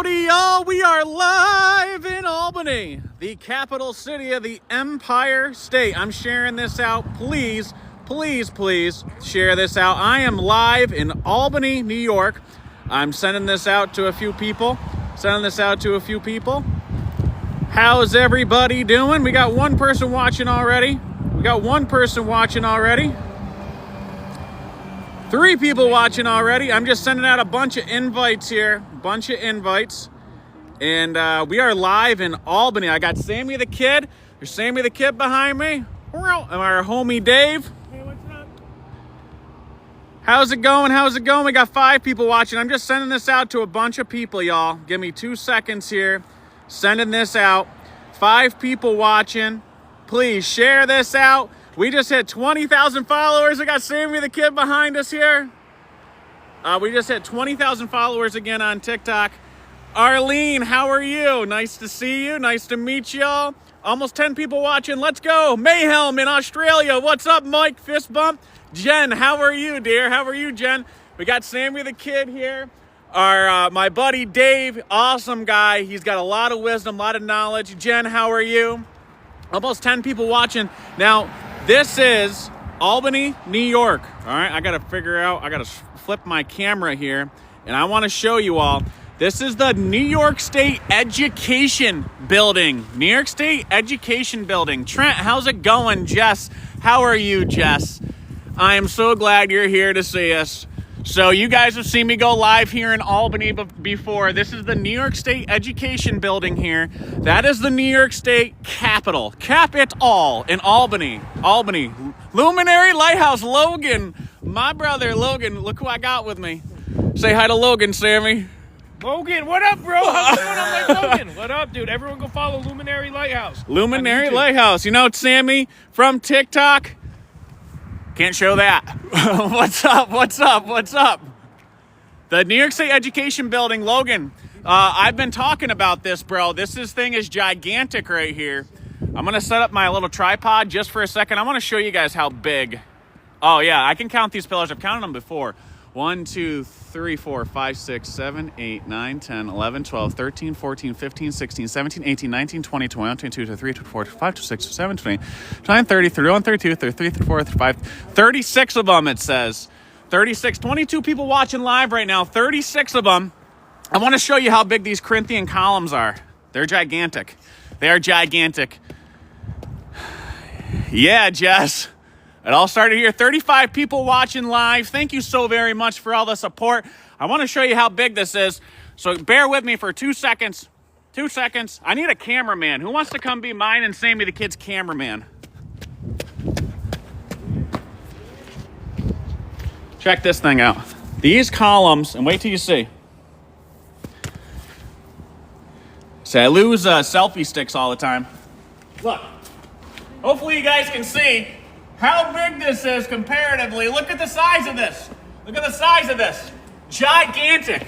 Howdy, y'all. We are live in Albany, the capital city of the Empire State. I'm sharing this out. Please, please, please share this out. I am live in Albany, New York. I'm sending this out to a few people. How's everybody doing? We got one person watching already. 3 people watching already. I'm just sending out a bunch of invites here. And we are live in Albany. I got Sammy the Kid. There's Sammy the Kid behind me. And our homie Dave. Hey, what's up? How's it going? We got 5 people watching. I'm just sending this out to a bunch of people, y'all. Give me 2 seconds here. Sending this out. 5 people watching. Please share this out. We just hit 20,000 followers. I got Sammy the Kid behind us here. We just hit 20,000 followers again on TikTok. Arlene, how are you? Nice to see you. Nice to meet y'all. Almost 10 people watching. Let's go. Mayhem in Australia. What's up, Mike? Fist bump. Jen, how are you, dear? How are you, Jen? We got Sammy the Kid here. My buddy Dave, awesome guy. He's got a lot of wisdom, a lot of knowledge. Jen, how are you? Almost 10 people watching. Now, this is Albany, New York. All right, I got to flip my camera here, and I want to show you all. This is the New York State Education Building. Trent, how's it going? Jess, how are you, Jess? I am so glad you're here to see us. So you guys have seen me go live here in Albany before. This is the New York State Education Building here. That is the New York State Capitol. Cap it all in Albany. Luminary Lighthouse, Logan. My brother, Logan. Look who I got with me. Say hi to Logan, Sammy. Logan, what up, bro? How's it going? I'm like, Logan, what up, dude? Everyone go follow Luminary Lighthouse. Luminary Lighthouse. You know, Sammy from TikTok. Can't show that. What's up? The New York State Education Building, Logan. I've been talking about this, bro. This thing is gigantic right here. I'm going to set up my little tripod just for a second. I want to show you guys how big. Oh, yeah, I can count these pillars. I've counted them before. 1, 2, 3, 4, 5, 6, 7, 8, 9, 10, 11, 12, 13, 14, 15, 16, 17, 18, 19, 20, 21, 22, 23, 24, 25, 26, 27, 28, 29, 30, 31, 32, 33, 34, 35, 36 of them, it says. 36, 22 people watching live right now, 36 of them. I want to show you how big these Corinthian columns are. They're gigantic. They are gigantic. Yeah, Jess. It all started here. 35 people watching live. Thank you so very much for all the support. I want to show you how big this is. So bear with me for 2 seconds. 2 seconds. I need a cameraman. Who wants to come be mine and Sammy the Kid's cameraman? Check this thing out. These columns, and wait till you see. I lose selfie sticks all the time. Look. Hopefully you guys can see how big this is comparatively. Look at the size of this. Gigantic.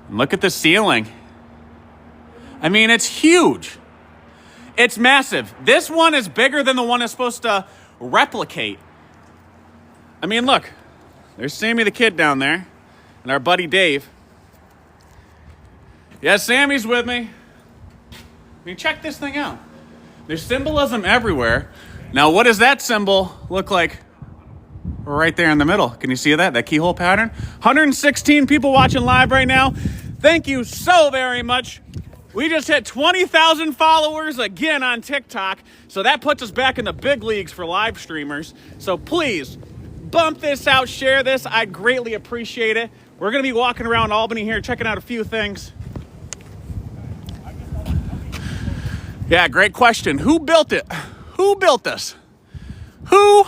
And look at the ceiling. I mean, it's huge. It's massive. This one is bigger than the one it's supposed to replicate. I mean, look. There's Sammy the Kid down there. And our buddy Dave. Yeah, Sammy's with me. I mean, check this thing out. There's symbolism everywhere. Now, what does that symbol look like right there in the middle? Can you see that? That keyhole pattern? 116 people watching live right now. Thank you so very much. We just hit 20,000 followers again on TikTok. So that puts us back in the big leagues for live streamers. So please, bump this out, share this. I'd greatly appreciate it. We're going to be walking around Albany here, checking out a few things. Yeah, great question. Who built it? Who built this? Who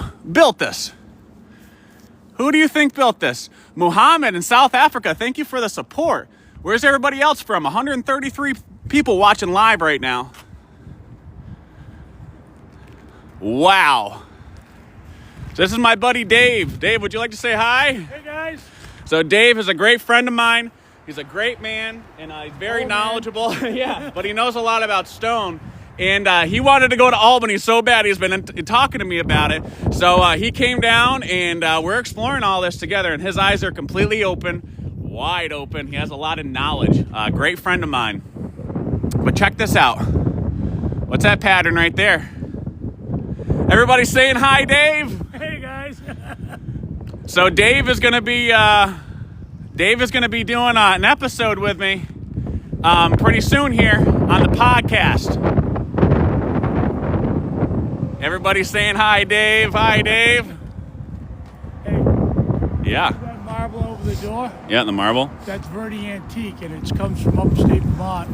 do you think built this? Muhammad in South Africa, thank you for the support. Where's everybody else from? 133 people watching live right now. Wow. This is my buddy Dave. Dave, would you like to say hi? Hey, guys. So Dave is a great friend of mine. He's a great man, and he's very knowledgeable. Yeah, but he knows a lot about stone. And he wanted to go to Albany so bad. He's been talking to me about it. So he came down, and we're exploring all this together. And his eyes are completely open, wide open. He has a lot of knowledge. Great friend of mine. But check this out. What's that pattern right there? Everybody saying hi, Dave. Hey guys. So Dave is gonna be doing an episode with me pretty soon here on the podcast. Everybody saying hi, Dave. Hi, Dave. Hey. Yeah. That marble over the door? Yeah, the marble. That's Verde Antique, and it comes from upstate Vermont.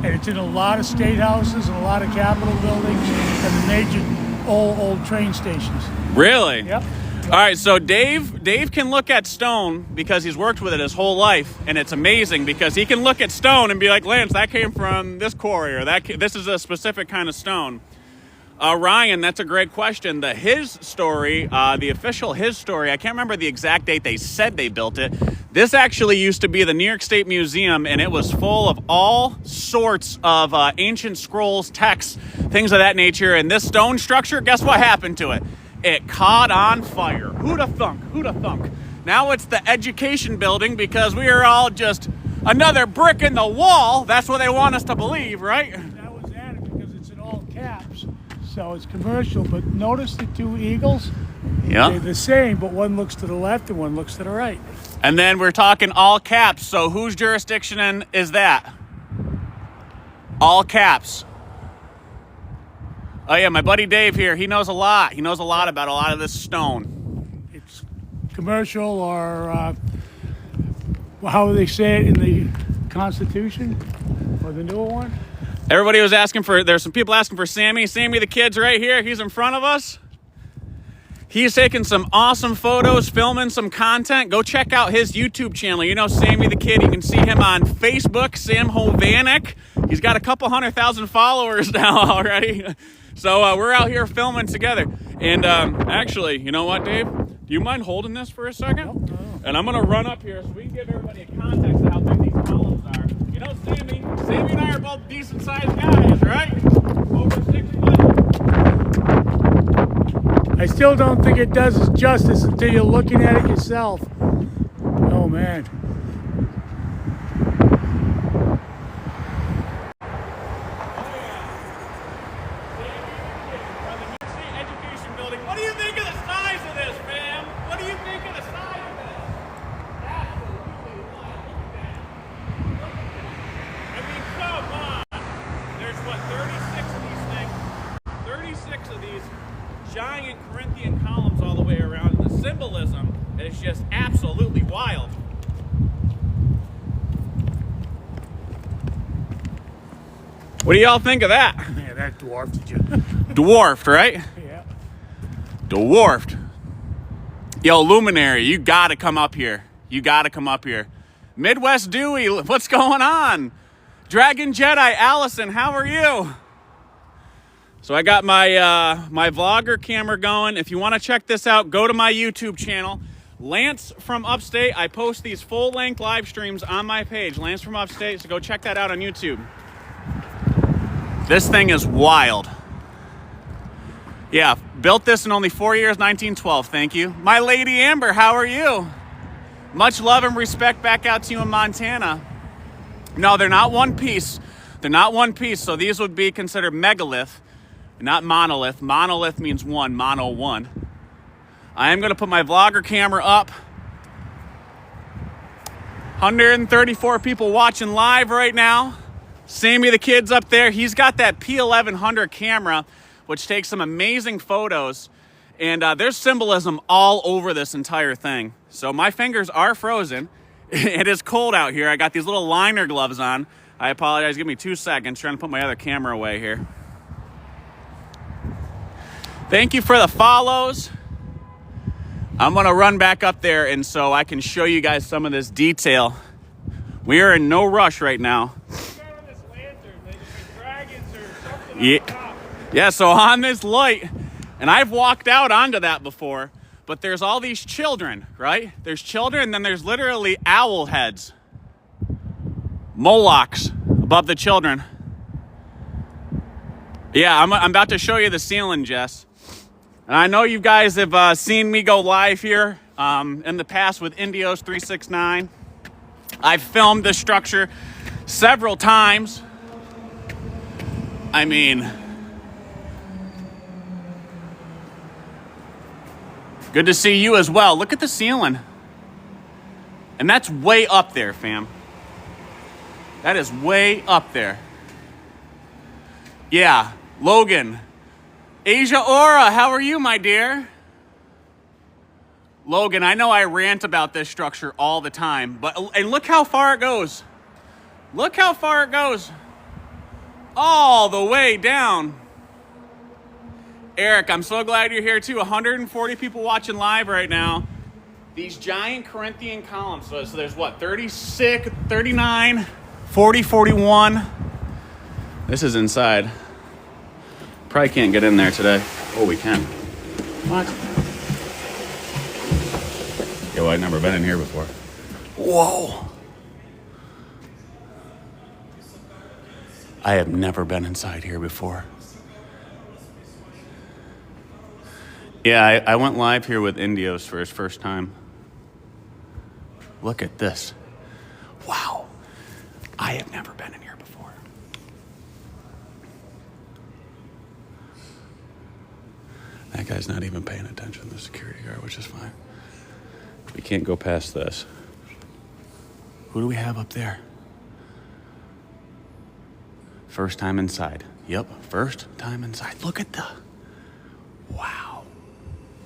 And it's in a lot of state houses and a lot of Capitol buildings and the major old train stations. Really? Yep. All right, so Dave can look at stone because he's worked with it his whole life, and it's amazing because he can look at stone and be like, Lance, that came from this quarry, or this is a specific kind of stone. Ryan, that's a great question. The story, I can't remember the exact date they said they built it. This actually used to be the New York State Museum, and it was full of all sorts of ancient scrolls, texts, things of that nature. And this stone structure, guess what happened to it? It caught on fire. Who'da thunk? Who'da thunk? Now it's the education building because we are all just another brick in the wall. That's what they want us to believe, right? That was added because it's in all caps. So it's commercial, but notice the two eagles? Yeah. They're the same, but one looks to the left and one looks to the right. And then we're talking all caps. So whose jurisdiction is that? All caps. Oh yeah, my buddy Dave here, he knows a lot. He knows a lot about a lot of this stone. It's commercial, or how do they say it in the Constitution or the newer one? Everybody was there's some people asking for Sammy. Sammy the kid's right here. He's in front of us. He's taking some awesome photos, filming some content. Go check out his YouTube channel. You know Sammy the Kid. You can see him on Facebook, Sam Hovanek. He's got a couple 100,000 followers now already. So we're out here filming together. And actually, you know what, Dave? Do you mind holding this for a second? No. And I'm going to run up here so we can give everybody a context of how big these columns are. You know, Sammy and I are both decent-sized guys, right? Over 6 foot. I still don't think it does it justice until you're looking at it yourself. Oh man. What do you think of the size of this, fam? What do you think of the size of this? Absolutely wild. Look at that. I mean, come on. There's what, 36 of these things? 36 of these giant Corinthian columns all the way around. The symbolism is just absolutely wild. What do y'all think of that? Yeah, that dwarfed you. Dwarfed, right? Yeah. Dwarfed. Yo, Luminary, you gotta come up here. You gotta come up here. Midwest Dewey, what's going on? Dragon Jedi, Allison, how are you? So I got my my vlogger camera going. If you want to check this out, go to my YouTube channel. Lance from Upstate. I post these full-length live streams on my page, Lance from Upstate, so go check that out on YouTube. This thing is wild. Yeah, built this in only 4 years, 1912, thank you. My lady Amber, how are you? Much love and respect back out to you in Montana. No, they're not one piece. They're not one piece, so these would be considered megalith, not monolith. Monolith means one, mono one. I am gonna put my vlogger camera up. 134 people watching live right now. Sammy the Kid's up there. He's got that P1100 camera, which takes some amazing photos. And there's symbolism all over this entire thing. So my fingers are frozen. It is cold out here. I got these little liner gloves on. I apologize. Give me 2 seconds. Trying to put my other camera away here. Thank you for the follows. I'm going to run back up there and so I can show you guys some of this detail. We are in no rush right now. Yeah, so on this light, and I've walked out onto that before, but there's all these children, right? There's children, and then there's literally owl heads. Molochs above the children. Yeah, I'm about to show you the ceiling, Jess. And I know you guys have seen me go live here in the past with Indios 369. I've filmed this structure several times. I mean, good to see you as well. Look at the ceiling. And that's way up there, fam. That is way up there. Yeah, Logan. Asia Aura, how are you, my dear? Logan, I know I rant about this structure all the time, and look how far it goes. Look how far it goes. All the way down. Eric, I'm so glad you're here too. 140 people watching live right now. These giant Corinthian columns. So there's what, 36, 39, 40, 41. This is inside. Probably can't get in there today. Oh, we can. What? Yeah, well, I've never been in here before. Whoa. I have never been inside here before. Yeah, I went live here with Indios for his first time. Look at this. Wow. I have never been in here before. That guy's not even paying attention to the security guard, which is fine. We can't go past this. Who do we have up there? First time inside. Yep, first time inside. Look at the... Wow.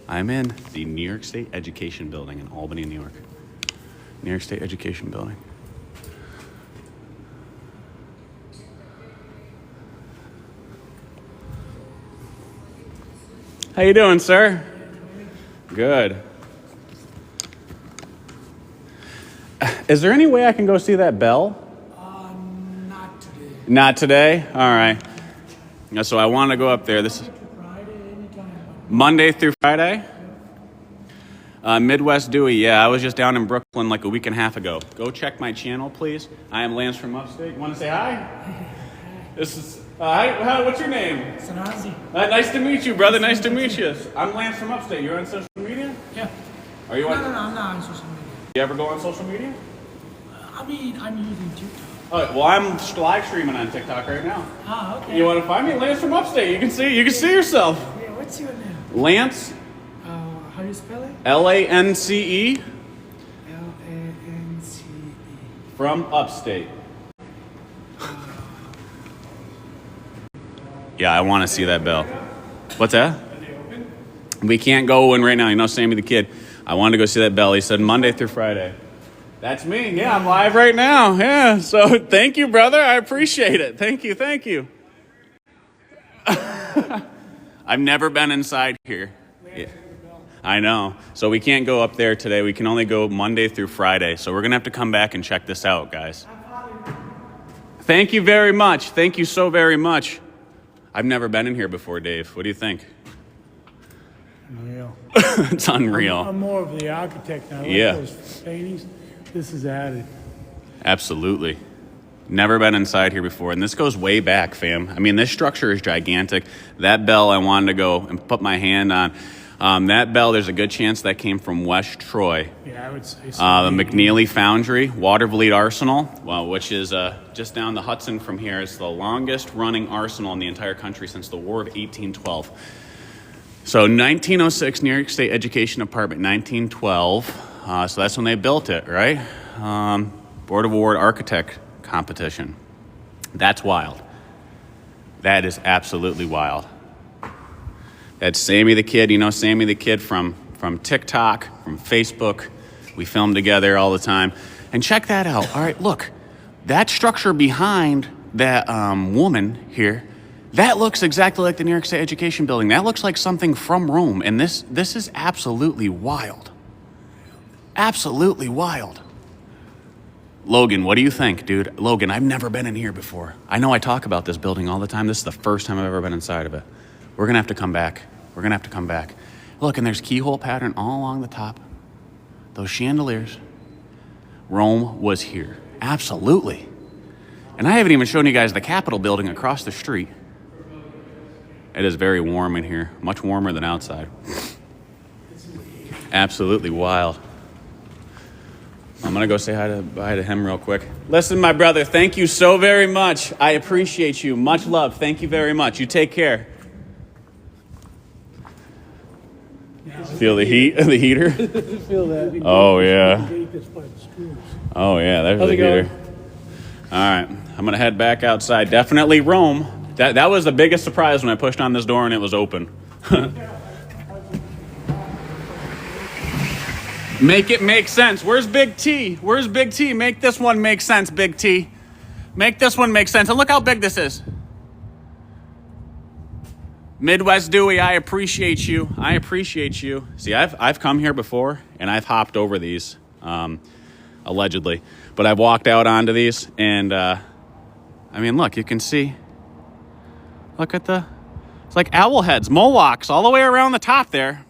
I'm in the New York State Education Building in Albany, New York. New York State Education Building. How you doing, sir? Good. Is there any way I can go see that bell? Not today. Not today? All right. So I want to go up there. This is Monday through Friday? Midwest Dewey. Yeah, I was just down in Brooklyn like a week and a half ago. Go check my channel, please. I am Lance from Upstate. You want to say hi? This is... hi, what's your name? Sanazi. Nice to meet you, brother. Nice to meet you. I'm Lance from Upstate. You're on social media? Yeah. Are you on? No, I'm not on social media. You ever go on social media? I mean, I'm using TikTok. All right, well, I'm live streaming on TikTok right now. Ah, okay. You want to find me? Lance from Upstate. You can see yourself. Yeah, what's your name? Lance. How do you spell it? Lance. Lance. From Upstate. Yeah, I want to see that bell. What's that? We can't go in right now. You know, Sammy the Kid. I wanted to go see that bell. He said Monday through Friday. That's me. Yeah, I'm live right now. Yeah, so thank you, brother. I appreciate it. Thank you. I've never been inside here. Yeah. I know. So we can't go up there today. We can only go Monday through Friday. So we're going to have to come back and check this out, guys. Thank you very much. Thank you so very much. I've never been in here before, Dave. What do you think? Unreal. It's unreal. I'm more of the architect now. I like those paintings. This is added. Absolutely. Never been inside here before. And this goes way back, fam. I mean, this structure is gigantic. That bell, I wanted to go and put my hand on. That bell, there's a good chance that came from West Troy. Yeah, I would say so. The McNeely Foundry, Watervliet Arsenal, which is just down the Hudson from here. It's the longest running arsenal in the entire country since the War of 1812. So 1906, New York State Education Department, 1912. So that's when they built it, right? Board of Award Architect competition. That's wild. That is absolutely wild. That's Sammy the Kid. You know Sammy the Kid from TikTok, from Facebook. We film together all the time. And check that out. All right, look. That structure behind that woman here, that looks exactly like the New York State Education Building. That looks like something from Rome. And this is absolutely wild. Absolutely wild. Logan, what do you think, dude? Logan, I've never been in here before. I know I talk about this building all the time. This is the first time I've ever been inside of it. We're going to have to come back. Look, and there's keyhole pattern all along the top. Those chandeliers. Rome was here. Absolutely. And I haven't even shown you guys the Capitol building across the street. It is very warm in here, much warmer than outside. Absolutely wild. I'm gonna go say hi to him real quick. Listen, my brother, thank you so very much. I appreciate you. Much love. Thank you very much. You take care. Feel the heat of the heater? Feel that. Oh, yeah. Oh, yeah, there's the heater. All right, I'm gonna head back outside. Definitely Rome. That was the biggest surprise when I pushed on this door and it was open. Make it make sense. Where's Big T? Where's Big T? Make this one make sense, Big T. Make this one make sense. And look how big this is. Midwest Dewey, I appreciate you. I appreciate you. See, I've come here before and I've hopped over these, allegedly. But I've walked out onto these and, I mean, look, you can see. Look at it's like owl heads, Molochs all the way around the top there.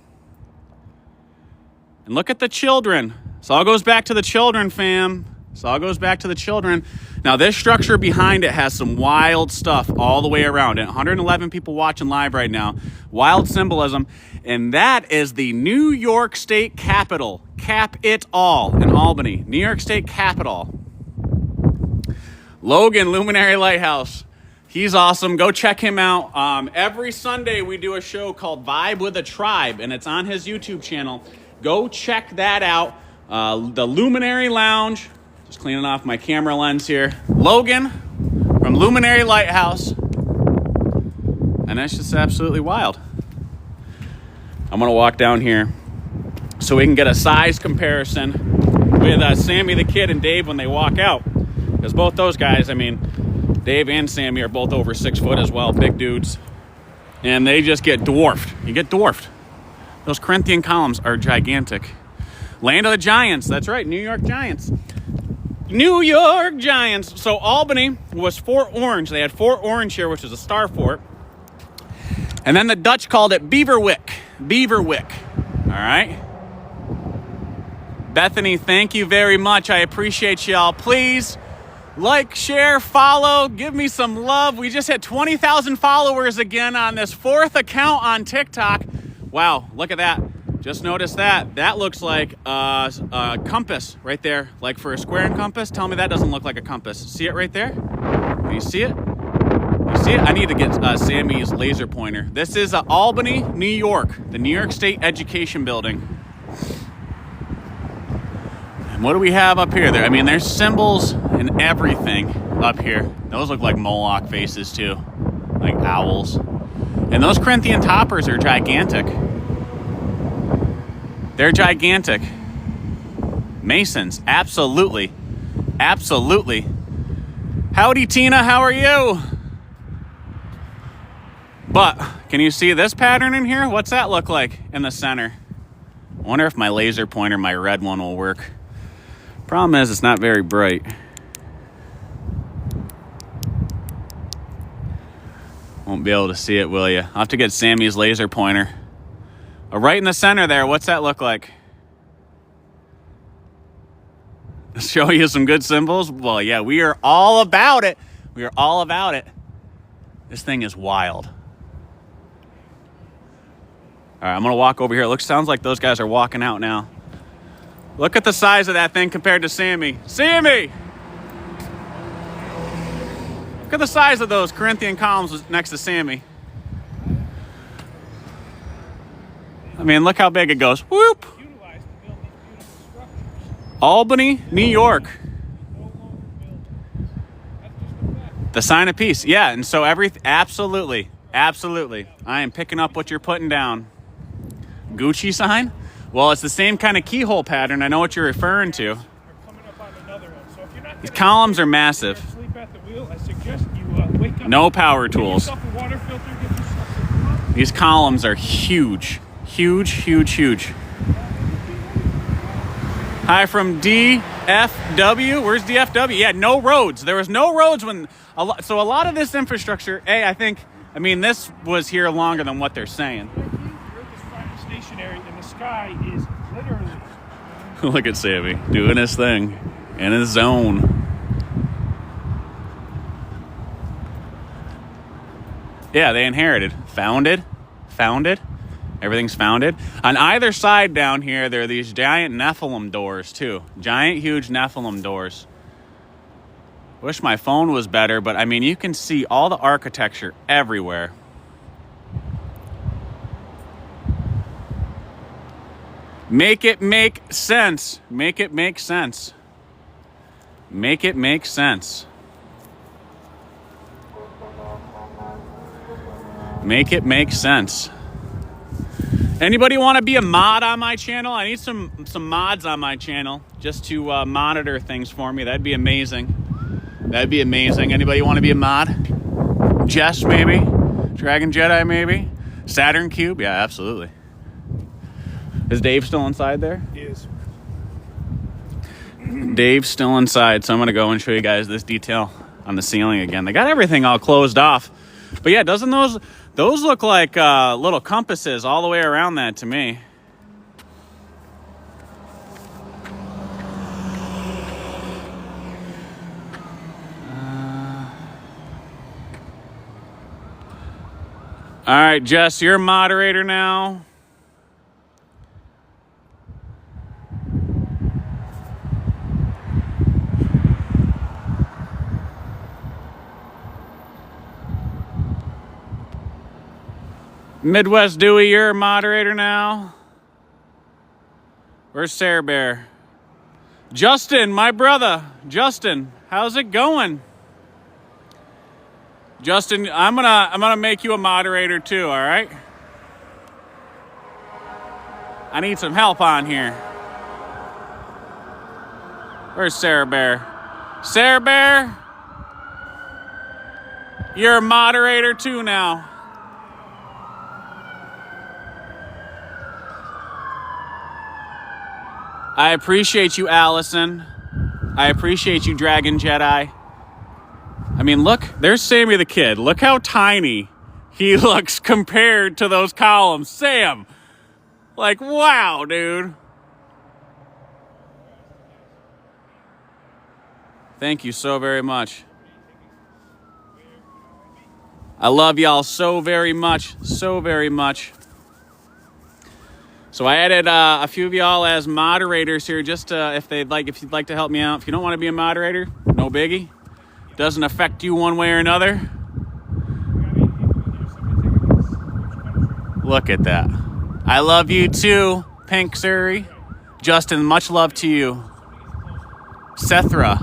And look at the children. This all goes back to the children, fam. This all goes back to the children. Now, this structure behind it has some wild stuff all the way around it. 111 people watching live right now. Wild symbolism. And that is the New York State Capitol. Cap it all in Albany. New York State Capitol. Logan, Luminary Lighthouse. He's awesome. Go check him out. Every Sunday we do a show called Vibe with a Tribe, and it's on his YouTube channel. Go check that out. The Luminary Lounge. Just cleaning off my camera lens here. Logan from Luminary Lighthouse. And that's just absolutely wild. I'm going to walk down here so we can get a size comparison with Sammy the Kid and Dave when they walk out. Because both those guys, I mean, Dave and Sammy are both over 6 foot as well, big dudes. And they just get dwarfed. You get dwarfed. Those Corinthian columns are gigantic. Land of the Giants, that's right, New York Giants. New York Giants. So Albany was Fort Orange. They had Fort Orange here, which is a star fort. And then the Dutch called it Beaverwick. Beaverwick. All right. Bethany, thank you very much. I appreciate y'all. Please like, share, follow, give me some love. We just hit 20,000 followers again on this 4th account on TikTok. Wow, look at that. Just noticed that. That looks like a compass right there. Like for a square and compass. Tell me that doesn't look like a compass. See it right there? Can you see it? You see it? I need to get Sammy's laser pointer. This is Albany, New York. The New York State Education Building. And what do we have up here? I mean, there's symbols and everything up here. Those look like Moloch faces too. Like owls. And those Corinthian toppers are gigantic. They're gigantic. Masons, absolutely. Absolutely. Howdy, Tina, how are you? But, can you see this pattern in here? What's that look like in the center? I wonder if my laser pointer, my red one, will work. Problem is, it's not very bright. Won't be able to see it, will you? I'll have to get Sammy's laser pointer. Right in the center there, what's that look like? Show you some good symbols? Well, yeah, we are all about it. We are all about it. This thing is wild. All right, I'm gonna walk over here. Sounds like those guys are walking out now. Look at the size of that thing compared to Sammy. Sammy! Look at the size of those Corinthian columns next to Sammy. I mean, look how big it goes. Whoop! Albany, New York. The sign of peace. Yeah, and so absolutely. Absolutely. I am picking up what you're putting down. Gucci sign? Well, it's the same kind of keyhole pattern. I know what you're referring to. These columns are massive. No power tools. These columns are huge. Huge, huge, huge. Hi from DFW. Where's DFW? Yeah, no roads. There was no roads when... So a lot of this infrastructure, I mean, this was here longer than what they're saying. Earth is prime stationary, and the sky is literally... Look at Sammy doing his thing in his zone. Yeah, they inherited. Founded. Everything's founded. On either side down here, there are these giant Nephilim doors, too. Giant, huge Nephilim doors. Wish my phone was better, but, I mean, you can see all the architecture everywhere. Make it make sense. Make it make sense. Make it make sense. Make it make sense. Anybody want to be a mod on my channel? I need some mods on my channel just to monitor things for me. That'd be amazing. That'd be amazing. Anybody want to be a mod? Jess, maybe? Dragon Jedi, maybe? Saturn Cube? Yeah, absolutely. Is Dave still inside there? He is. Dave's still inside, so I'm going to go and show you guys this detail on the ceiling again. They got everything all closed off. But yeah, doesn't those look like little compasses all the way around that to me? All right, Jess, you're a moderator now. Midwest Dewey, you're a moderator now. Where's Sarah Bear? Justin, my brother. Justin, how's it going? Justin, I'm gonna make you a moderator too, all right? I need some help on here. Where's Sarah Bear? Sarah Bear, you're a moderator too now. I appreciate you, Allison. I appreciate you, Dragon Jedi. I mean, look, there's Sammy the Kid. Look how tiny he looks compared to those columns. Sam, like, wow, dude. Thank you so very much. I love y'all so very much, so very much. So I added a few of y'all as moderators here, just if you'd like to help me out. If you don't want to be a moderator, no biggie. Doesn't affect you one way or another. Look at that. I love you too, Pink Surrey. Justin, much love to you. Sethra.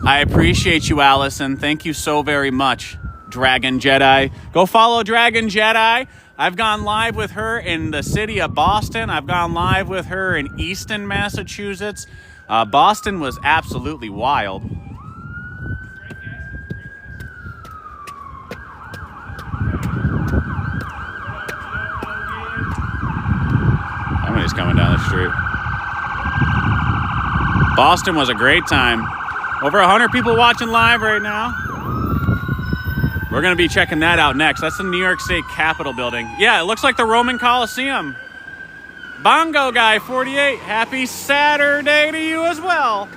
I appreciate you, Allison. Thank you so very much. Dragon Jedi. Go follow Dragon Jedi. I've gone live with her in the city of Boston. I've gone live with her in Easton, Massachusetts. Boston was absolutely wild. Somebody's coming down the street. Boston was a great time. Over 100 people watching live right now. We're going to be checking that out next. That's the New York State Capitol building. Yeah, it looks like the Roman Coliseum. Bongo Guy 48, happy Saturday to you as well.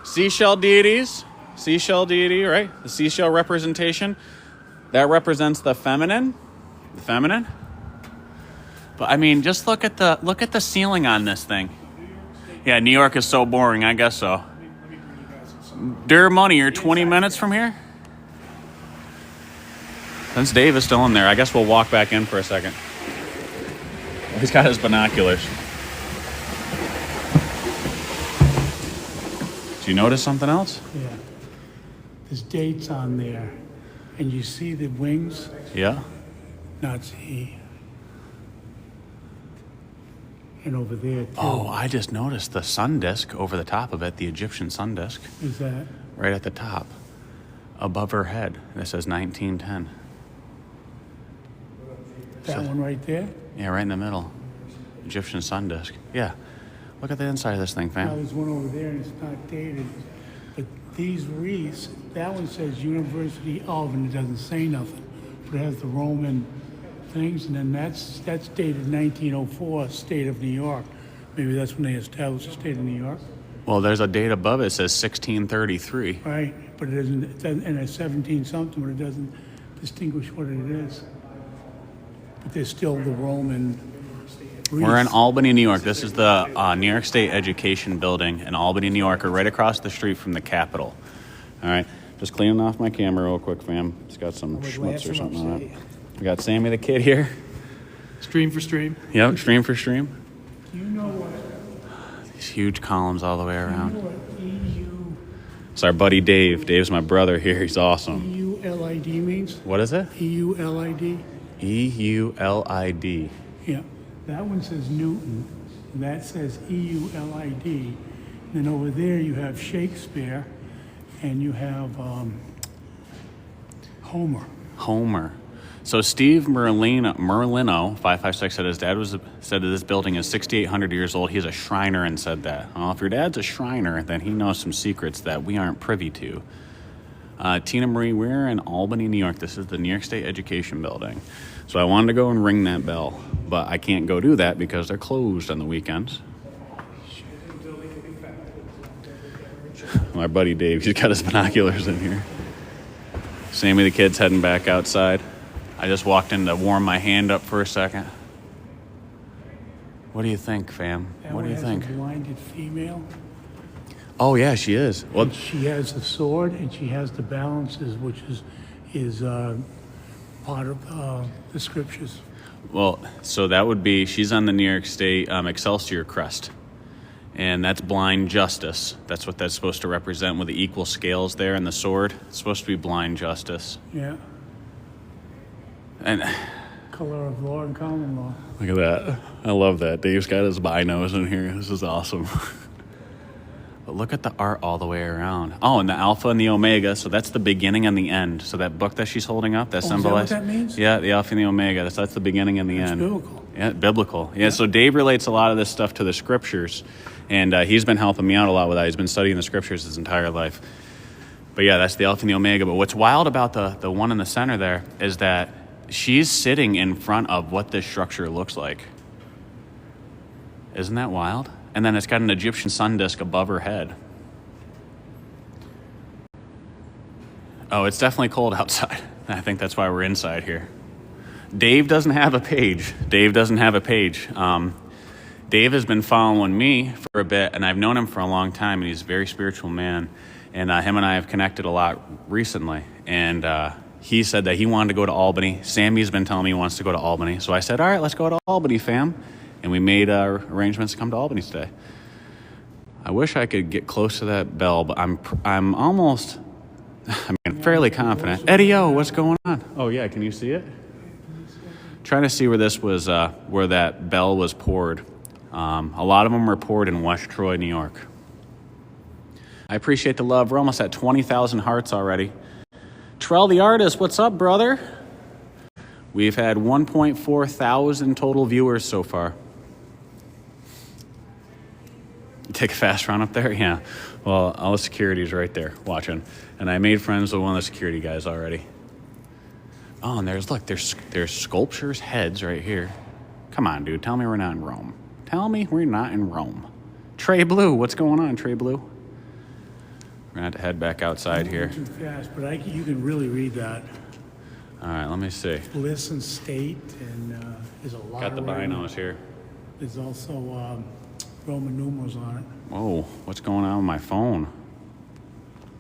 Seashell deities. Seashell deity, right? The seashell representation. That represents the feminine. The feminine. But I mean, just look at the ceiling on this thing. Yeah, New York is so boring, I guess so. Dear Money, you're 20 minutes from here? Since Dave is still in there, I guess we'll walk back in for a second. He's got his binoculars. Do you notice something else? Yeah. There's dates on there. And you see the wings? Yeah. Not see. And over there, too. Oh, I just noticed the sun disk over the top of it, the Egyptian sun disk. Is that? Right at the top, above her head. And it says 1910. That one right there? Yeah, right in the middle. Egyptian sun disk. Yeah. Look at the inside of this thing, Now, fam. there's one over there, and it's not dated. But these wreaths, that one says University of, and it doesn't say nothing. But it has the Roman things, and then that's dated 1904, State of New York. Maybe that's when they established the State of New York. Well, there's a date above it that says 1633. Right, but it doesn't, and it's 17 something, but it doesn't distinguish what it is. But there's still the Roman We're in wreath. Albany, New York. This is the New York State Education Building in Albany, New York, right across the street from the Capitol. All right, just cleaning off my camera real quick, fam. It's got some schmutz or something on it. We got Sammy the kid here. Stream for stream. Yep, stream for stream. Do you know what, These huge columns all the way you know around. what It's our buddy Dave. Dave's my brother here. He's awesome. EULID means? What is it? EULID? EULID. Yeah, that one says Newton, and that says EULID. Then over there you have Shakespeare, and you have Homer. Homer. So Steve Merlino 556 said his dad said that this building is 6,800 years old. He's a Shriner and said that. Well, if your dad's a Shriner, then he knows some secrets that we aren't privy to. Tina Marie, we're in Albany, New York. This is the New York State Education Building. So I wanted to go and ring that bell, but I can't go do that because they're closed on the weekends. My buddy Dave, he's got his binoculars in here. Sammy the kid's heading back outside. I just walked in to warm my hand up for a second. What do you think, fam? That What do one you has think? a blinded female. Oh yeah, she is. Well, She has the sword, and she has the balances, which is part of the scriptures. well, so that would be she's on the New York State Excelsior crest, and that's blind justice. That's what that's supposed to represent with the equal scales there and the sword. It's supposed to be blind justice. Yeah, And color of law and common law. look at that. I love that. Dave's got his binos in here. This is awesome. But look at the art all the way around. Oh, and the Alpha and the Omega. So that's the beginning and the end. So that book that she's holding up, that Oh, is that what symbolizes. that means? Yeah, the Alpha and the Omega. That's the beginning and the It's end. biblical. Yeah, biblical. Yeah, so Dave relates a lot of this stuff to the scriptures. And he's been helping me out a lot with that. He's been studying the scriptures his entire life. But yeah, that's the Alpha and the Omega. But what's wild about the one in the center there is that she's sitting in front of what this structure looks like. Isn't that wild? And then it's got an Egyptian sun disk above her head. Oh, it's definitely cold outside. I think that's why we're inside here. Dave doesn't have a page. Dave has been following me for a bit, and I've known him for a long time, and he's a very spiritual man. And him and I have connected a lot recently. And he said that he wanted to go to Albany. Sammy's been telling me he wants to go to Albany. So I said, all right, let's go to Albany, fam. And we made arrangements to come to Albany today. I wish I could get close to that bell, but I'm almost, fairly confident. Eddie-O, what's going on? Oh, yeah, can you see it? Trying to see where this was, where that bell was poured. A lot of them were poured in West Troy, New York. I appreciate the love. We're almost at 20,000 hearts already. Trell the artist, what's up, brother? We've had 1.4 thousand total viewers so far. You take a fast run up there? Yeah. Well, all the security's right there watching. And I made friends with one of the security guys already. Oh, and there's sculptures, heads right here. Come on, dude. Tell me we're not in Rome. Tell me we're not in Rome. Trey Blue, what's going on, Trey Blue? We're going to have to head back outside here. Too fast, but you can really read that. All right, let me see. Bliss and state, and there's a lot. Got the of writing. binos here. There's also Roman numerals on it, Whoa, what's going on with my phone?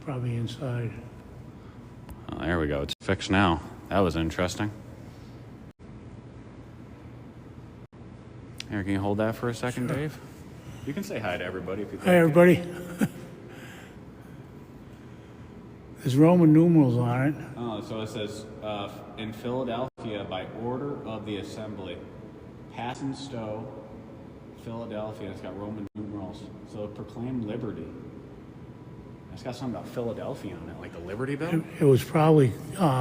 probably inside. Oh, there we go. It's fixed now. That was interesting. Here, can you hold that for a second, Sure. Dave? You can say hi to everybody if you'd like. Hi, everybody. There's Roman numerals on it. Oh, so it says, in Philadelphia, by order of the assembly, Passenstow, Philadelphia. It's got Roman numerals. So proclaim liberty. It's got something about Philadelphia on it, like the Liberty Bell? It was probably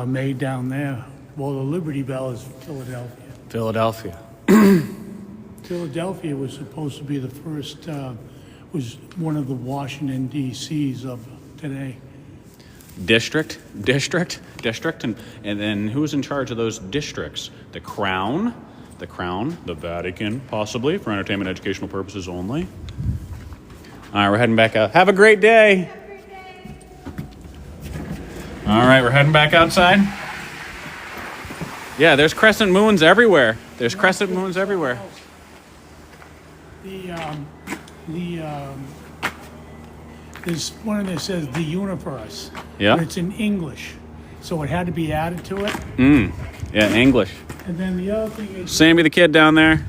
made down there. Well, the Liberty Bell is Philadelphia. Philadelphia. Philadelphia was supposed to be the first, was one of the Washington, D.C.s of today. District, and then who's in charge of those districts? The Crown, the Vatican, possibly, for entertainment educational purposes only. All right, we're heading back out. Have a great day. All right, we're heading back outside. Yeah, there's crescent moons everywhere. There's crescent moons everywhere. There's one that says the universe. Yeah. But it's in English, so it had to be added to it. Yeah, English. And then the other thing is, Sammy the kid down there.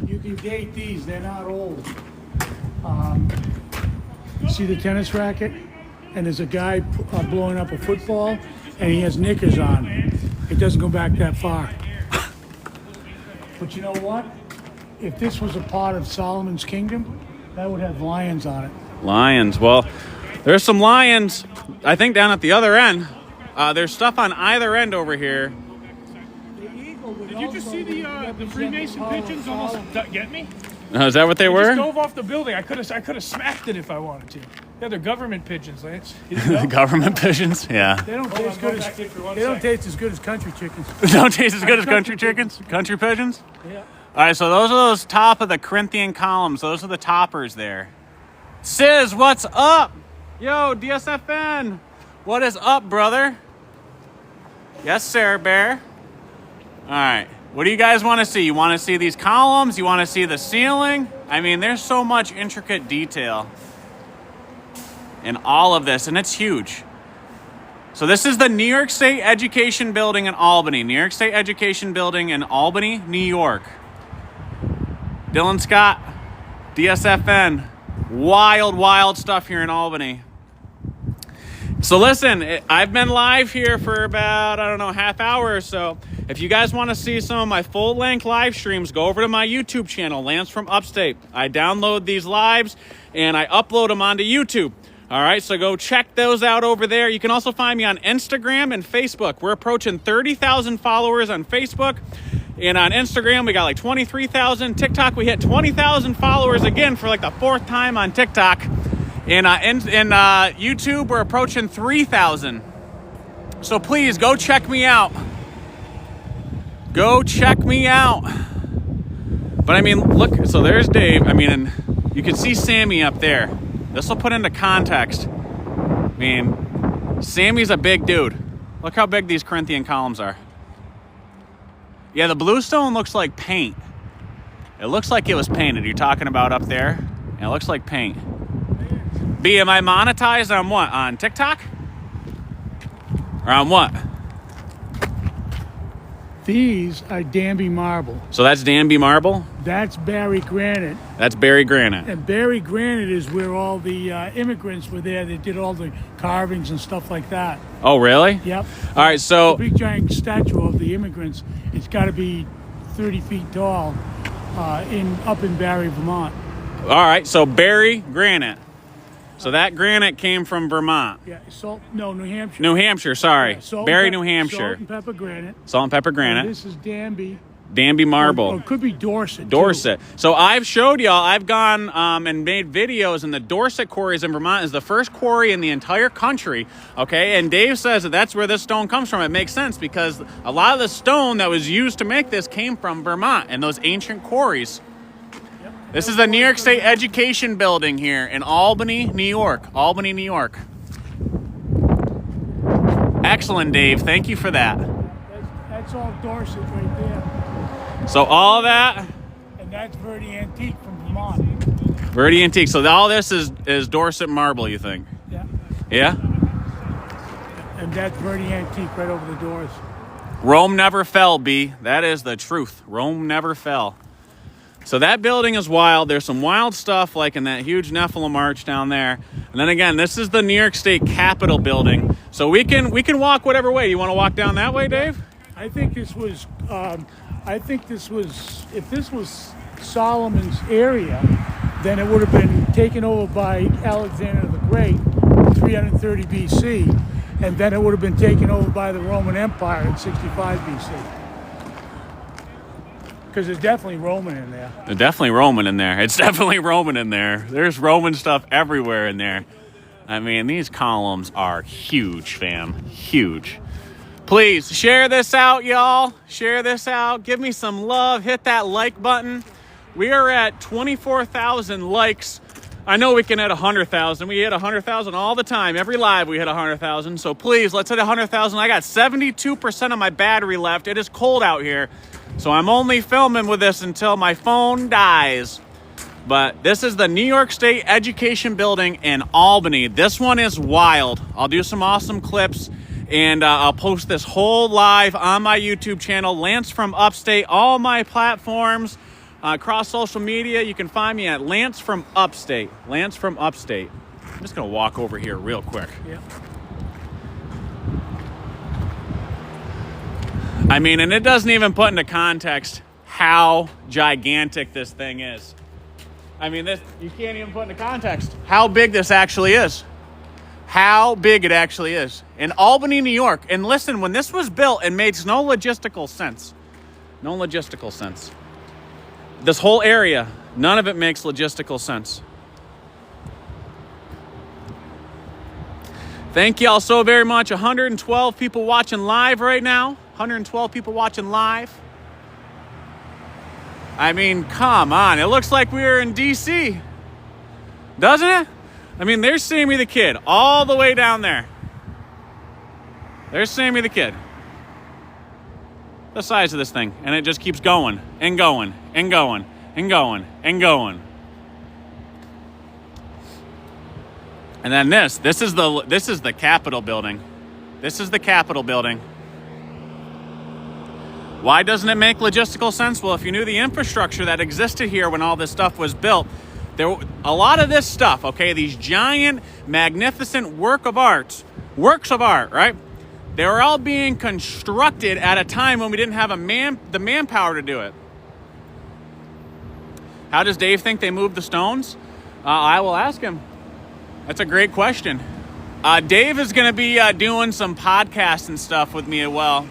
you can date these. They're not old. See the tennis racket? And there's a guy blowing up a football, and he has knickers on. It doesn't go back that far. But you know what? If this was a part of Solomon's kingdom, that would have lions on it. Lions. Well, there's some lions, I think, down at the other end. There's stuff on either end over here. Did you just see the Freemason pigeons almost get me? Is that what they They were? just dove off the building. I could have smacked it if I wanted to. Yeah, they're government pigeons, Lance. You didn't know? Government pigeons? Yeah. They don't taste good as taste as good as country chickens. Don't taste as good as country chickens? Country pigeons? Yeah. All right, so those are those top of the Corinthian columns. Those are the toppers there. Sis, what's up? Yo, DSFN. What is up, brother? Yes, Sarah Bear. All right. What do you guys want to see? You want to see these columns? You want to see the ceiling? I mean, there's so much intricate detail in all of this, and it's huge. So this is the New York State Education Building in Albany. New York State Education Building in Albany, New York. Dylan Scott, DSFN. Wild, wild stuff here in Albany. So listen, I've been live here for about, I don't know, half hour or so. If you guys want to see some of my full-length live streams, go over to my YouTube channel, Lance from Upstate. I download these lives and I upload them onto YouTube. All right, so go check those out over there. You can also find me on Instagram and Facebook. We're approaching 30,000 followers on Facebook. And on Instagram, we got like 23,000. TikTok, we hit 20,000 followers again for like the fourth time on TikTok. And YouTube, we're approaching 3,000. So please go check me out. Go check me out. But I mean, look, so there's Dave. I mean, and you can see Sammy up there. This will put into context. I mean, Sammy's a big dude. Look how big these Corinthian columns are. Yeah, the bluestone looks like paint. It looks like it was painted. You're talking about up there? It looks like paint. B, am I monetized on what? On TikTok? Or on what? These are Danby marble. So that's Danby marble? That's Barry granite. That's Barry granite. And Barry granite is where all the immigrants were there. They did all the carvings and stuff like that. Oh, really? Yep. All right, so... The big giant statue of the immigrants. It's got to be 30 feet tall up in Barry, Vermont. All right, so Barry granite. So that granite came from Vermont. Yeah, New Hampshire. New Hampshire, sorry. Yeah, Barry, New Hampshire. Salt and pepper granite. Salt and pepper And granite. this is Danby. Danby marble. Or it could be Dorset. Dorset. So I've showed y'all, I've gone and made videos, and the Dorset quarries in Vermont is the first quarry in the entire country, okay? And Dave says that that's where this stone comes from. It makes sense because a lot of the stone that was used to make this came from Vermont and those ancient quarries. Yep. This is the New York State Education Building here in Albany, New York. Albany, New York. Excellent, Dave. Thank you for that. That's all Dorset right there. So all of that... And that's Verde Antique from Vermont. Verde Antique. So all this is Dorset marble, you think? Yeah. Yeah? And that's Verde Antique right over the doors. Rome never fell, B. That is the truth. Rome never fell. So that building is wild. There's some wild stuff like in that huge Nephilim arch down there. And then again, this is the New York State Capitol building. So we can walk whatever way. You want to walk down that way, Dave? I think this was if this was Solomon's area, then it would have been taken over by Alexander the Great in 330 BC, and then it would have been taken over by the Roman Empire in 65 BC. Because there's definitely Roman in there. There's definitely Roman in there. It's definitely Roman in there. There's Roman stuff everywhere in there. I mean, these columns are huge, fam. Huge. Please share this out, y'all. Share this out. Give me some love. Hit that like button. We are at 24,000 likes I know we can hit 100,000. We hit 100,000 all the time. Every live we hit 100,000. So please, let's hit 100,000. I got 72% of my battery left. It is cold out here. So I'm only filming with this until my phone dies. But this is the New York State Education Building in Albany. This one is wild. I'll do some awesome clips, and I'll post this whole live on my YouTube channel, Lance from Upstate, all my platforms, across social media. You can find me at Lance from Upstate. Lance from Upstate. I'm just going to walk over here real quick. Yeah. I mean, and it doesn't even put into context how gigantic this thing is. I mean, this, you can't even put into context how big this actually is. How big it actually is. In Albany, New York. And listen, when this was built, it makes no logistical sense. No logistical sense. This whole area, none of it makes logistical sense. Thank y'all so very much. 112 people watching live right now. 112 people watching live. I mean, come on. It looks like we're in D.C., doesn't it? I mean, there's Sammy the Kid all the way down there. There's Sammy the Kid. The size of this thing. And it just keeps going and going and going and going and going. And then this is the Capitol building. This is the Capitol building. Why doesn't it make logistical sense? Well, if you knew the infrastructure that existed here when all this stuff was built, a lot of this stuff, okay, these giant, magnificent works of art, right? They were all being constructed at a time when we didn't have the manpower to do it. How does Dave think they moved the stones? I will ask him. That's a great question. Dave is going to be doing some podcasts and stuff with me as well.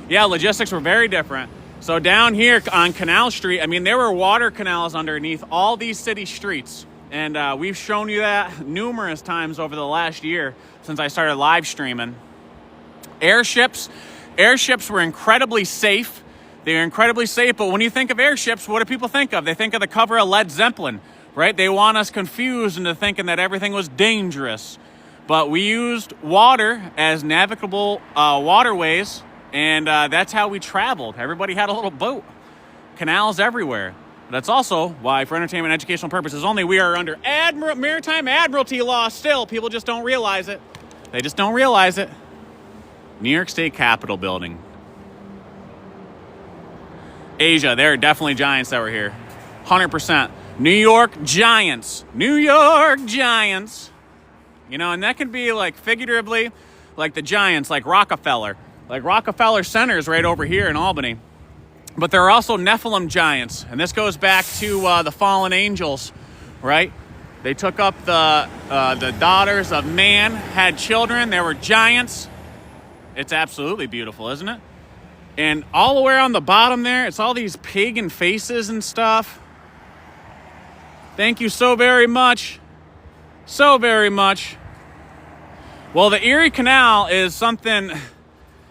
Yeah, logistics were very different. So down here on Canal Street, I mean, there were water canals underneath all these city streets. And we've shown you that numerous times over the last year since I started live streaming. Airships were incredibly safe. They were incredibly safe, but when you think of airships, what do people think of? They think of the cover of Led Zeppelin, right? They want us confused into thinking that everything was dangerous. But we used water as navigable waterways. And that's how we traveled. Everybody had a little boat. Canals everywhere. That's also why, for entertainment and educational purposes only, we are under maritime admiralty law still. People just don't realize it. They just don't realize it. New York State Capitol building. Asia, there are definitely giants that were here. 100%. New York Giants. New York Giants. You know, and that could be like figuratively, like the Giants, like Rockefeller. Like Rockefeller Center is right over here in Albany. But there are also Nephilim giants. And this goes back to the fallen angels, right? They took up the daughters of man, had children. There were giants. It's absolutely beautiful, isn't it? And all the way on the bottom there, it's all these pagan faces and stuff. Thank you so very much. So very much. Well, the Erie Canal is something...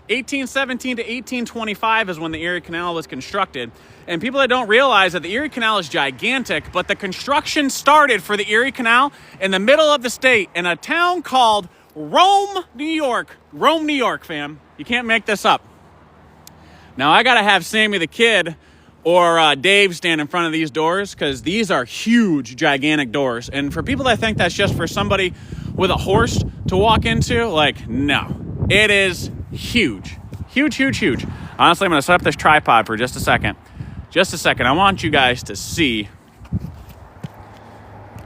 1817 to 1825 is when the Erie Canal was constructed. And people that don't realize that the Erie Canal is gigantic, but the construction started for the Erie Canal in the middle of the state in a town called Rome, New York. Rome, New York, fam. You can't make this up. Now, I got to have Sammy the Kid or Dave stand in front of these doors because these are huge, gigantic doors. And for people that think that's just for somebody with a horse to walk into, like, no. It is huge. Huge, huge, huge. Honestly, I'm going to set up this tripod for just a second. Just a second. I want you guys to see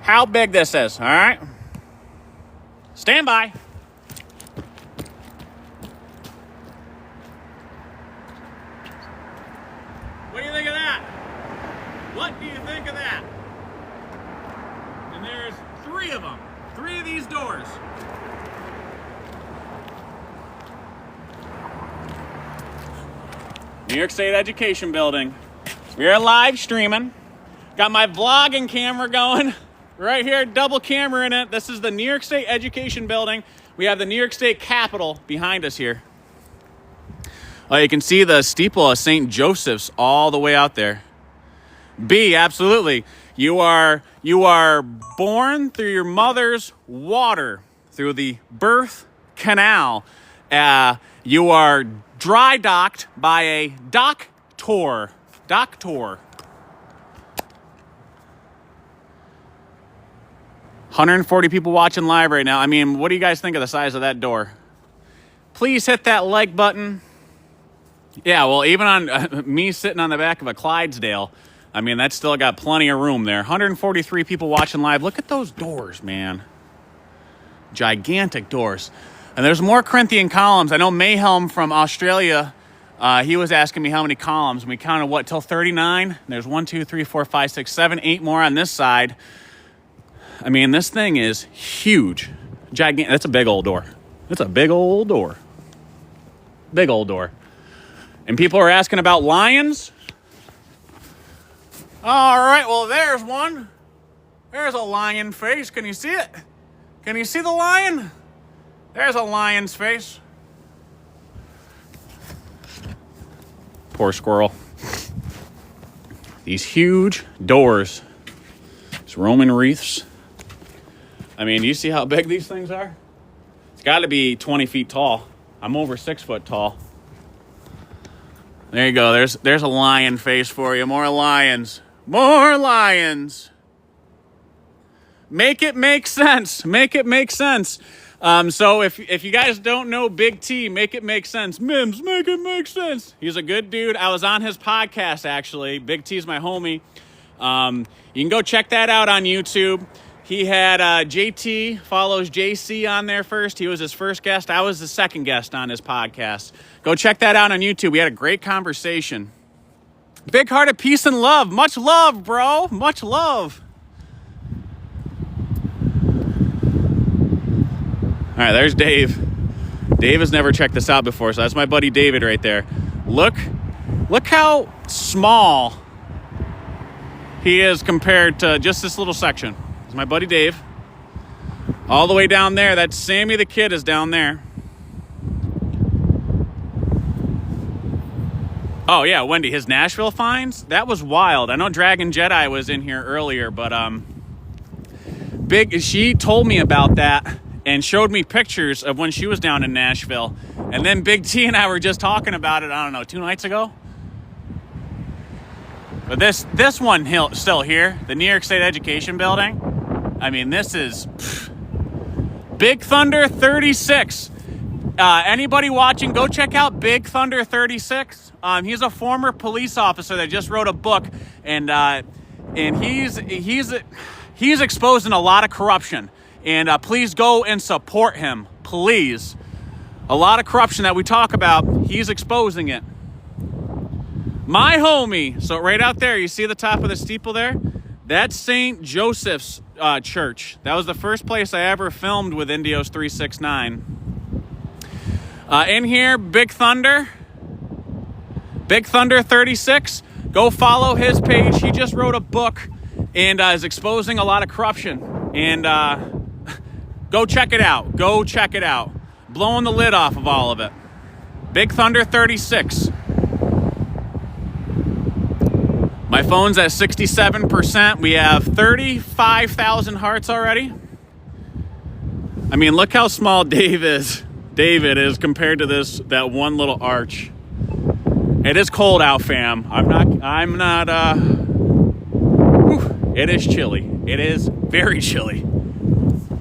how big this is, all right? Stand by. What do you think of that? What do you think of that? And there's 3 of them. 3 of these doors. New York State Education Building. We are live streaming. Got my vlogging camera going right here, double camera in it. This is the New York State Education Building. We have the New York State Capitol behind us here. You can see the steeple of St. Joseph's all the way out there. B, absolutely. You are You are born through your mother's water, through the birth canal. You are dry docked by a doctor. 140 people watching live right now. I mean, what do you guys think of the size of that door? Please hit that like button. Yeah, well, even on me sitting on the back of a Clydesdale, I mean, that's still got plenty of room there. 143 people watching live. Look at those doors, man. Gigantic doors. And there's more Corinthian columns. I know Mayhelm from Australia, he was asking me how many columns. We counted, what, till 39? There's 1, 2, 3, 4, 5, 6, 7, 8 more on this side. I mean, this thing is huge. Gigantic. That's a big old door. That's a big old door. Big old door. And people are asking about lions. All right, well, there's one. There's a lion face. Can you see it? Can you see the lion? There's a lion's face. Poor squirrel. These huge doors. These Roman wreaths. I mean, do you see how big these things are? It's got to be 20 feet tall. I'm over 6 foot tall. There you go. There's a lion face for you. More lions. More lions. Make it make sense. Make it make sense. So if you guys don't know Big T, make it make sense. Mims, make it make sense. He's a good dude. I was on his podcast, actually. Big T's my homie. You can go check that out on YouTube. He had JT follows JC on there first. He was his first guest. I was the second guest on his podcast. Go check that out on YouTube. We had a great conversation. Big heart of peace and love. Much love, bro. Much love. All right, there's Dave. Dave has never checked this out before, so that's my buddy David right there. Look how small he is compared to just this little section. It's my buddy Dave. All the way down there, that's Sammy the Kid is down there. Oh, yeah, Wendy, his Nashville finds? That was wild. I know Dragon Jedi was in here earlier, but she told me about that and showed me pictures of when she was down in Nashville. And then Big T and I were just talking about it, I don't know, 2 nights ago? But this one still here, the New York State Education Building. I mean, this is Big Thunder 36. Anybody watching, go check out Big Thunder 36. He's a former police officer that just wrote a book, and he's exposing a lot of corruption. And please go and support him, please. A lot of corruption that we talk about, he's exposing it. My homie, so right out there, you see the top of the steeple there? That's St. Joseph's Church. That was the first place I ever filmed with Indios 369. In here, Big Thunder 36. Go follow his page. He just wrote a book and is exposing a lot of corruption. And go check it out. Go check it out. Blowing the lid off of all of it. Big Thunder 36. My phone's at 67%. We have 35,000 hearts already. I mean, look how small David is compared to that one little arch. It is cold out, fam. It is chilly. It is very chilly.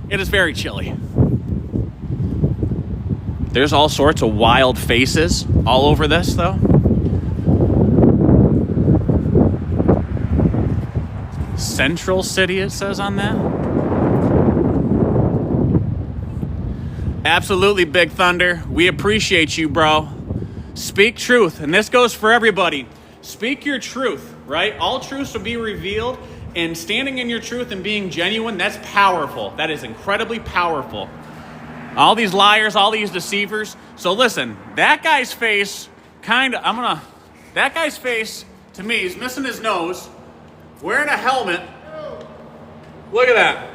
It is very chilly. There's all sorts of wild faces all over this, though. Central City, it says on that. Absolutely, Big Thunder. We appreciate you, bro. Speak truth, and this goes for everybody. Speak your truth, right? All truths will be revealed, and standing in your truth and being genuine, that's powerful. That is incredibly powerful. All these liars, all these deceivers. So listen, that guy's face, that guy's face, to me, he's missing his nose, wearing a helmet. Look at that.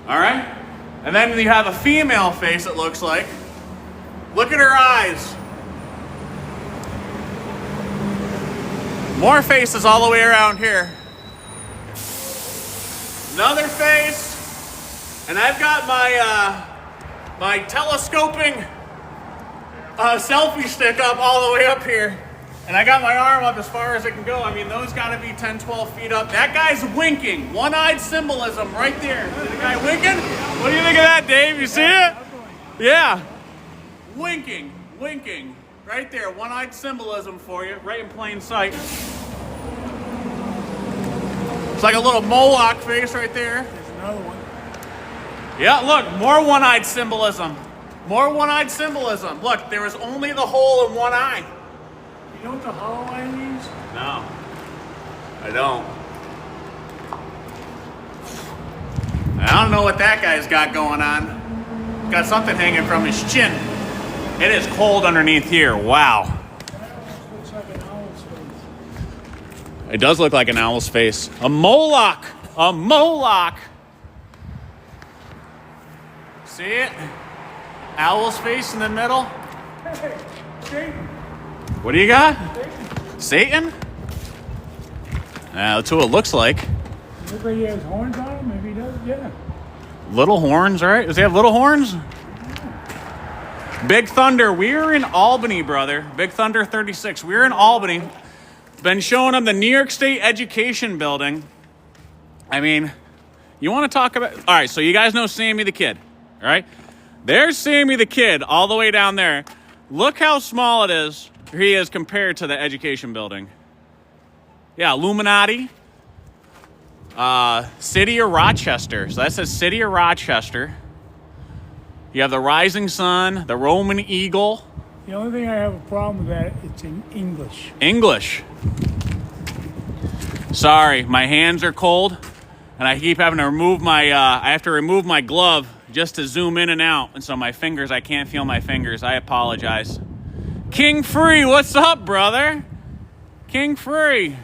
All right? And then you have a female face, it looks like. Look at her eyes. More faces all the way around here. Another face. And I've got my my telescoping selfie stick up all the way up here. And I got my arm up as far as it can go. I mean, those gotta be 10, 12 feet up. That guy's winking. One-eyed symbolism right there. See the guy winking? What do you think of that, Dave? You see it? Yeah. Winking, winking. Right there, one-eyed symbolism for you, right in plain sight. It's like a little Moloch face right there. There's another one. Yeah, look, more one-eyed symbolism. More one-eyed symbolism. Look, there was only the hole in one eye. You know what the hollow eye means? No, I don't. I don't know what that guy's got going on. Got something hanging from his chin. It is cold underneath here. Wow. That looks like an owl's face. It does look like an owl's face. A Moloch. A Moloch. See it? Owl's face in the middle. Hey, Satan. What do you got? Satan? That's who it looks like. Looks like he has horns on him. Maybe he does. Yeah. Little horns, right? Does he have little horns? Big Thunder. We're in Albany, brother. Big Thunder 36. We're in Albany. Been showing them the New York State Education Building. I mean, you want to talk about... All right, so you guys know Sammy the Kid, all right? There's Sammy the Kid all the way down there. Look how small it is. He is compared to the Education Building. Yeah, Illuminati. City of Rochester. So that says City of Rochester. You have the Rising Sun, the Roman Eagle. The only thing I have a problem with that, it's in English. English. Sorry, my hands are cold, and I keep having to remove my. I have to remove my glove just to zoom in and out, and so my fingers, I can't feel my fingers. I apologize. King Free, what's up, brother? King Free.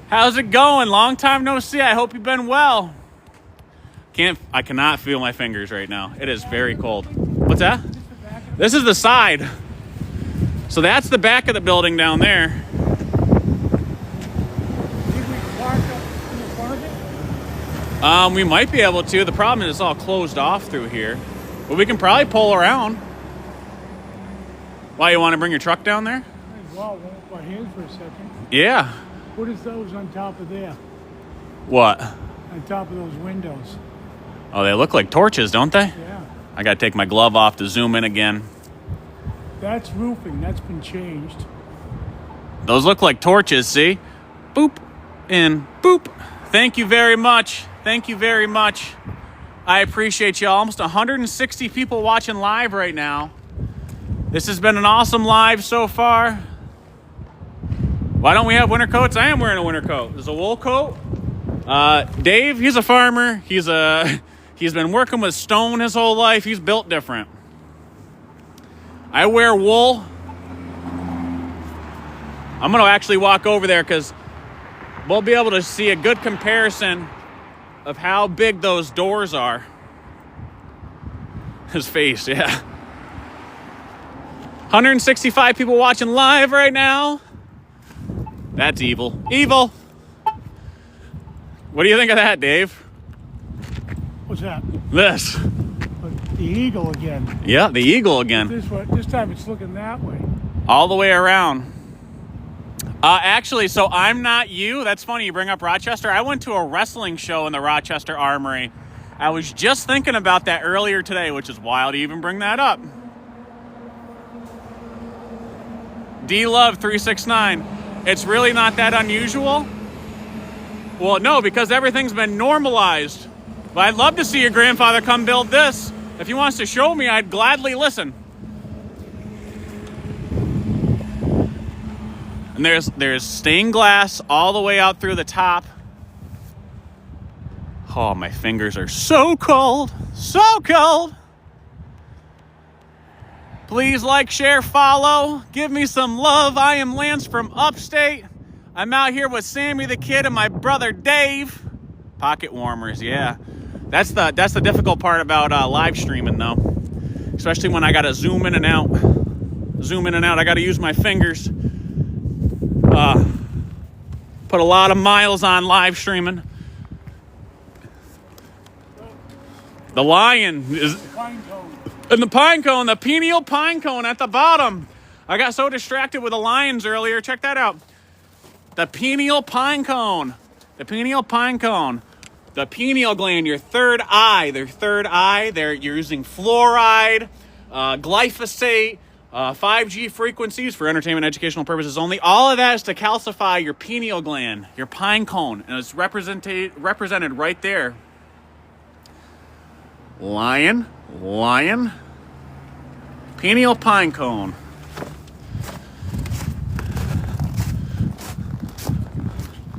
How's it going? Long time no see. I hope you've been well. I cannot feel my fingers right now. It is very cold. What's that? This is the side. So that's the back of the building down there. Think we can park up in the front of it? We might be able to. The problem is it's all closed off through here. But we can probably pull around. Why, you want to bring your truck down there? Well, my hands for a second. Yeah. What is those on top of there? What? On top of those windows? Oh, they look like torches, don't they? Yeah. I got to take my glove off to zoom in again. That's roofing. That's been changed. Those look like torches, see? Boop and boop. Thank you very much. Thank you very much. I appreciate you. Almost 160 people watching live right now. This has been an awesome live so far. Why don't we have winter coats? I am wearing a winter coat. There's a wool coat. Dave, he's a farmer. He's been working with stone his whole life. He's built different. I wear wool. I'm going to actually walk over there because we'll be able to see a good comparison of how big those doors are. His face, yeah. 165 people watching live right now. That's evil. Evil. What do you think of that, Dave? What's that? This. The eagle again. Yeah, the eagle again. This time it's looking that way. All the way around. Actually, so I'm not you. That's funny you bring up Rochester. I went to a wrestling show in the Rochester Armory. I was just thinking about that earlier today, which is wild to even bring that up. D-Love369. It's really not that unusual. Well, no, because everything's been normalized. But I'd love to see your grandfather come build this. If he wants to show me, I'd gladly listen. And there's stained glass all the way out through the top. Oh, my fingers are so cold. So cold. Please like, share, follow. Give me some love. I am Lance from upstate. I'm out here with Sammy the Kid and my brother Dave. Pocket warmers, yeah. That's the difficult part about live streaming, though. Especially when I gotta zoom in and out. Zoom in and out. I gotta use my fingers. Put a lot of miles on live streaming. The lion is Pine cone. in the pine cone, the pineal pine cone at the bottom. I got so distracted with the lions earlier. Check that out. The pineal pine cone. The pineal pine cone. The pineal gland, your third eye. Their third eye. You're using fluoride, glyphosate, 5G frequencies for entertainment educational purposes only. All of that is to calcify your pineal gland, your pine cone. And it's represented right there. Lion, pineal pine cone.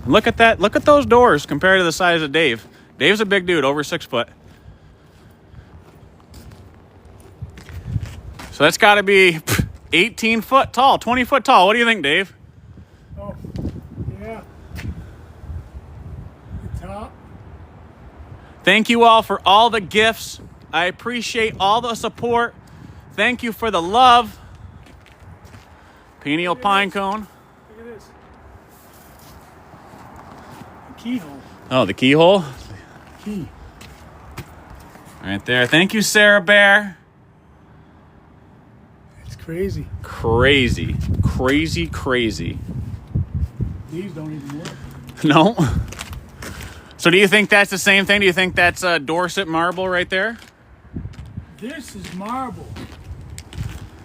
Look at that. Look at those doors compared to the size of Dave. Dave's a big dude, over 6 foot. So that's got to be 18 foot tall, 20 foot tall. What do you think, Dave? Oh, yeah. The top. Thank you all for all the gifts. I appreciate all the support. Thank you for the love. Pineal pine cone. Look at this. The keyhole. Oh, the keyhole? Key. Right there. Thank you, Sarah Bear. It's crazy. Crazy. Crazy. These don't even work. No? So do you think that's the same thing? Do you think that's Dorset marble right there? This is marble.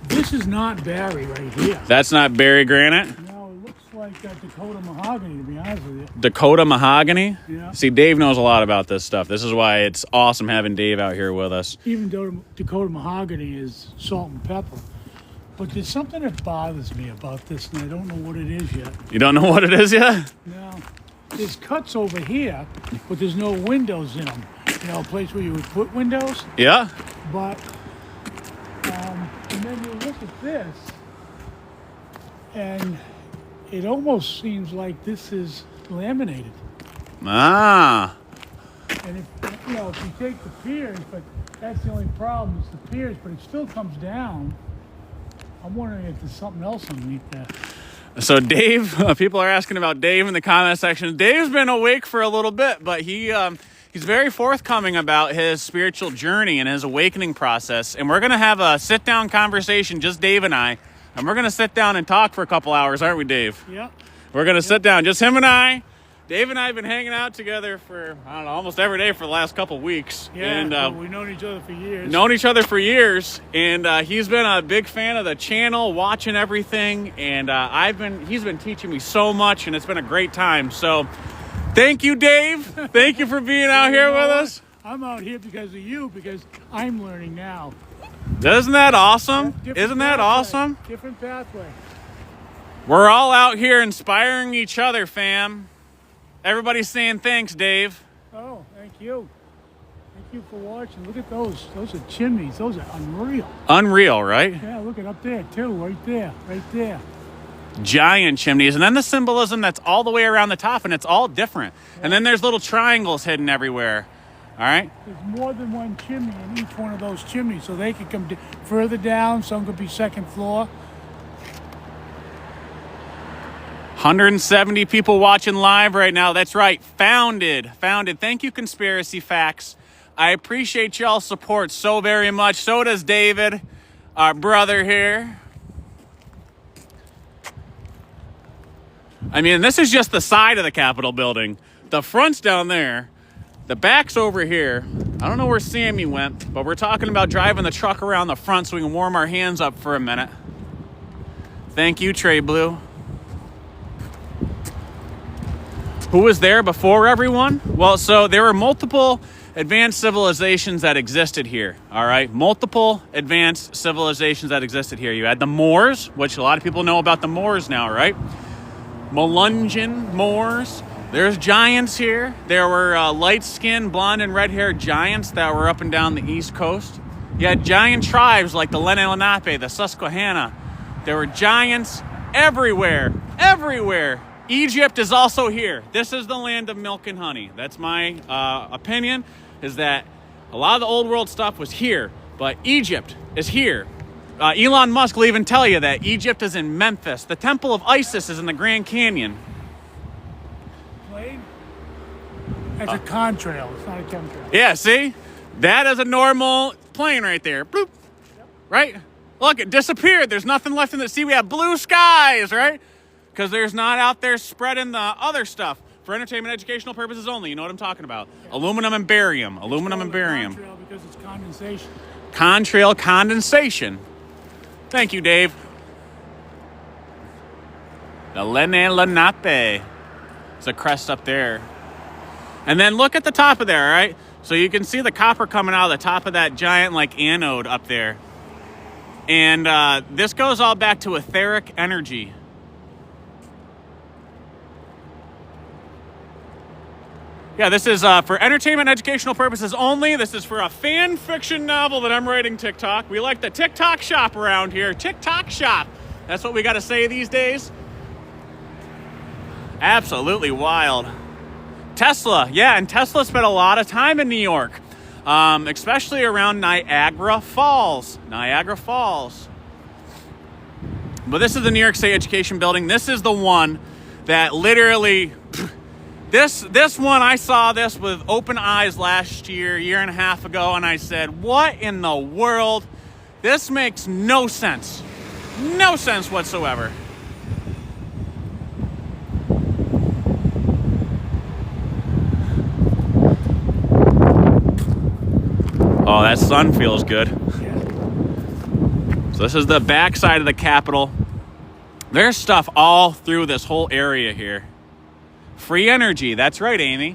This is not Barry right here. That's not Barry granite? No, it looks like Dakota mahogany, to be honest with you. Dakota mahogany? Yeah. See, Dave knows a lot about this stuff. This is why it's awesome having Dave out here with us. Even though Dakota mahogany is salt and pepper. But there's something that bothers me about this, and I don't know what it is yet. You don't know what it is yet? No. There's cuts over here, but there's no windows in them. You know, a place where you would put windows. Yeah? But, and then you look at this, and it almost seems like this is laminated. Ah. And if you take the piers, but that's the only problem, is the piers, but it still comes down. I'm wondering if there's something else underneath that. So Dave, people are asking about Dave in the comment section. Dave's been awake for a little bit, but he's very forthcoming about his spiritual journey and his awakening process. And we're going to have a sit-down conversation, just Dave and I. And we're going to sit down and talk for a couple hours, aren't we, Dave? Yeah. We're going to sit down, just him and I. Dave and I have been hanging out together for, I don't know, almost every day for the last couple weeks. Yeah, and we've known each other for years. Known each other for years, and he's been a big fan of the channel, watching everything, and he's been teaching me so much, and it's been a great time. So, thank you, Dave. Thank you for being out here with us. I'm out here because of you, because I'm learning now. Isn't that awesome? Different Isn't that pathway. awesome? Different pathway. We're all out here inspiring each other, fam. Everybody's saying thanks, Dave. Oh, thank you. Thank you for watching. Look at those. Those are chimneys. Those are unreal. Unreal, right? Yeah, look at up there, too. Right there. Giant chimneys. And then the symbolism that's all the way around the top, and it's all different. Yeah. And then there's little triangles hidden everywhere. All right? There's more than one chimney in each one of those chimneys, so they could come further down. Some could be second floor. 170 people watching live right now. That's right. Founded. Thank you, Conspiracy Facts. I appreciate y'all's support so very much. So does David, our brother here. I mean, this is just the side of the Capitol building. The front's down there. The back's over here. I don't know where Sammy went, but we're talking about driving the truck around the front so we can warm our hands up for a minute. Thank you, Trey Blue. Who was there before everyone? Well, so there were multiple advanced civilizations that existed here, all right? Multiple advanced civilizations that existed here. You had the Moors, which a lot of people know about the Moors now, right? Melungeon Moors. There's giants here. There were light-skinned, blonde and red-haired giants that were up and down the East Coast. You had giant tribes like the Lenape, the Susquehanna. There were giants everywhere. Egypt is also here. This is the land of milk and honey. That's my opinion, is that a lot of the old world stuff was here, but Egypt is here. Elon Musk will even tell you that Egypt is in Memphis. The Temple of Isis is in the Grand Canyon. It's a contrail. It's not a chemtrail. Yeah, see? That is a normal plane right there. Bloop. Right? Look, it disappeared. There's nothing left in the sea. We have blue skies, right? Because there's not out there spreading the other stuff for entertainment, educational purposes only. You know what I'm talking about. Yeah. Aluminum and barium. Aluminum and barium. Contrail because it's condensation. Contrail condensation. Thank you, Dave. The Lene Lenape. It's a crest up there. And then look at the top of there, right? So you can see the copper coming out of the top of that giant like anode up there. And this goes all back to etheric energy. Yeah, this is for entertainment and educational purposes only. This is for a fan fiction novel that I'm writing TikTok. We like the TikTok shop around here. TikTok shop. That's what we got to say these days. Absolutely wild. Tesla. Yeah, and Tesla spent a lot of time in New York, especially around Niagara Falls. Niagara Falls. But this is the New York State Education Building. This is the one that literally... This one, I saw this with open eyes last year and a half ago, and I said, what in the world? This makes no sense. No sense whatsoever. Oh, that sun feels good. Yeah. So this is the back side of the Capitol. There's stuff all through this whole area here. Free energy. That's right, Amy.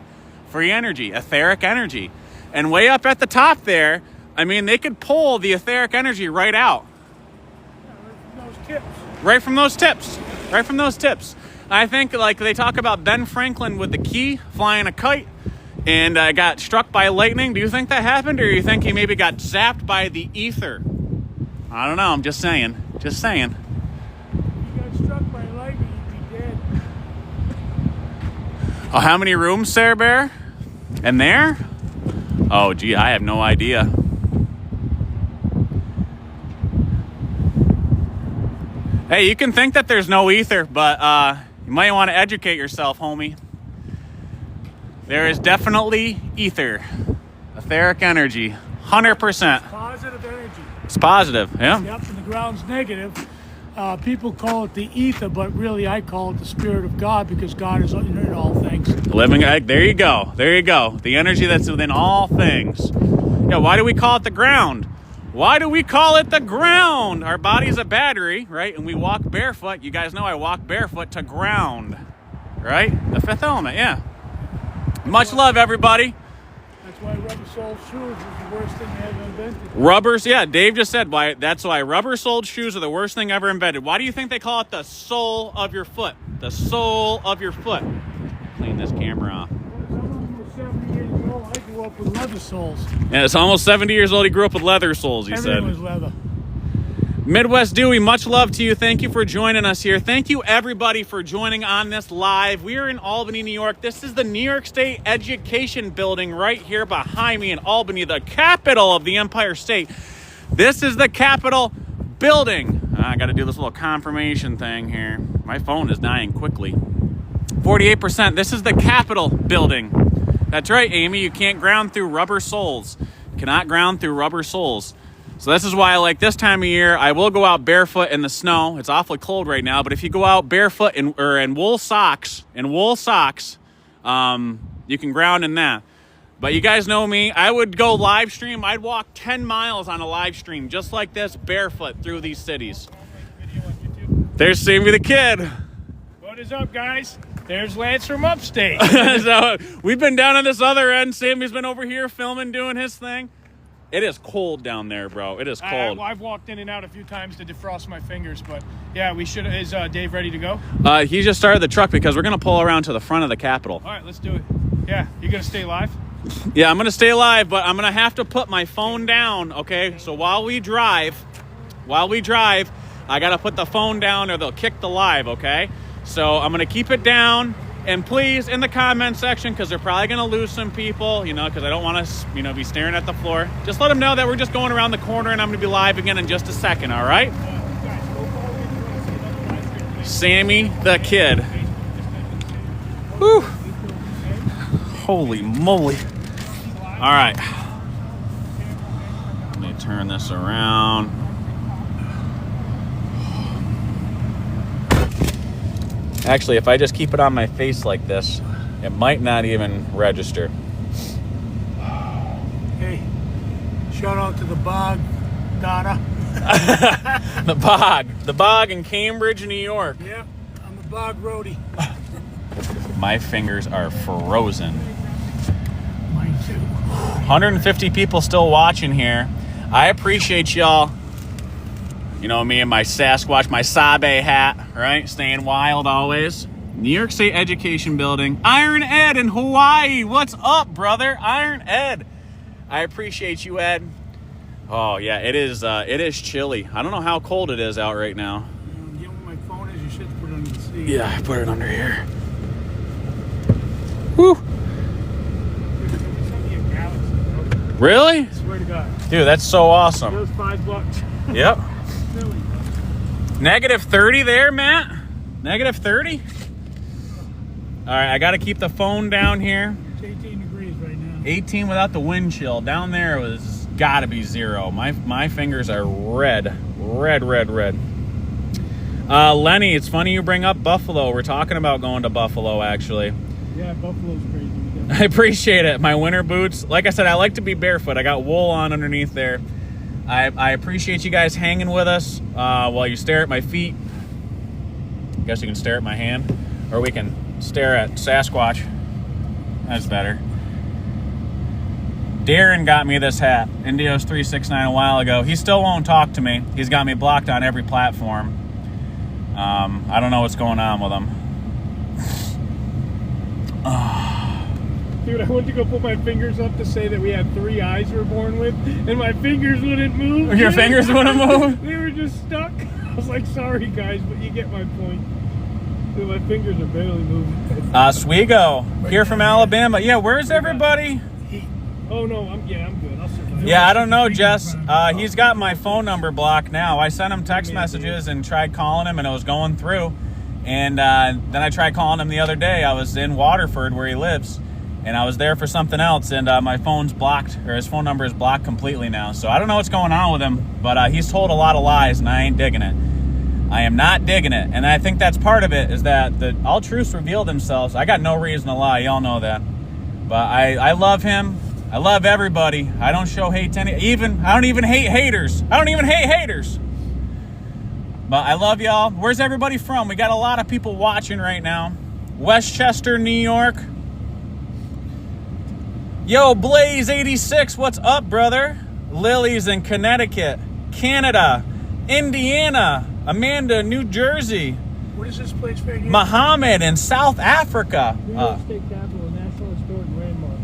Free energy. Etheric energy. And way up at the top there, I mean, they could pull the etheric energy right out. Yeah, right from those tips. Right from those tips. I think, like, they talk about Ben Franklin with the key flying a kite and got struck by lightning. Do you think that happened, or do you think he maybe got zapped by the ether? I don't know. I'm just saying. Just saying. If you got struck by lightning, you'd be dead. Oh, how many rooms, Sarah Bear? And there? Oh, gee, I have no idea. Hey, you can think that there's no ether, but you might want to educate yourself, homie. There is definitely ether. Etheric energy. 100%. Positive energy. It's positive, yeah. Yep, and the ground's negative. People call it the ether, but really I call it the Spirit of God, because God is in all things. Living, there you go. There you go. The energy that's within all things. Yeah, why do we call it the ground? Why do we call it the ground? Our body's a battery, right? And we walk barefoot. You guys know I walk barefoot to ground, right? The fifth element, yeah. Much love, everybody. That's why rubber-soled shoes is the worst thing they ever invented. Rubbers, yeah, Dave just said why. That's why rubber-soled shoes are the worst thing ever invented. Why do you think they call it the sole of your foot? The sole of your foot. Clean this camera off. I'm almost 70 years old. I grew up with leather soles. Yeah, it's almost 70 years old. He grew up with leather soles, you said. Everything was leather. Midwest Dewey, much love to you. Thank you for joining us here. Thank you, everybody, for joining on this live. We are in Albany, New York. This is the New York State Education Building right here behind me in Albany, the capital of the Empire State. This is the Capitol building. I got to do this little confirmation thing here. My phone is dying quickly. 48%. This is the Capitol building. That's right, Amy. You can't ground through rubber soles. You cannot ground through rubber soles. So this is why, like, this time of year, I will go out barefoot in the snow. It's awfully cold right now, but if you go out barefoot in wool socks, you can ground in that. But you guys know me. I would go live stream. I'd walk 10 miles on a live stream just like this, barefoot through these cities. There's Sammy the Kid. What is up, guys? There's Lance from upstate. So we've been down on this other end. Sammy's been over here filming, doing his thing. It is cold down there, bro. It is cold. I've walked in and out a few times to defrost my fingers, but yeah, we should. Is Dave ready to go? He just started the truck because we're going to pull around to the front of the Capitol. All right, let's do it. Yeah, you going to stay live? Yeah, I'm going to stay live, but I'm going to have to put my phone down, okay? So while we drive, I got to put the phone down or they'll kick the live, okay? So I'm going to keep it down. And please, in the comment section, because they're probably going to lose some people, because I don't want to, be staring at the floor. Just let them know that we're just going around the corner and I'm going to be live again in just a second, all right? Sammy the Kid. Whew. Holy moly. All right. turn this around. Actually, if I just keep it on my face like this, it might not even register. Hey, shout out to the bog, Donna. The bog in Cambridge, New York. Yeah, I'm the bog roadie. My fingers are frozen. Mine too. 150 people still watching here. I appreciate y'all. You know me and my Sasquatch, my Sabe hat, right? Staying wild always. New York State Education Building. Iron Ed in Hawaii. What's up, brother? Iron Ed. I appreciate you, Ed. Oh, yeah, it is chilly. I don't know how cold it is out right now. You know where my phone is? You should put it under the seat. Yeah, I put it under here. Woo. Really? I swear to God. Dude, that's so awesome. That was $5. Yep. Silly. Negative 30 there, Matt? Negative 30? All right, I got to keep the phone down here. It's 18 degrees right now. 18 without the wind chill. Down there it was got to be 0. My fingers are red. Red. Lenny, it's funny you bring up Buffalo. We're talking about going to Buffalo, actually. Yeah, Buffalo's crazy. I appreciate it. My winter boots. Like I said, I like to be barefoot. I got wool on underneath there. I appreciate you guys hanging with us while you stare at my feet. I guess you can stare at my hand. Or we can stare at Sasquatch. That's better. Darren got me this hat. Indios 369 a while ago. He still won't talk to me. He's got me blocked on every platform. I don't know what's going on with him. Dude, I went to go put my fingers up to say that we had 3 eyes we were born with, and my fingers wouldn't move. Your fingers wouldn't move? They were just stuck. I was like, sorry, guys, but you get my point. Dude, my fingers are barely moving. Swigo, here from Alabama. Yeah, where's everybody? Oh, no, I'm good. I'll survive. Yeah, I don't know, Jess. He's got my phone number blocked now. I sent him text messages and tried calling him, and it was going through. And then I tried calling him the other day. I was in Waterford, where he lives. And I was there for something else, and my phone's blocked, or his phone number is blocked completely now. So I don't know what's going on with him, but he's told a lot of lies, and I ain't digging it. I am not digging it, and I think that's part of it, is that all truths reveal themselves. I got no reason to lie, y'all know that. But I love him. I love everybody. I don't show hate to I don't even hate haters. I don't even hate haters. But I love y'all. Where's everybody from? We got a lot of people watching right now. Westchester, New York. Yo, Blaze86, what's up, brother? Lily's in Connecticut, Canada, Indiana, Amanda, New Jersey. What is this place right here? Muhammad in South Africa. New York State Capitol, National Historic Landmark.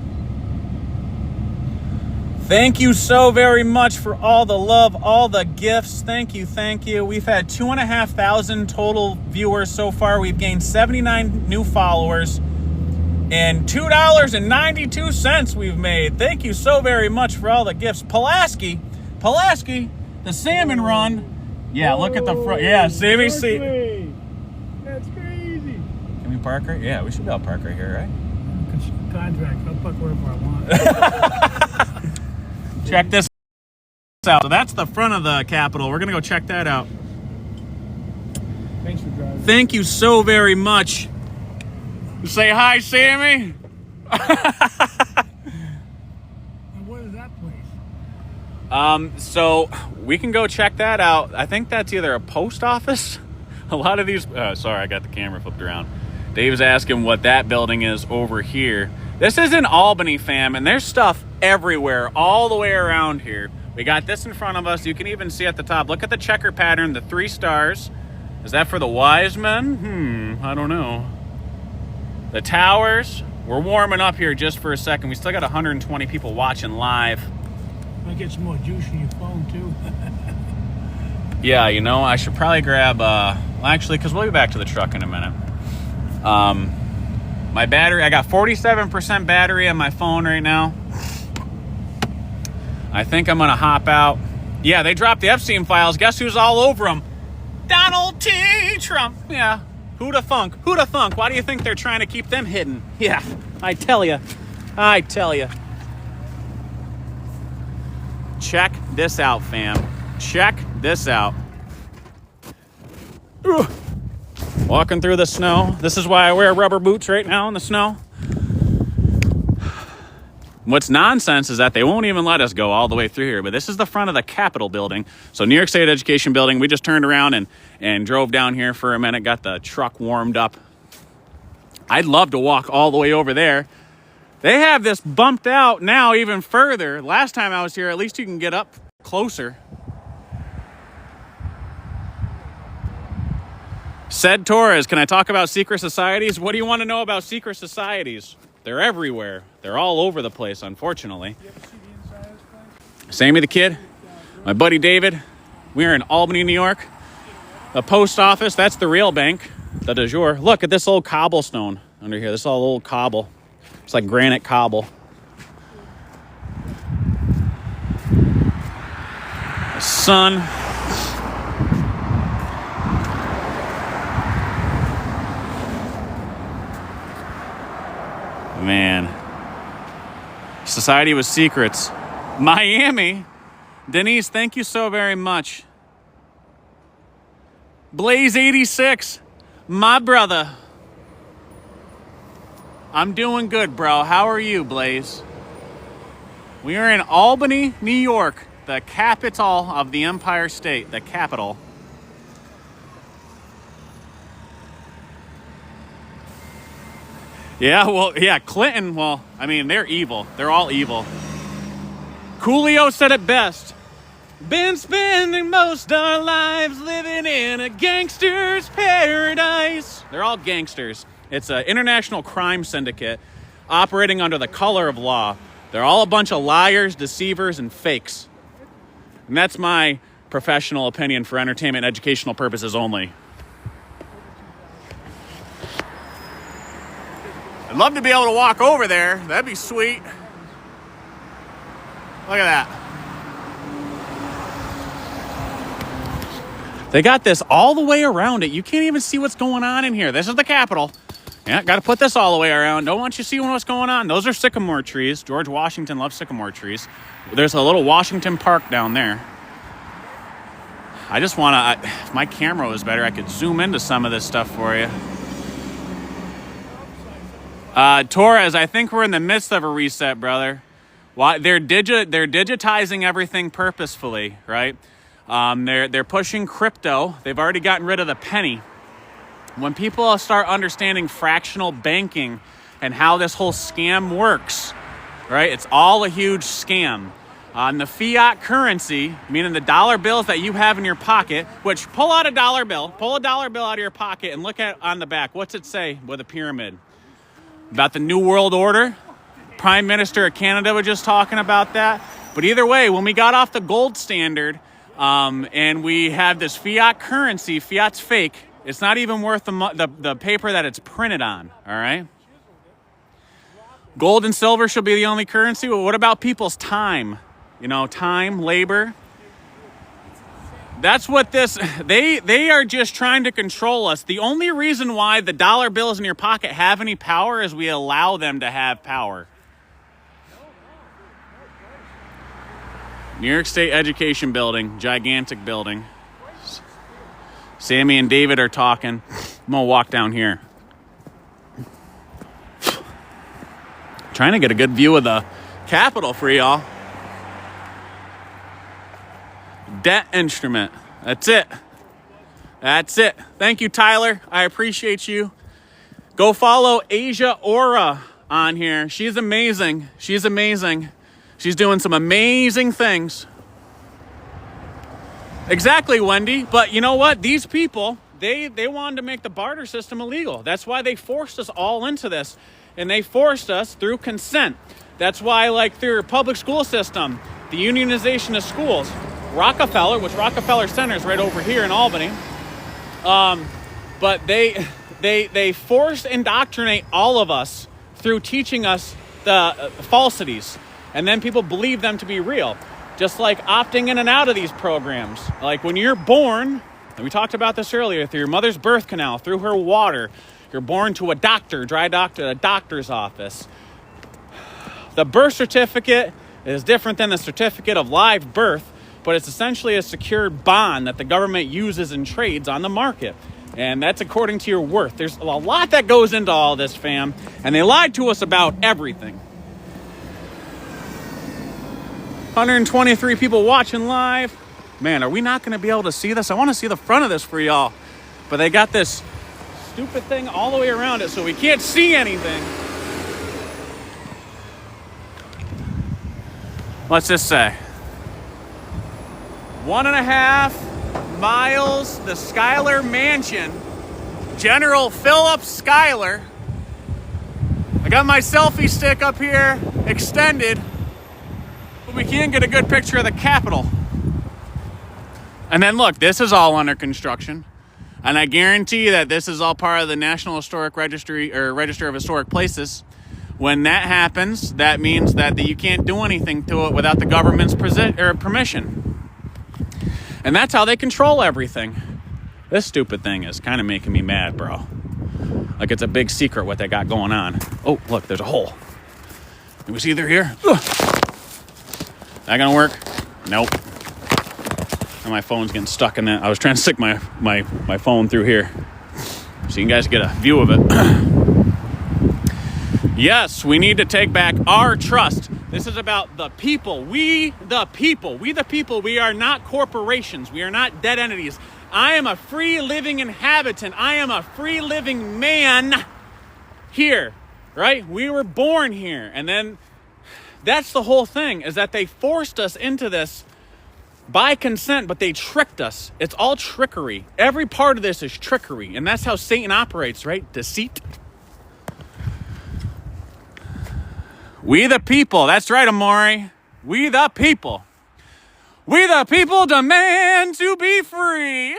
Thank you so very much for all the love, all the gifts. Thank you. We've had 2,500 total viewers so far. We've gained 79 new followers. And $2.92 we've made. Thank you so very much for all the gifts. Pulaski, the salmon run. Yeah, look at the front. Yeah, see. That's crazy. Can we park right? Yeah, we should be able to park right here, right? Contract. I'll park wherever I want. Check this out. So that's the front of the Capitol. We're going to go check that out. Thanks for driving. Thank you so very much. Say hi, Sammy. And what is that place? So we can go check that out. I think that's either a post office. A lot of these. Sorry, I got the camera flipped around. Dave's asking what that building is over here. This is in Albany, fam, and there's stuff everywhere, all the way around here. We got this in front of us. You can even see at the top. Look at the checker pattern, the 3 stars. Is that for the wise men? I don't know. The towers, we're warming up here just for a second. We still got 120 people watching live. Might get some more juice in your phone, too. Yeah, you know, I should probably grab, actually, because we'll be back to the truck in a minute. My battery, I got 47% battery on my phone right now. I think I'm going to hop out. Yeah, they dropped the Epstein files. Guess who's all over them? Donald T. Trump. Yeah. Who'da thunk? Why do you think they're trying to keep them hidden? Yeah, I tell you. Check this out, fam. Check this out. Ugh. Walking through the snow. This is why I wear rubber boots right now in the snow. What's nonsense is that they won't even let us go all the way through here. But this is the front of the Capitol building. So New York State Education Building. We just turned around and drove down here for a minute. Got the truck warmed up. I'd love to walk all the way over there. They have this bumped out now even further. Last time I was here, at least you can get up closer. Said Torres, can I talk about secret societies? What do you want to know about secret societies? They're everywhere. They're all over the place, unfortunately. You ever see the inside of this place? Sammy the Kid, my buddy David. We're in Albany, New York. The post office, that's the real bank, the de jour. Look at this old cobblestone under here. This is all old cobble. It's like granite cobble. The sun. Man. Society with secrets. Miami. Denise, thank you so very much. Blaze 86. My brother. I'm doing good, bro. How are you, Blaze? We are in Albany, New York, the capital of the Empire State, the capital. Yeah, well, yeah, Clinton, well, I mean, they're evil. They're all evil. Coolio said it best. Been spending most our lives living in a gangster's paradise. They're all gangsters. It's an international crime syndicate operating under the color of law. They're all a bunch of liars, deceivers, and fakes. And that's my professional opinion for entertainment and educational purposes only. I'd love to be able to walk over there. That'd be sweet. Look at that. They got this all the way around it. You can't even see what's going on in here. This is the Capitol. Yeah, got to put this all the way around. Don't want you to see what's going on. Those are sycamore trees. George Washington loved sycamore trees. There's a little Washington Park down there. I just want to, if my camera was better, I could zoom into some of this stuff for you. Torres, I think we're in the midst of a reset, brother. Why they're digitizing everything purposefully, right? They're pushing crypto. They've already gotten rid of the penny. When people start understanding fractional banking and how this whole scam works, right? It's all a huge scam. On the fiat currency, meaning the dollar bills that you have in your pocket, which pull a dollar bill out of your pocket and look at on the back. What's it say with a pyramid? About the New World Order. Prime Minister of Canada was just talking about that. But either way, when we got off the gold standard and we have this fiat currency, fiat's fake. It's not even worth the paper that it's printed on, all right? Gold and silver should be the only currency. Well, what about people's time? You know, time, labor. That's what this, they are just trying to control us. The only reason why the dollar bills in your pocket have any power is we allow them to have power. New York State Education Building, gigantic building. Sammy and David are talking. I'm gonna walk down here. Trying to get a good view of the Capitol for y'all. Debt instrument. That's it. That's it. Thank you, Tyler. I appreciate you. Go follow Asia Aura on here. She's amazing. She's amazing. She's doing some amazing things. Exactly, Wendy. But you know what? These people, they wanted to make the barter system illegal. That's why they forced us all into this. And they forced us through consent. That's why, like, through your public school system, the unionization of schools, Rockefeller, which Rockefeller Center is right over here in Albany, but they forced indoctrinate all of us through teaching us the falsities, and then people believe them to be real, just like opting in and out of these programs. Like when you're born, and we talked about this earlier, through your mother's birth canal, through her water, you're born to a doctor, dry doctor, a doctor's office. The birth certificate is different than the certificate of live birth. but it's essentially a secured bond that the government uses and trades on the market. And that's according to your worth. There's a lot that goes into all this, fam. And they lied to us about everything. 123 people watching live. Man, are we not going to be able to see this? I want to see the front of this for y'all. But they got this stupid thing all the way around it, so we can't see anything. Let's just say 1.5 miles, the Schuyler Mansion, General Philip Schuyler. I got my selfie stick up here extended, but we can't get a good picture of the Capitol. And then look, this is all under construction. And I guarantee that this is all part of the National Historic Registry or Register of Historic Places. When that happens, that means that you can't do anything to it without the government's permission. And that's how they control everything. This stupid thing is kind of making me mad, bro. Like it's a big secret what they got going on. Oh, look, there's a hole. Can we see through here? Ugh. That gonna work? Nope. And my phone's getting stuck in that. I was trying to stick my phone through here so you guys get a view of it. Yes, we need to take back our trust. This is about the people. We the people. We the people. We are not corporations. We are not dead entities. I am a free living inhabitant. I am a free living man here, right? We were born here. And then that's the whole thing, is that they forced us into this by consent, but they tricked us. It's all trickery. Every part of this is trickery. And that's how Satan operates, right? Deceit. We the people. That's right, Amari. We the people. We the people demand to be free.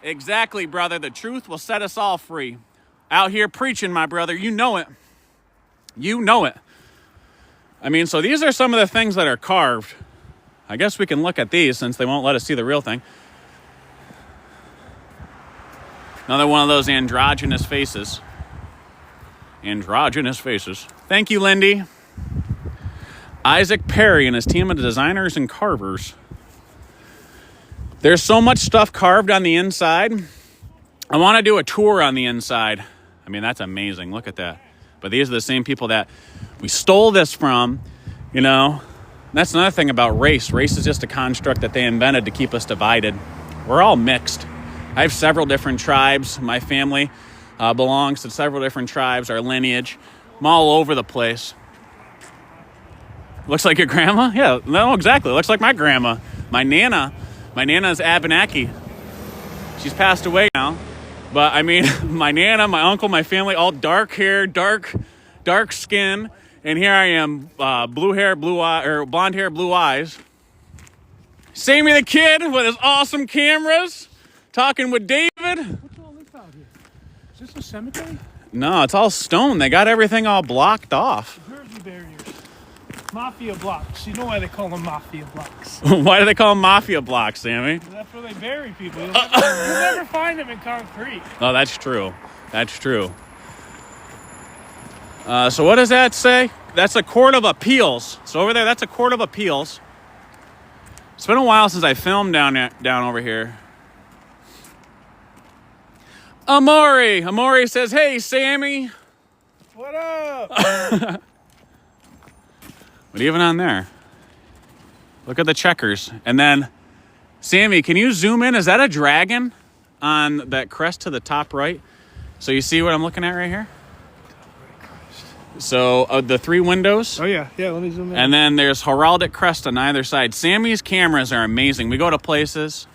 Exactly, brother. The truth will set us all free. Out here preaching, my brother. You know it. You know it. I mean, so these are some of the things that are carved. I guess we can look at these since they won't let us see the real thing. Another one of those androgynous faces. Androgynous faces. Thank you, Lindy. Isaac Perry and his team of designers and carvers. There's so much stuff carved on the inside. I want to do a tour on the inside. I mean, that's amazing. Look at that. But these are the same people that we stole this from, you know. That's another thing about race. Race is just a construct that they invented to keep us divided. We're all mixed. I have several different tribes. My family belongs to several different tribes, our lineage. I'm all over the place. Looks like your grandma? Yeah, no, exactly. Looks like my grandma. My Nana is Abenaki. She's passed away now. But I mean, my Nana, my uncle, my family, all dark hair, dark skin. And here I am, blonde hair, blue eyes. Sammy the Kid with his awesome cameras, talking with David. What's all this out here? Is this a cemetery? No, it's all stone. They got everything all blocked off. Jersey barriers. Mafia blocks. You know why they call them mafia blocks. Why do they call them mafia blocks, Sammy? That's where they bury people. You'll never find them in concrete. Oh, that's true. That's true. So what does that say? That's a court of appeals. So over there, that's a court of appeals. It's been a while since I filmed down over here. Amori says, "Hey, Sammy." What up? But even on there, look at the checkers. And then, Sammy, can you zoom in? Is that a dragon on that crest to the top right? So you see what I'm looking at right here? So the three windows. Oh, yeah. Yeah, let me zoom in. And then there's heraldic crest on either side. Sammy's cameras are amazing. We go to places.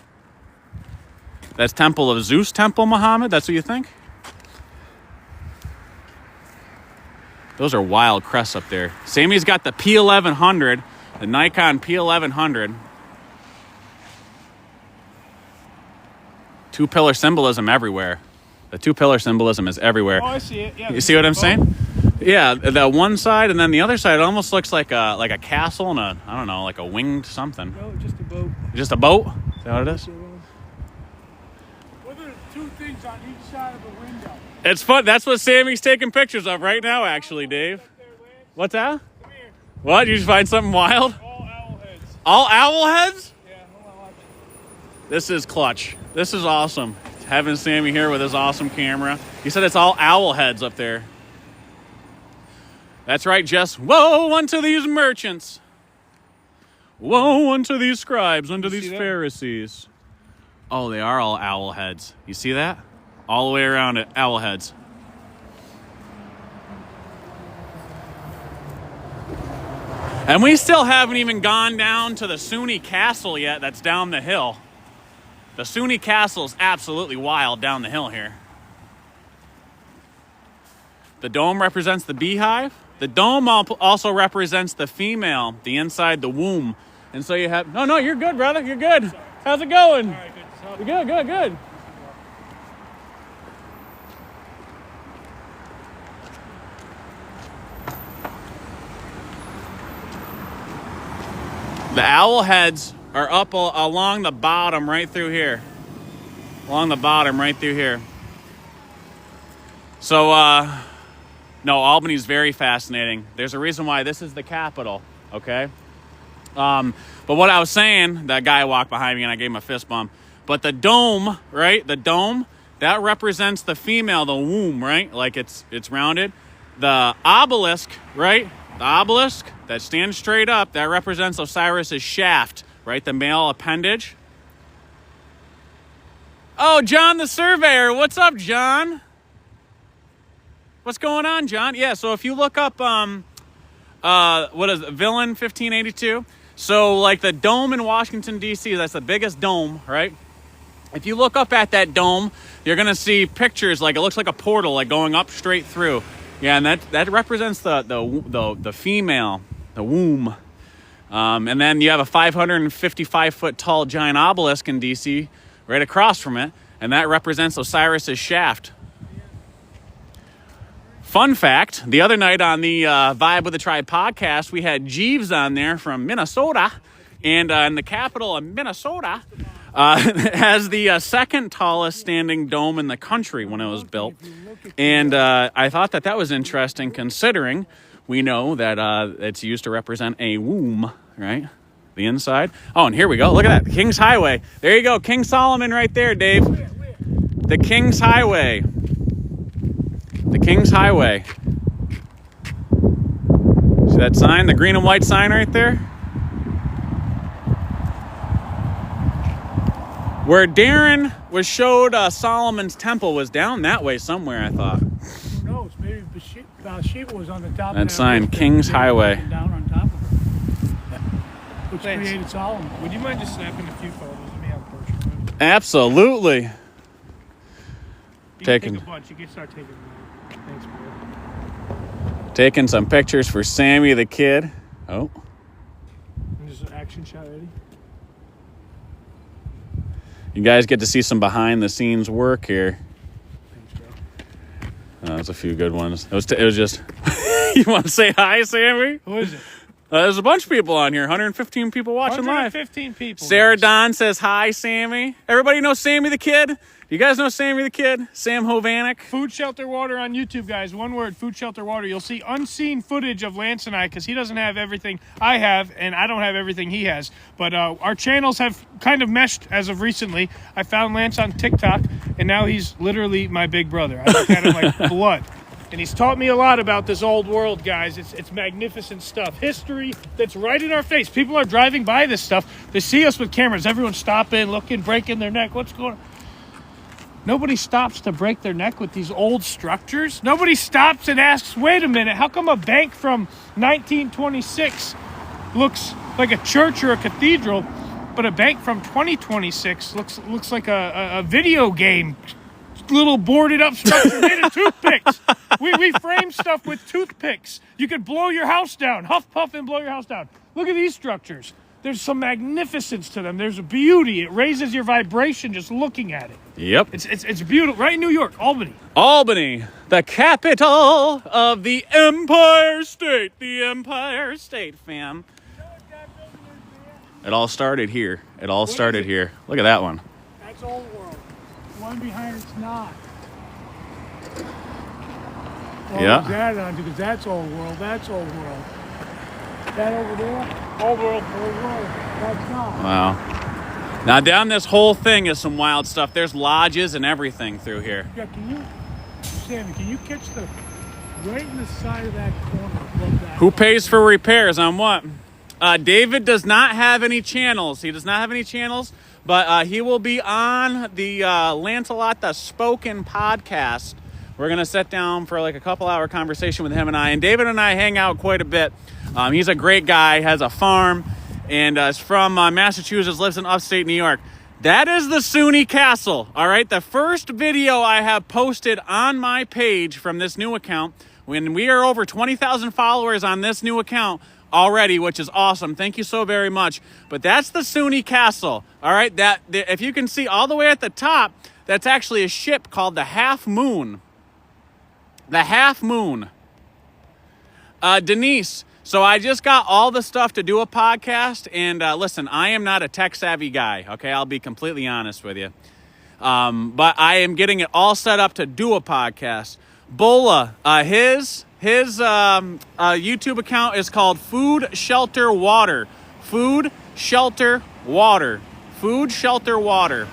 That's Temple of Zeus, Temple Muhammad. That's what you think? Those are wild crests up there. Sammy's got the P1100, the Nikon P1100. Two-pillar symbolism everywhere. The two-pillar symbolism is everywhere. Oh, I see it. Yeah. You see what I'm saying? Yeah, the one side and then the other side, it almost looks like a castle and I don't know, like a winged something. No, just a boat. Just a boat? Is that what it is? What are the two things on each side of the window? It's fun. That's what Sammy's taking pictures of right now, actually, Dave. What's that? Come here. What? You just find something wild? All owl heads. All owl heads? Yeah, hold on, watch. This is clutch. This is awesome. Having Sammy here with his awesome camera. He said it's all owl heads up there. That's right, Jess. Woe unto these merchants. Woe unto these scribes, unto these Pharisees. Oh, they are all owl heads. You see that? All the way around it, owl heads. And we still haven't even gone down to the SUNY Castle yet that's down the hill. The SUNY Castle is absolutely wild down the hill here. The dome represents the beehive. The dome also represents the female, the inside, the womb. And so you have... No, you're good, brother. You're good. How's it going? All right, good. Good. The owl heads are up along the bottom right through here. So, no, Albany's very fascinating. There's a reason why this is the capital, okay? But what I was saying, that guy walked behind me and I gave him a fist bump. But the dome, right? The dome, that represents the female, the womb, right? Like it's rounded. The obelisk, right? The obelisk that stands straight up, that represents Osiris's shaft, right? The male appendage. Oh, John the Surveyor. What's up, John? What's going on, John? Yeah, so if you look up, what is it, Villain 1582? So, like the dome in Washington, D.C., that's the biggest dome, right? If you look up at that dome, you're going to see pictures, like it looks like a portal, like going up straight through. Yeah, and that represents the female, the womb. And then you have a 555-foot tall giant obelisk in D.C. right across from it, and that represents Osiris's shaft. Fun fact, the other night on the Vibe with the Tribe podcast, we had Jeeves on there from Minnesota, and in the capital of Minnesota, has the second tallest standing dome in the country when it was built. And I thought that was interesting, considering we know that it's used to represent a womb, right? The inside. Oh, and here we go. Look at that. King's Highway. There you go. King Solomon right there, Dave. The King's Highway. The King's Highway. See that sign? The green and white sign right there? Where Darren was showed Solomon's temple was down that way somewhere, I thought. Who knows? Maybe Bathsheba was on the top of that sign, King's Highway. Down on top of it. Which created Solomon. Would you mind just snapping a few photos of me on portrait? Absolutely. You can take a bunch. You can start taking them. Thanks, bro. Taking some pictures for Sammy the kid. Oh. And just an action shot ready. You guys get to see some behind the scenes work here. Thanks, bro. That's a few good ones. It was just... You want to say hi, Sammy? Who is it? There's a bunch of people on here. 115 people watching live. 115 people. Sarah Don says hi, Sammy. Everybody know Sammy the kid? You guys know Sammy the kid? Sam Hovanek? Food, Shelter, Water on YouTube, guys. One word, Food, Shelter, Water. You'll see unseen footage of Lance and I, because he doesn't have everything I have, and I don't have everything he has. But our channels have kind of meshed as of recently. I found Lance on TikTok, and now he's literally my big brother. I look at him like blood. And he's taught me a lot about this old world, guys. It's magnificent stuff. History that's right in our face. People are driving by this stuff. They see us with cameras. Everyone's stopping, looking, breaking their neck. What's going on? Nobody stops to break their neck with these old structures. Nobody stops and asks, wait a minute, how come a bank from 1926 looks like a church or a cathedral, but a bank from 2026 looks like a video game, little boarded up structure made of toothpicks. We frame stuff with toothpicks. You could blow your house down, huff puff and blow your house down. Look at these structures. There's some magnificence to them. There's a beauty. It raises your vibration just looking at it. Yep. It's beautiful. Right in New York, Albany. Albany, the capital of the Empire State. The Empire State, fam. It all started here. It all started here. Look at that one. That's old world. The one behind it's not. Well, Yeah. that on because that's old world. That's old world. That over there? Over. That's not. Wow. Now down this whole thing is some wild stuff. There's lodges and everything through here. Yeah, Sammy, can you catch the right in the side of that corner above that? Who pays for repairs on what? David does not have any channels. He does not have any channels, but he will be on the Lancelot the Spoken podcast. We're going to sit down for like a couple-hour conversation with him and I. And David and I hang out quite a bit. He's a great guy, has a farm, and is from Massachusetts, lives in upstate New York. That is the SUNY Castle, all right? The first video I have posted on my page from this new account, when we are over 20,000 followers on this new account already, which is awesome. Thank you so very much. But that's the SUNY Castle, all right? If you can see all the way at the top, that's actually a ship called the Half Moon. The Half Moon. Denise, so I just got all the stuff to do a podcast, and listen, I am not a tech-savvy guy, okay? I'll be completely honest with you. But I am getting it all set up to do a podcast. Bola, his YouTube account is called Food Shelter Water. Food Shelter Water. Food Shelter Water.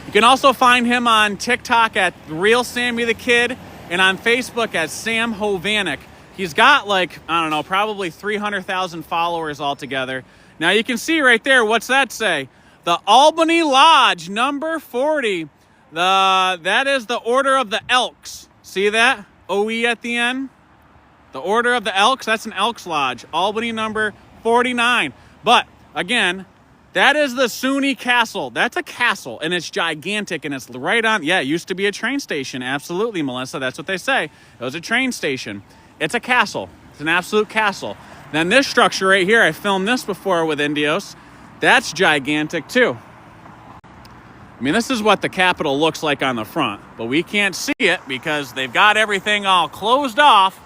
You can also find him on TikTok at Real Sammy the Kid and on Facebook as Sam Hovanek. He's got like, I don't know, probably 300,000 followers altogether. Now you can see right there, what's that say? The Albany Lodge, number 40. That is the Order of the Elks. See that? OE at the end. The Order of the Elks, that's an Elks Lodge. Albany number 49. But, again, that is the SUNY Castle. That's a castle, and it's gigantic, and it's right on... Yeah, it used to be a train station. Absolutely, Melissa. That's what they say. It was a train station. It's a castle. It's an absolute castle. Then this structure right here, I filmed this before with Indios. That's gigantic, too. I mean, this is what the Capitol looks like on the front, but we can't see it because they've got everything all closed off.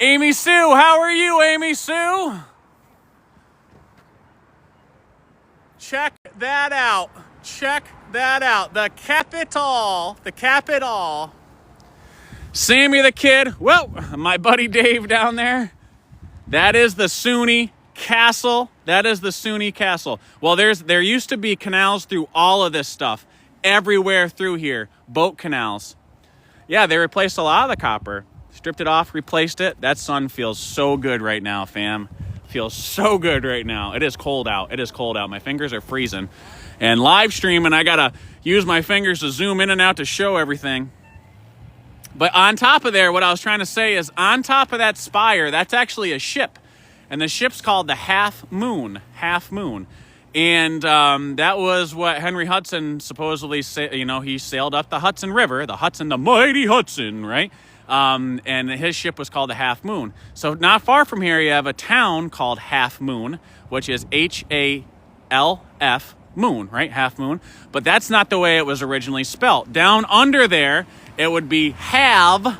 Amy Sue, how are you, Amy Sue? Check that out. Check that out. The Capitol. The Capitol. Sammy the Kid. Well, my buddy Dave down there. That is the SUNY Castle. That is the SUNY Castle. Well, there used to be canals through all of this stuff. Everywhere through here. Boat canals. Yeah, they replaced a lot of the copper. Stripped it off, replaced it. That sun feels so good right now, fam. Feels so good right now. It is cold out. It is cold out. My fingers are freezing. And live streaming, I got to use my fingers to zoom in and out to show everything. But on top of there, what I was trying to say is on top of that spire, that's actually a ship. And the ship's called the Half Moon. Half Moon. And that was what Henry Hudson supposedly, he sailed up the Hudson River, the mighty Hudson, right? And his ship was called the Half Moon. So not far from here, you have a town called Half Moon, which is Half Moon, right? Half Moon. But that's not the way it was originally spelt. Down under there, it would be have,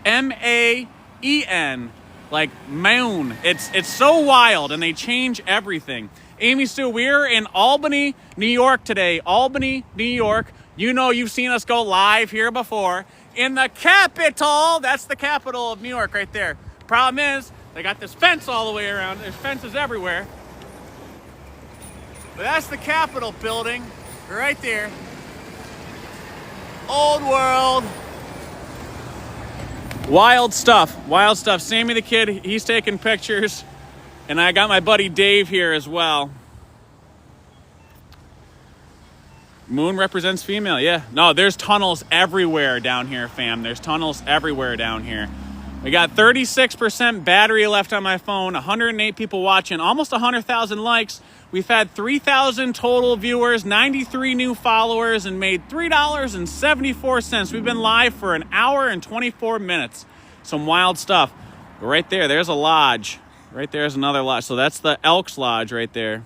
M-A-E-N, like moon. It's so wild, and they change everything. Amy Sue, we're in Albany, New York today. Albany, New York. You know, you've seen us go live here before. In the Capitol, that's the capital of New York right there. Problem is, they got this fence all the way around. There's fences everywhere. But that's the Capitol building right there. Old world. Wild stuff. Wild stuff. Sammy the Kid, he's taking pictures. And I got my buddy Dave here as well. Moon represents female, yeah. No, there's tunnels everywhere down here, fam. There's tunnels everywhere down here. We got 36% battery left on my phone, 108 people watching, almost 100,000 likes. We've had 3,000 total viewers, 93 new followers, and made $3.74. We've been live for an hour and 24 minutes. Some wild stuff. But right there, there's a lodge. Right there's another lodge. So that's the Elks Lodge right there.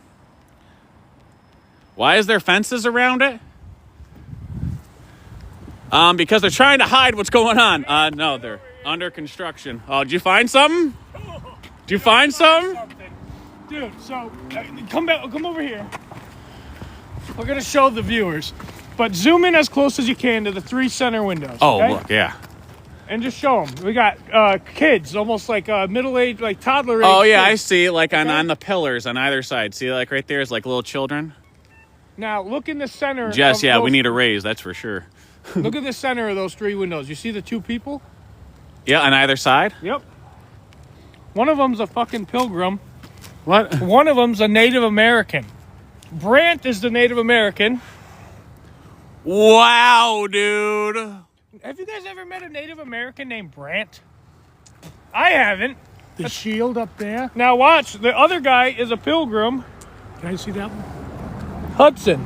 Why is there fences around it? Because they're trying to hide what's going on. No, they're under construction. Oh, did you find something? Did you find something? Dude, so come over here. We're gonna show the viewers, but zoom in as close as you can to the 3 center windows. Oh, okay? look, yeah. And just show them. We got kids, almost like middle-aged, like toddler age. Oh, yeah, I kids. see it, like on the pillars on either side. See, like right there is like little children. Now, look in the center. Jess, yeah, those, we need a raise, that's for sure. Look at the center of those 3 windows. You see the 2 people? Yeah, on either side? Yep. One of them's a fucking pilgrim. What? One of them's a Native American. Brant is the Native American. Wow, dude. Have you guys ever met a Native American named Brant? I haven't. The shield up there. Now watch, the other guy is a pilgrim. Can I see that one? Hudson.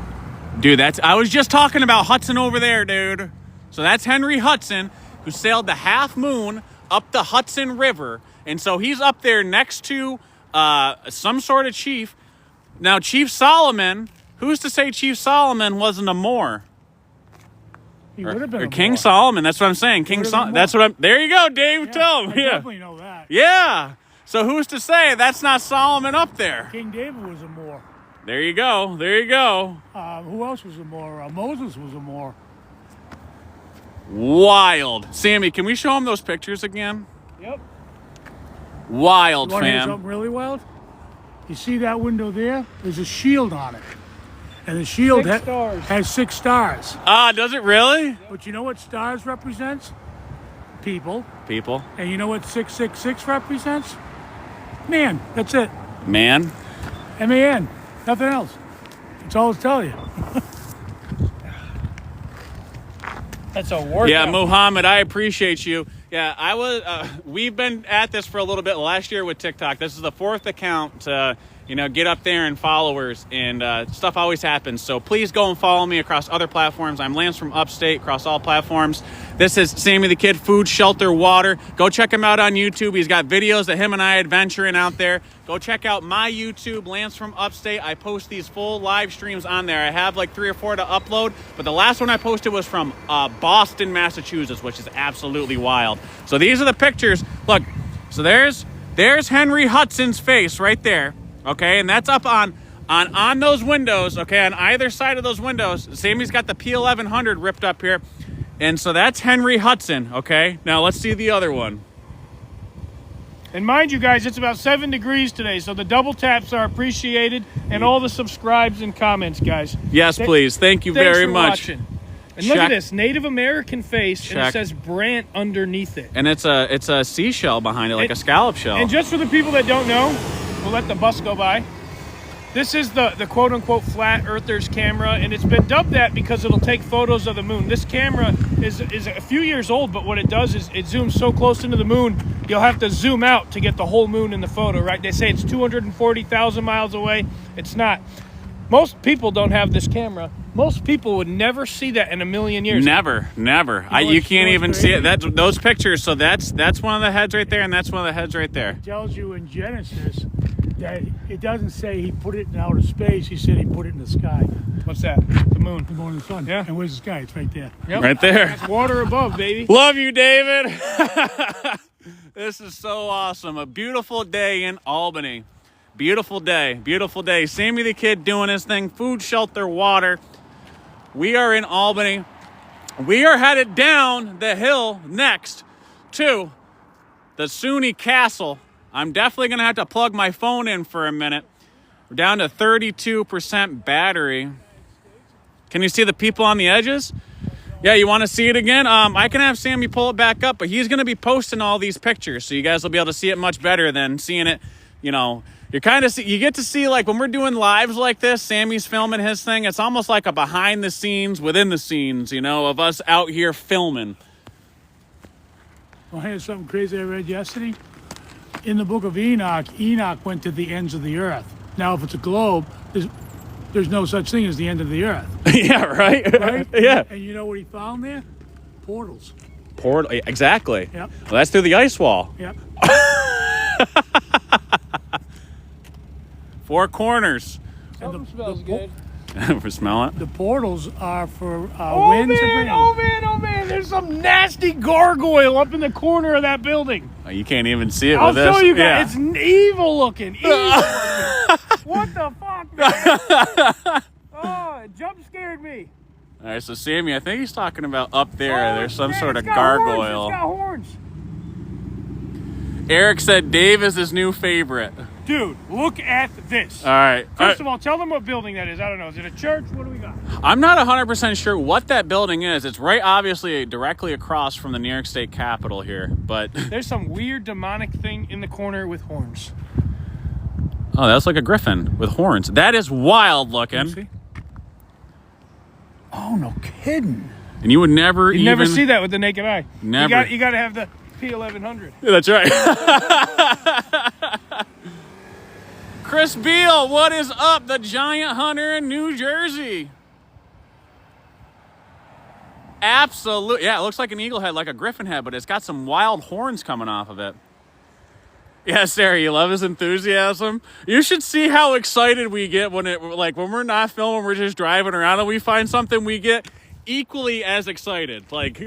Dude, I was just talking about Hudson over there, dude. So that's Henry Hudson, who sailed the Half Moon up the Hudson River. And so he's up there next to some sort of chief. Now, Chief Solomon, who's to say Chief Solomon wasn't a Moor? He would have been Or a King Moor. Solomon, that's what I'm saying. King Solomon, that's what I'm, there you go, Dave, tell him. I Yeah. definitely know that. Yeah. So who's to say that's not Solomon up there? King David was a Moor. There you go, there you go. Who else was a Moor? Moses was a Moor. Wild. Sammy, can we show him those pictures again? Yep. Wild, You want to hear fam. something really wild? You see that window there? There's a shield on it. And the shield 6 stars. has 6 stars. Does it really? But you know what stars represents? People. People. And you know what 666 represents? Man. That's it. Man. M-A-N. Nothing else. That's all I'll tell you. That's a workout. Yeah, Muhammad, I appreciate you. Yeah, I was. We've been at this for a little bit last year with TikTok. This is the 4th account to, get up there in followers, and stuff always happens. So please go and follow me across other platforms. I'm Lance from Upstate, across all platforms. This is Sammy the Kid, Food, Shelter, Water. Go check him out on YouTube. He's got videos of him and I adventuring out there. Go check out my YouTube, Lance from Upstate. I post these full live streams on there. I have like 3 or 4 to upload, but the last one I posted was from Boston, Massachusetts, which is absolutely wild. So these are the pictures. Look, so there's Henry Hudson's face right there, okay? And that's up on those windows, okay, on either side of those windows. Sammy's got the P1100 ripped up here. And so that's Henry Hudson, okay? Now let's see the other one. And mind you guys, it's about 7 degrees today, so the double taps are appreciated, and all the subscribes and comments, guys. Yes, please. Thank you Thanks very for much. watching. And look Check. at this, Native American face, and Check. it says Brant underneath it. And it's a seashell behind it, like a scallop shell. And just for the people that don't know, we'll let the bus go by. This is the quote-unquote flat earthers camera, and it's been dubbed that because it'll take photos of the moon. This camera is a few years old, but what it does is it zooms so close into the moon, you'll have to zoom out to get the whole moon in the photo, right? They say it's 240,000 miles away. It's not. Most people don't have this camera. Most people would never see that in a million years. Never. You can't even see it. That's those pictures. So that's one of the heads right there, and that's one of the heads right there. It tells you in Genesis that it doesn't say he put it in outer space. He said he put it in the sky. What's that? The moon. The moon and the sun. Yeah. And where's the sky? It's right there. Yep. Right there. That's water above, baby. Love you, David. This is so awesome. A beautiful day in Albany. Beautiful day. Beautiful day. Sammy the Kid doing his thing. Food, shelter, water. We are in Albany. We are headed down the hill next to the SUNY Castle. I'm definitely going to have to plug my phone in for a minute. We're down to 32% battery. Can you see the people on the edges? Yeah, you want to see it again? I can have Sammy pull it back up, but he's going to be posting all these pictures, so you guys will be able to see it much better than seeing it, you get to see, like, when we're doing lives like this, Sammy's filming his thing. It's almost like a behind the scenes, within the scenes, of us out here filming. Well, here's something crazy I read yesterday. In the book of Enoch, Enoch went to the ends of the earth. Now, if it's a globe, there's no such thing as the end of the earth. Yeah, right? Right? Yeah. And you know what he found there? Portals. Exactly. Yep. Well, that's through the ice wall. Yep. 4 corners. Something smells good. For smelling it. The portals are for Oh winds and rain. man, there's some nasty gargoyle up in the corner of that building. Oh, you can't even see it I'll with this. show you Yeah. guys. It's evil looking. What the fuck, man? Oh, it jump scared me. All right, so Sammy, I think he's talking about up there. Oh, There's some yeah, sort it's of got gargoyle. Horns. It's got horns. Eric said Dave is his new favorite. Dude, look at this. All right. First of all, tell them what building that is. I don't know. Is it a church? What do we got? I'm not 100% sure what that building is. It's right obviously directly across from the New York State Capitol here, but... There's some weird demonic thing in the corner with horns. Oh, that's like a griffin with horns. That is wild looking. Oh, no kidding. And you would never You even... never see that with the naked eye. Never. You got to have the P1100. Yeah, that's right. Chris Beal, what is up? The giant hunter in New Jersey. Absolutely. Yeah, it looks like an eagle head, like a griffin head, but it's got some wild horns coming off of it. Yeah, Sarah, you love his enthusiasm. You should see how excited we get when when we're not filming, we're just driving around and we find something, we get equally as excited. Like,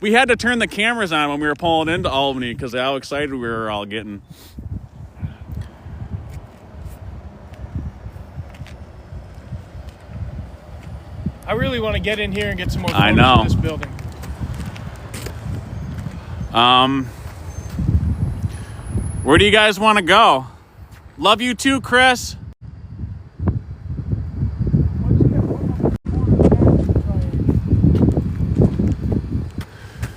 we had to turn the cameras on when we were pulling into Albany because of how excited we were all getting. I really want to get in here and get some more photos I know. of this building. Where do you guys want to go? Love you too, Chris.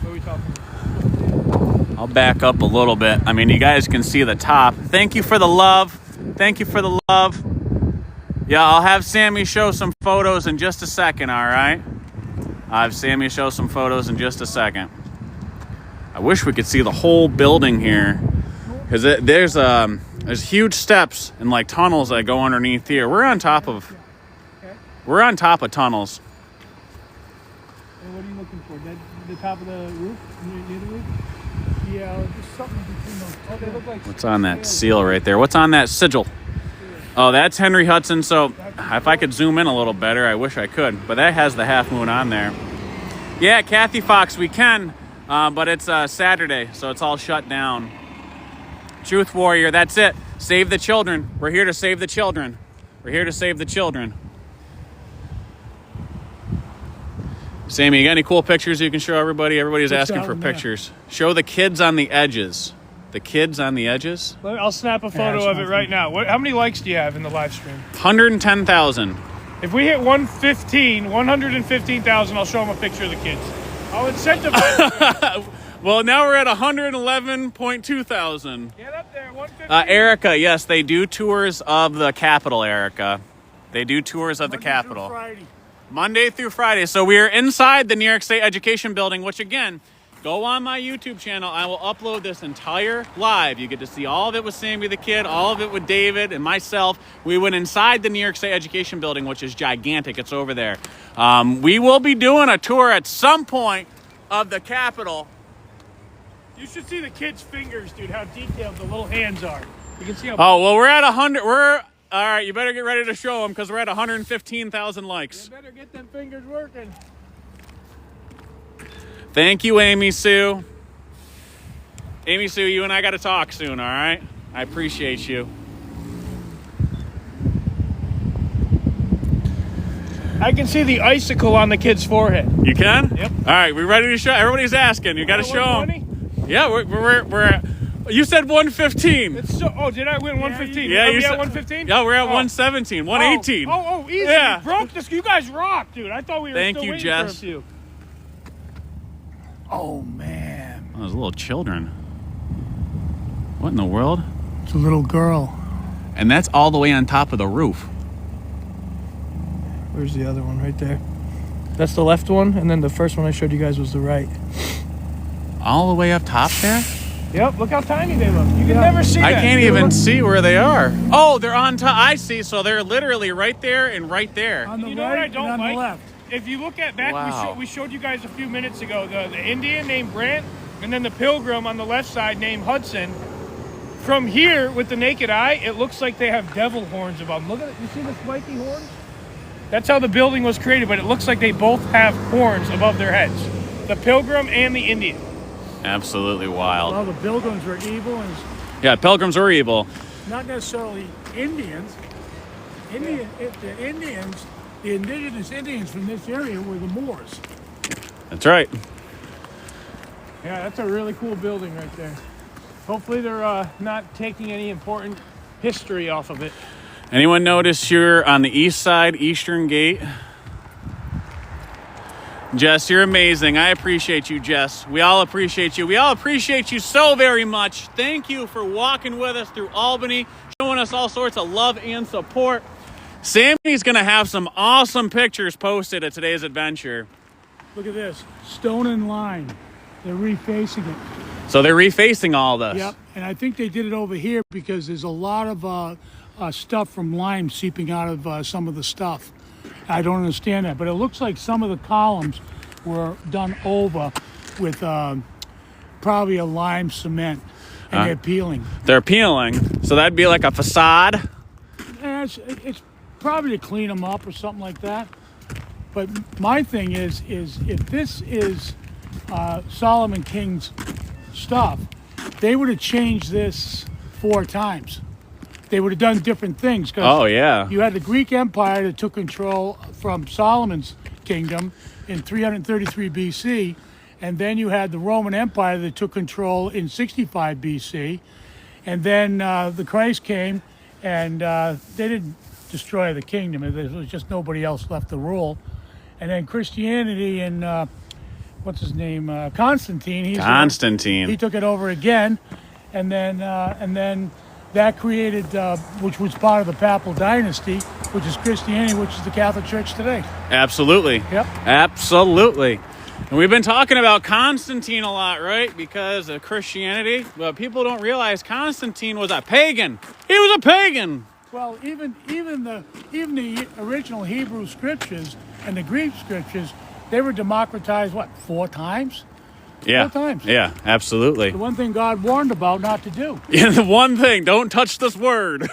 What are we talking about? I'll back up a little bit. I mean, you guys can see the top. Thank you for the love. Thank you for the love. Yeah, I'll have Sammy show some photos in just a second, all right? I'll have Sammy show some photos in just a second. I wish we could see the whole building here. Because there's huge steps and like tunnels that go underneath here. We're on top of tunnels. And what are you looking for? The top of the roof? Near the roof? Yeah, there's something between those. Oh, they look like... What's on that seal right there? What's on that sigil? Oh, that's Henry Hudson. So if I could zoom in a little better, I wish I could. But that has the half moon on there. Yeah, Kathy Fox, we can. But it's Saturday, so it's all shut down. Truth Warrior, that's it. Save the children. We're here to save the children. We're here to save the children. Sammy, you got any cool pictures you can show everybody? Everybody's asking for pictures. Show the kids on the edges. The kids on the edges. I'll snap a photo of it right now. How many likes do you have in the live stream? 110,000. If we hit 115,000, I'll show them a picture of the kids. I'll incentivize them. Well, now we're at 111.2 thousand. Get up there, 115. Erica, yes, they do tours of the Capitol, Erica. They do tours of the Capitol. Monday through Friday. So we are inside the New York State Education Building, which again, go on my YouTube channel. I will upload this entire live. You get to see all of it with Sammy the Kid, all of it with David and myself. We went inside the New York State Education Building, which is gigantic. It's over there. We will be doing a tour at some point of the Capitol. You should see the kids' fingers, dude, how detailed the little hands are. You can see how... Oh, well, we're at 100. All right, you better get ready to show them because we're at 115,000 likes. You better get them fingers working. Thank you, Amy Sue. Amy Sue, you and I got to talk soon, all right? I appreciate you. I can see the icicle on the kid's forehead. You can? Yep. All right, we ready to show? Everybody's asking. You got to show them. Yeah, we're you said 115. It's so, oh, did I win 115? Yeah, you you at said 115? Yeah, we're at 117, 118. Oh, easy. Yeah. You broke this. You guys rock, dude. I thought we were Thank still you, waiting Jess. for a few. Oh, man. Oh, those little children. What in the world? It's a little girl. And that's all the way on top of the roof. Where's the other one? Right there. That's the left one, and then the first one I showed you guys was the right. All the way up top there? Yep, look how tiny they look. You can never see that. I can't even see where they are. Oh, they're on top. I see. So they're literally right there and right there. On the You know what I right don't and on like? the left. If you look at back, Wow. we showed you guys a few minutes ago the Indian named Brant, and then the Pilgrim on the left side named Hudson. From here, with the naked eye, it looks like they have devil horns above them. Look at it. You see the spiky horns? That's how the building was created, but it looks like they both have horns above their heads. The Pilgrim and the Indian. Absolutely wild. Well, the Pilgrims were evil and Yeah, pilgrims are evil. not necessarily Indians. The Indians The indigenous Indians from this area were the Moors. That's right. Yeah, that's a really cool building right there. Hopefully they're not taking any important history off of it. Anyone notice you're on the east side, Eastern Gate? Jess, you're amazing. I appreciate you, Jess. We all appreciate you. We all appreciate you so very much. Thank you for walking with us through Albany, showing us all sorts of love and support. Sammy's going to have some awesome pictures posted at today's adventure. Look at this, stone and lime. They're refacing it. So they're refacing all this. Yep, and I think they did it over here because there's a lot of stuff from lime seeping out of some of the stuff. I don't understand that, but it looks like some of the columns were done over with probably a lime cement, and they're peeling. They're peeling, so that'd be like a facade? And it's probably to clean them up or something like that. But my thing is if this is Solomon King's stuff, they would have changed this 4 times. They would have done different things. Oh, yeah. You had the Greek Empire that took control from Solomon's kingdom in 333 BC, and then you had the Roman Empire that took control in 65 BC, and then the Christ came, and they didn't destroy the kingdom. There was just nobody else left to rule. And then Christianity and what's his name, Constantine. He took it over again, and then that created, which was part of the Papal dynasty, which is Christianity, which is the Catholic Church today. Absolutely. Yep. Absolutely. And we've been talking about Constantine a lot, right? Because of Christianity. But people don't realize Constantine was a pagan. He was a pagan. Well, even the original Hebrew scriptures and the Greek scriptures, they were democratized, 4 times? Yeah. 4 times. Yeah, absolutely. The one thing God warned about not to do. Yeah, the one thing, don't touch this word.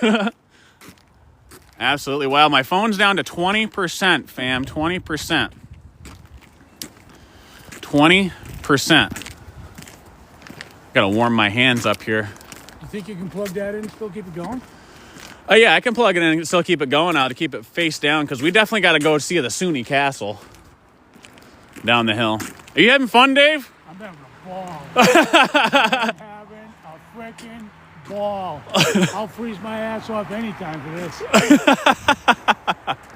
Absolutely. Wow, my phone's down to 20%, fam. 20%. 20%. Gotta warm my hands up here. You think you can plug that in and still keep it going? Oh, yeah, I can plug it in and still keep it going now to keep it face down, because we definitely got to go see the Sunni Castle down the hill. Are you having fun, Dave? I'm having a ball. I'm having a freaking ball. I'll freeze my ass off anytime for this.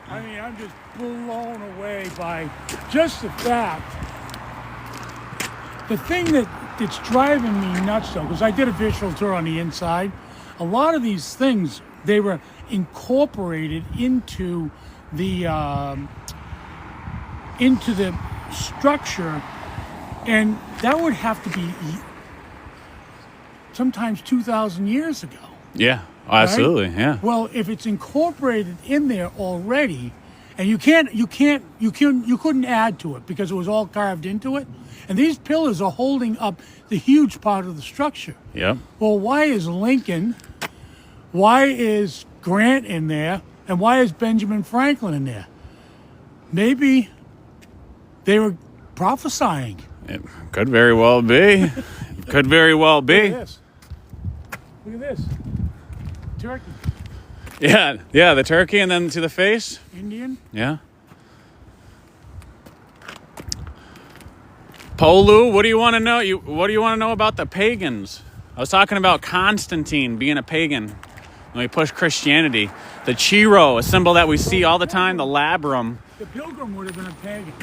I mean, I'm just blown away by just the fact. The thing that's driving me nuts, though, because I did a visual tour on the inside, a lot of these things, they were incorporated into the structure, and that would have to be sometimes 2,000 years ago. Yeah, absolutely. Right? Yeah. Well, if it's incorporated in there already, and you couldn't add to it because it was all carved into it, and these pillars are holding up the huge part of the structure. Yep. Well, why is Lincoln? Why is Grant in there? And why is Benjamin Franklin in there? Maybe they were prophesying. It could very well be. Could very well be. Look at this. Look at this. Turkey. Yeah, the turkey and then to the face. Indian. Yeah. Polu, what do you want to know? What do you want to know about the pagans? I was talking about Constantine being a pagan. When we push Christianity, the Chiro, a symbol that we see all the time, the labrum. The pilgrim would have been a pagan.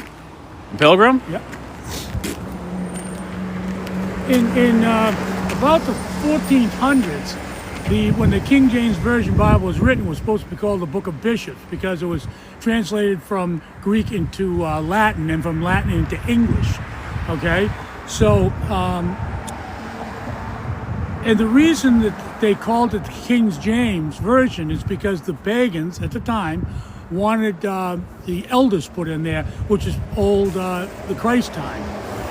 Pilgrim? Yep. In about the 1400s, when the King James Version Bible was written, it was supposed to be called the Book of Bishops because it was translated from Greek into Latin and from Latin into English. Okay, so and the reason that they called it the King James Version is because the pagans at the time wanted the elders put in there, which is old the Christ time.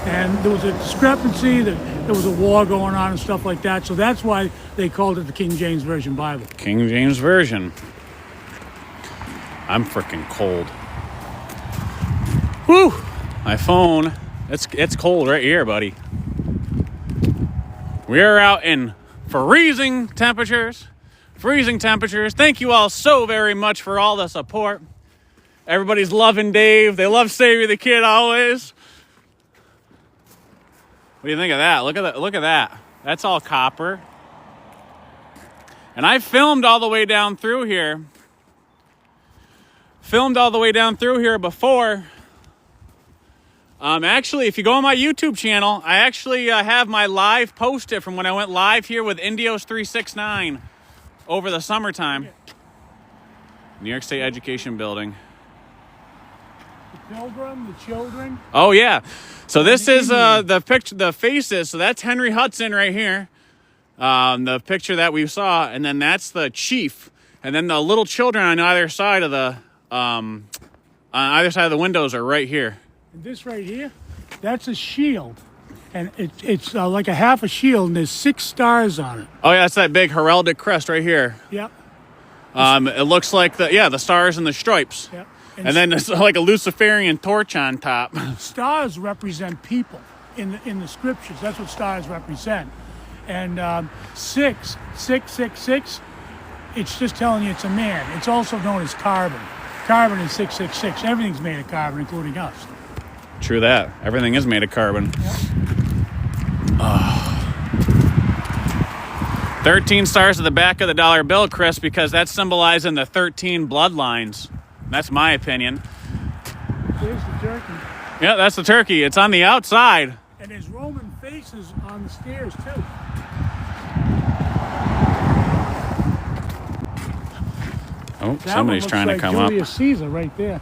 And there was a discrepancy, that there was a war going on and stuff like that. So that's why they called it the King James Version Bible. King James Version. I'm freaking cold. Whew! My phone, it's cold right here, buddy. We are out in freezing temperatures. Freezing temperatures. Thank you all so very much for all the support. Everybody's loving Dave. They love Sammy the Kid always. What do you think of that? Look at that. Look at that. That's all copper. And I filmed all the way down through here. Before. Actually, if you go on my YouTube channel, I actually have my live posted from when I went live here with Indios 369 over the summertime. New York State Education Building. The Pilgrim, the children. Oh yeah. So this is the picture, the faces. So that's Henry Hudson right here. The picture that we saw, and then that's the chief, and then the little children on either side of the windows are right here. And this right here, that's a shield, and it's like a half a shield, and there's 6 stars on it. Oh yeah, that's that big heraldic crest right here. Yep. It looks like the stars and the stripes. Yep. And then it's like a Luciferian torch on top. Stars represent people in the scriptures. That's what stars represent. And 666, it's just telling you it's a man. It's also known as carbon. Carbon is 666. Everything's made of carbon, including us. True that. Everything is made of carbon. Yep. 13 stars at the back of the dollar bill, Chris, because that's symbolizing the 13 bloodlines. That's my opinion. There's the turkey. Yeah, that's the turkey. It's on the outside. And there's Roman faces on the stairs, too. Oh, That somebody's one trying looks to like come Julius Caesar right there.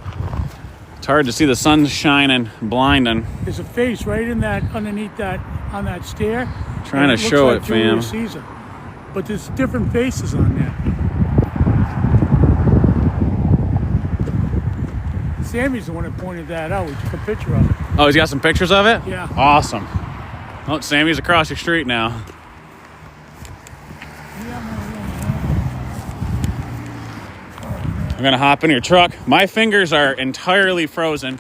It's hard to see. The sun's shining, blinding. There's a face right in that, underneath that, on that stair. Trying to And show looks like it, fam. Julius Caesar. But there's different faces on there. Sammy's the one that pointed that out. We took a picture of it. Oh, he's got some pictures of it? Yeah. Awesome. Oh, Sammy's across the street now. I'm gonna hop in your truck. My fingers are entirely frozen.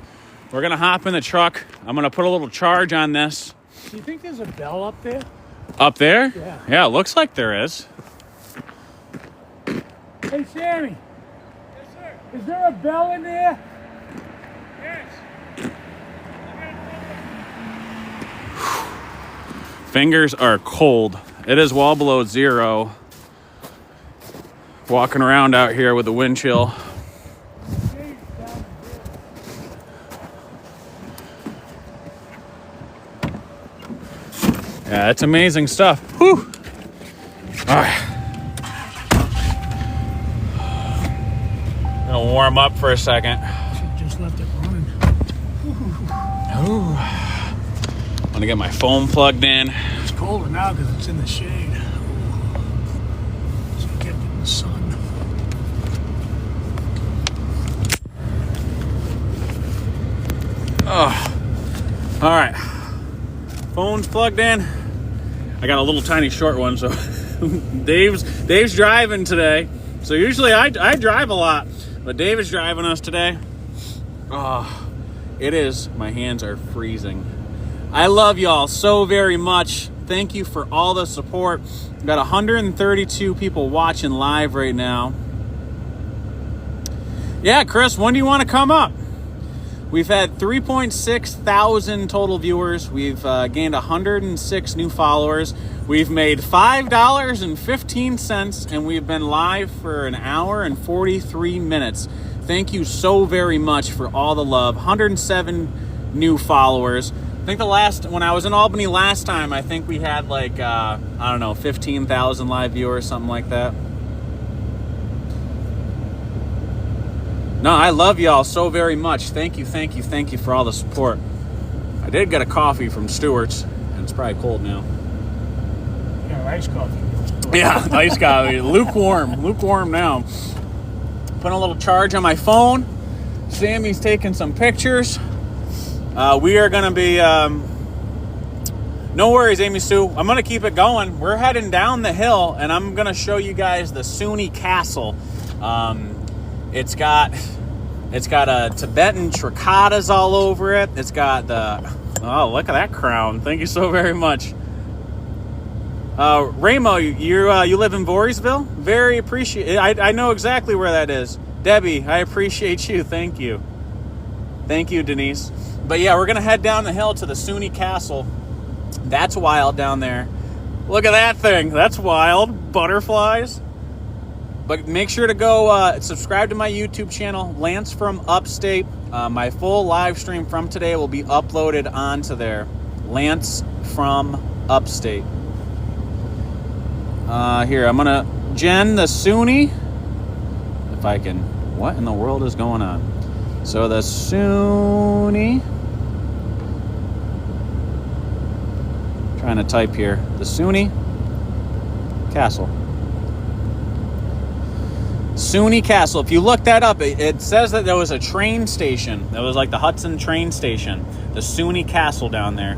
We're gonna hop in the truck. I'm gonna put a little charge on this. Do you think there's a bell up there? Up there? Yeah. Yeah, it looks like there is. Hey, Sammy. Yes, sir. Is there a bell in there? Yes. Fingers are cold. It is well below zero. Walking around out here with the wind chill. Yeah, it's amazing stuff. Whew. All right. Gonna warm up for a second. Just left it running. Ooh. Want to get my phone plugged in. It's colder now because it's in the shade. So you get in the sun. Oh. All right. Phone's plugged in. I got a little tiny short one, so Dave's driving today. So usually I drive a lot, but Dave is driving us today. Oh, it is. My hands are freezing. I love y'all so very much. Thank you for all the support. We've got 132 people watching live right now. Yeah, Chris, when do you want to come up? We've had 3.6 thousand total viewers. We've gained 106 new followers. We've made $5.15, and we've been live for an hour and 43 minutes. Thank you so very much for all the love. 107 new followers. I think when I was in Albany last time, I think we had like, I don't know, 15,000 live viewers, something like that. No, I love y'all so very much. Thank you for all the support. I did get a coffee from Stewart's, and it's probably cold now. Yeah, iced coffee. Yeah, iced coffee. Lukewarm now. Putting a little charge on my phone. Sammy's taking some pictures. We are going to be... no worries, Amy Sue. I'm going to keep it going. We're heading down the hill, and I'm going to show you guys the Sunni Castle. It's got a Tibetan tricotas all over it. It's got oh, look at that crown. Thank you so very much. Ramo, you live in Voorheesville? Very appreciate. I know exactly where that is. Debbie, I appreciate you. Thank you. Thank you, Denise. But yeah, we're going to head down the hill to the SUNY Castle. That's wild down there. Look at that thing. That's wild. Butterflies. But make sure to go subscribe to my YouTube channel, Lance from Upstate. My full live stream from today will be uploaded onto there. Lance from Upstate. Here, I'm going to... Jen, the SUNY... If I can... What in the world is going on? So the SUNY... Trying to type here. The SUNY Castle. SUNY Castle. If you look that up, it says that there was a train station. That was like the Hudson train station. The SUNY Castle down there.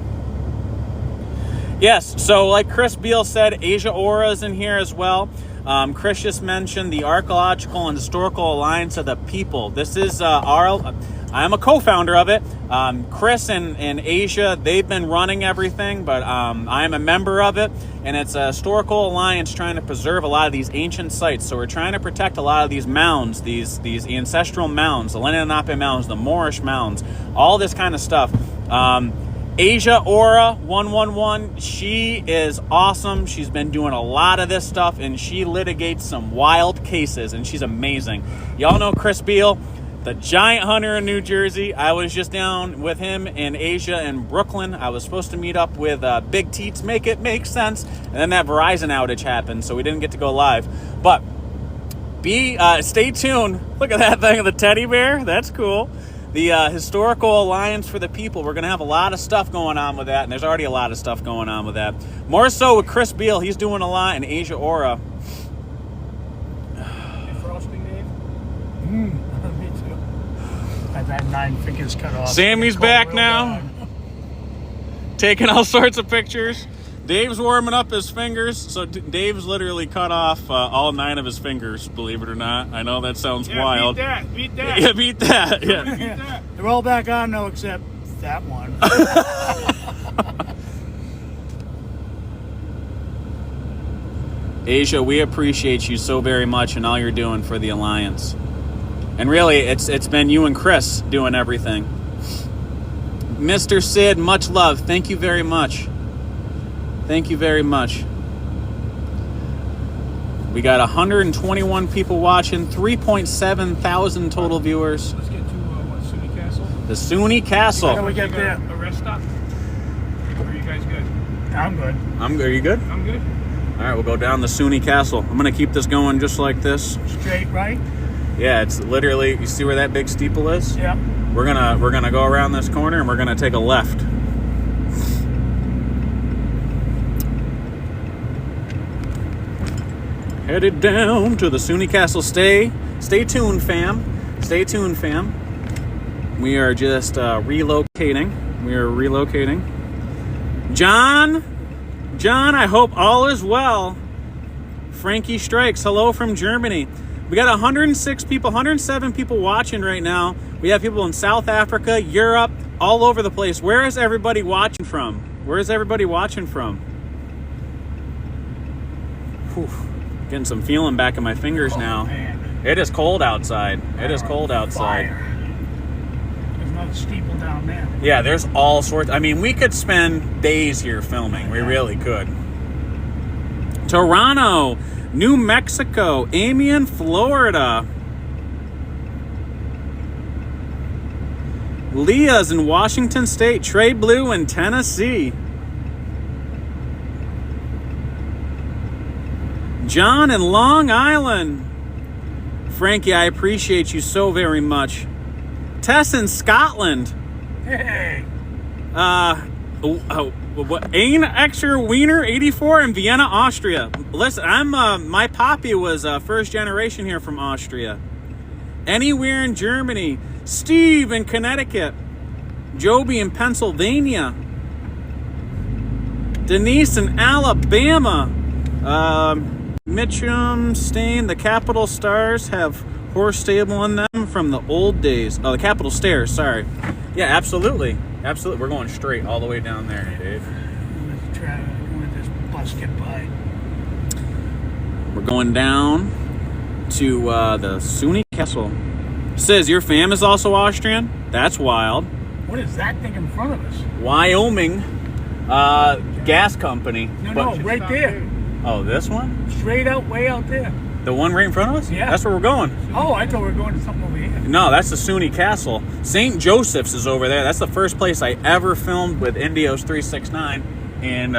Yes, so like Chris Beal said, Asia Aura is in here as well. Chris just mentioned the Archaeological and Historical Alliance of the People. This is I'm a co-founder of it. Chris and Asia, they've been running everything, but I'm a member of it, and it's a historical alliance trying to preserve a lot of these ancient sites. So we're trying to protect a lot of these mounds, these ancestral mounds, the Lenape mounds, the Moorish mounds, all this kind of stuff. Asia Aura 111, she is awesome. She's been doing a lot of this stuff, and she litigates some wild cases, and she's amazing. Y'all know Chris Beal, the giant hunter in New Jersey. I was just down with him in Asia in Brooklyn. I was supposed to meet up with Big Teats, Make It Make Sense, and then that Verizon outage happened, so we didn't get to go live. But stay tuned. Look at that thing, the teddy bear. That's cool. The Historical Alliance for the People. We're going to have a lot of stuff going on with that, and there's already a lot of stuff going on with that. More so with Chris Beal. He's doing a lot in Asia Aura. Frosting, Dave? Me too. I've had 9 fingers cut off. Sammy's back now. Taking all sorts of pictures. Dave's warming up his fingers. So Dave's literally cut off all 9 of his fingers, believe it or not. I know that sounds wild. Beat that. Yeah, beat that. Yeah. Beat that. They're all back on, though, except that one. Asia, we appreciate you so very much and all you're doing for the Alliance. And really, it's been you and Chris doing everything. Mr. Sid, much love. Thank you very much. Thank you very much. We got 121 people watching, 3.7 thousand total viewers. Let's get to SUNY Castle. The SUNY Castle. How do we get there? A rest stop? Or are you guys good? I'm good. Are you good? I'm good. All right, we'll go down the SUNY Castle. I'm gonna keep this going just like this. Straight right? Yeah, it's literally. You see where that big steeple is? Yeah. We're gonna go around this corner and we're gonna take a left. Headed down to the SUNY Castle. Stay tuned, fam. Stay tuned, fam. We are just relocating. We are relocating. John, I hope all is well. Frankie Strikes, hello from Germany. We got 106 people, 107 people watching right now. We have people in South Africa, Europe, all over the place. Where is everybody watching from? Where is everybody watching from? Whew. Getting some feeling back in my fingers now. Man. It is cold outside. It is cold outside. Fire. There's another steeple down there. Yeah, there's all sorts. I mean, we could spend days here filming. We really could. Toronto, New Mexico, Amy in Florida. Leah's in Washington State, Trey Blue in Tennessee. John in Long Island. Frankie, I appreciate you so very much. Tess in Scotland. Hey. Ain Extra Wiener 84 in Vienna, Austria. Listen, my poppy was first generation here from Austria. Anywhere in Germany. Steve in Connecticut. Joby in Pennsylvania. Denise in Alabama. Mitchum, Stain, the Capitol Stars have horse stable in them from the old days. Oh, the Capitol Stairs, sorry. Yeah, absolutely. Absolutely. We're going straight all the way down there, Dave. When this bus get by. We're going down to the SUNY Castle. Says your fam is also Austrian? That's wild. What is that thing in front of us? Wyoming gas company. No, right there. Oh, this one? Straight out, way out there. The one right in front of us? Yeah. That's where we're going. Oh, I thought we were going to something over here. No, that's the SUNY Castle. St. Joseph's is over there. That's the first place I ever filmed with Indios 369. And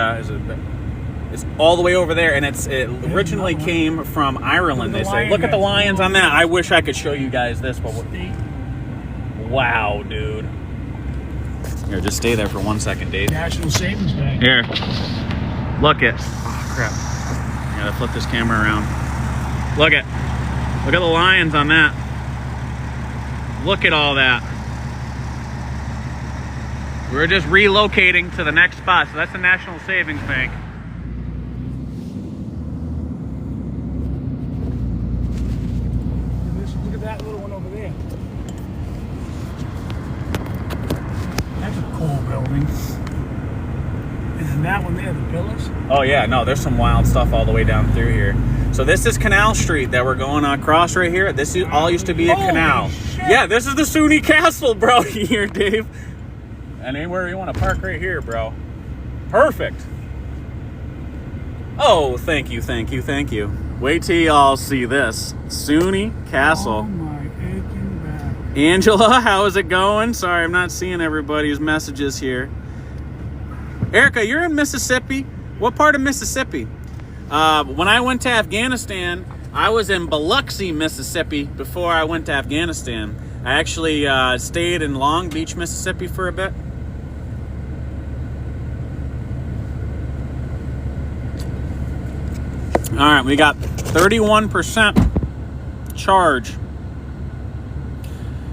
it's all the way over there. And it originally came from Ireland, they say. Look at the lions on that. I wish I could show you guys this. But wow, dude. Here, just stay there for 1 second, Dave. National Savings Bank. Here. Look at. Oh, crap. I gotta flip this camera around. Look at the lions on that. Look at all that. We're just relocating to the next spot. So that's the National Savings Bank. Look at that little one over there. That's a cool building. Isn't that one there, the pillars? Oh yeah, no, there's some wild stuff all the way down through here. So this is Canal Street that we're going across right here. This all used to be a canal. Shit. Yeah, this is the SUNY Castle, bro, here, Dave. And anywhere you want to park right here, bro. Perfect. Oh, thank you, thank you, thank you. Wait till y'all see this. SUNY Castle. Oh my aching back. Angela, how is it going? Sorry, I'm not seeing everybody's messages here. Erica, you're in Mississippi? What part of Mississippi? When I went to Afghanistan, I was in Biloxi, Mississippi before I went to Afghanistan. I actually stayed in Long Beach, Mississippi for a bit. All right, we got 31% charge.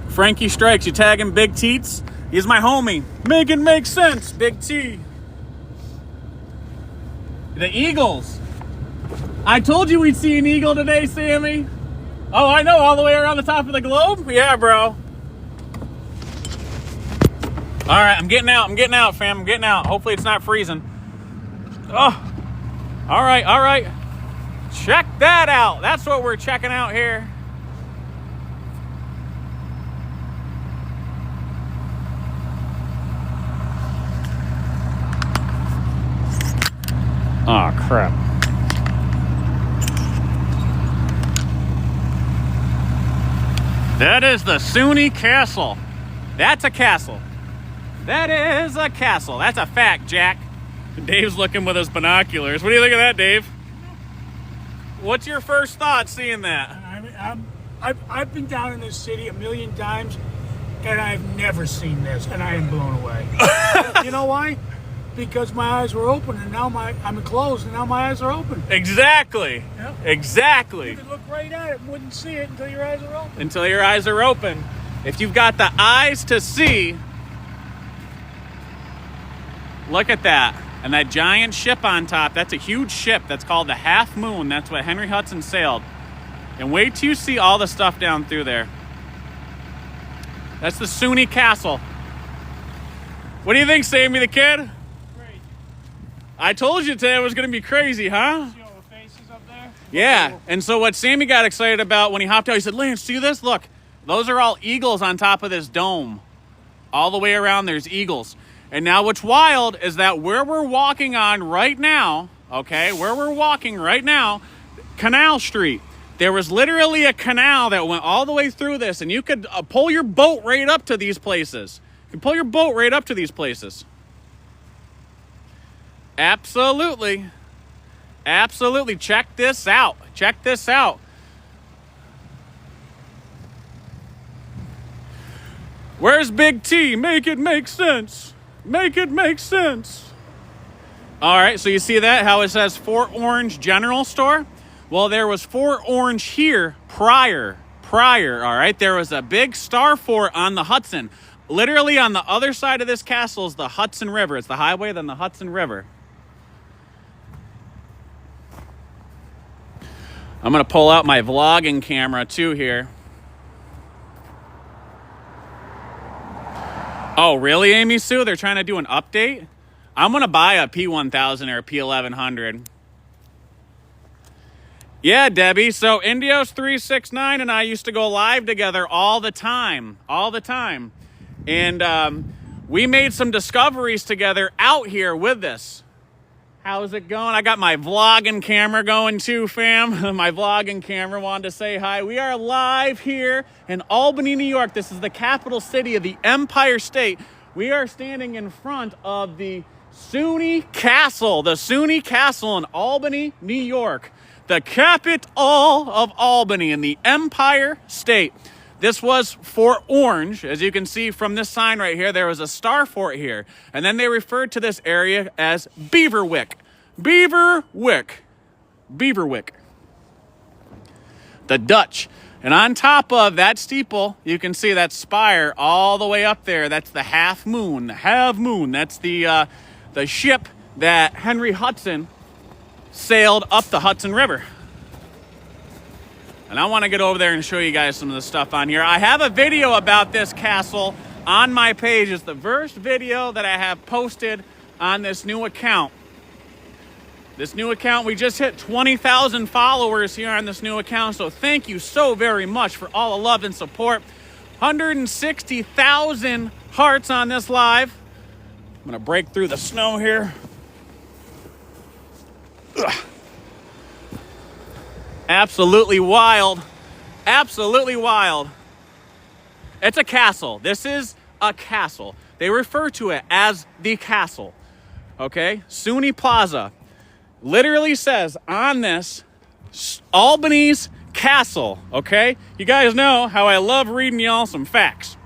Frankie Strikes, you tagging Big Teats? He's my homie. Make it make sense, Big T. The Eagles. I told you we'd see an eagle today, Sammy. Oh, I know, all the way around the top of the globe? Yeah, bro. All right, I'm getting out, fam. I'm getting out. Hopefully it's not freezing. Oh, all right. Check that out. That's what we're checking out here. Oh, crap. That is the SUNY Castle. That's a castle. That is a castle. That's a fact, Jack. Dave's looking with his binoculars. What do you think of that, Dave? What's your first thought seeing that? I've been down in this city a million times, and I've never seen this, and I am blown away. You know why? Because my eyes were open, and now I'm closed, and now my eyes are open. Exactly. Yep. Exactly. You could look right at it and wouldn't see it until your eyes are open. Until your eyes are open. If you've got the eyes to see, look at that. And that giant ship on top, that's a huge ship. That's called the Half Moon. That's what Henry Hudson sailed. And wait till you see all the stuff down through there. That's the SUNY Castle. What do you think, Sammy the Kid? Great. I told you today it was going to be crazy, huh? See all the faces up there? Yeah. And so what Sammy got excited about when he hopped out, he said, Lance, see this? Look, those are all eagles on top of this dome. All the way around, there's eagles. And now what's wild is that where we're walking on right now, okay, where we're walking right now, Canal Street, there was literally a canal that went all the way through this, and you could pull your boat right up to these places. You can pull your boat right up to these places. Absolutely. Absolutely. Check this out. Check this out. Where's Big T? Make it make sense. Make it make sense. All right, so you see that, how it says Fort Orange General Store? Well, there was Fort Orange here prior, all right? There was a big star fort on the Hudson. Literally on the other side of this castle is the Hudson River. It's the highway, then the Hudson River. I'm going to pull out my vlogging camera too here. Oh, really, Amy Sue? They're trying to do an update? I'm going to buy a P1000 or a P1100. Yeah, Debbie. So Indios369 and I used to go live together all the time. And we made some discoveries together out here with this. How's it going? I got my vlogging camera going too, fam. My vlogging camera wanted to say hi. We are live here in Albany, New York. This is the capital city of the Empire State. We are standing in front of the SUNY Castle in Albany, New York. The capital of Albany in the Empire State. This was Fort Orange. As you can see from this sign right here, there was a star fort here. And then they referred to this area as Beaverwick. Beaverwick. The Dutch. And on top of that steeple, you can see that spire all the way up there. That's the Half Moon. The Half Moon. That's the ship that Henry Hudson sailed up the Hudson River. And I want to get over there and show you guys some of the stuff on here. I have a video about this castle on my page. It's the first video that I have posted on this new account. This new account, we just hit 20,000 followers here on this new account. So thank you so very much for all the love and support. 160,000 hearts on this live. I'm going to break through the snow here. Ugh. Absolutely wild. Absolutely wild. It's a castle. This is a castle. They refer to it as the castle. Okay? SUNY Plaza literally says on this, Albany's castle. Okay? You guys know how I love reading y'all some facts.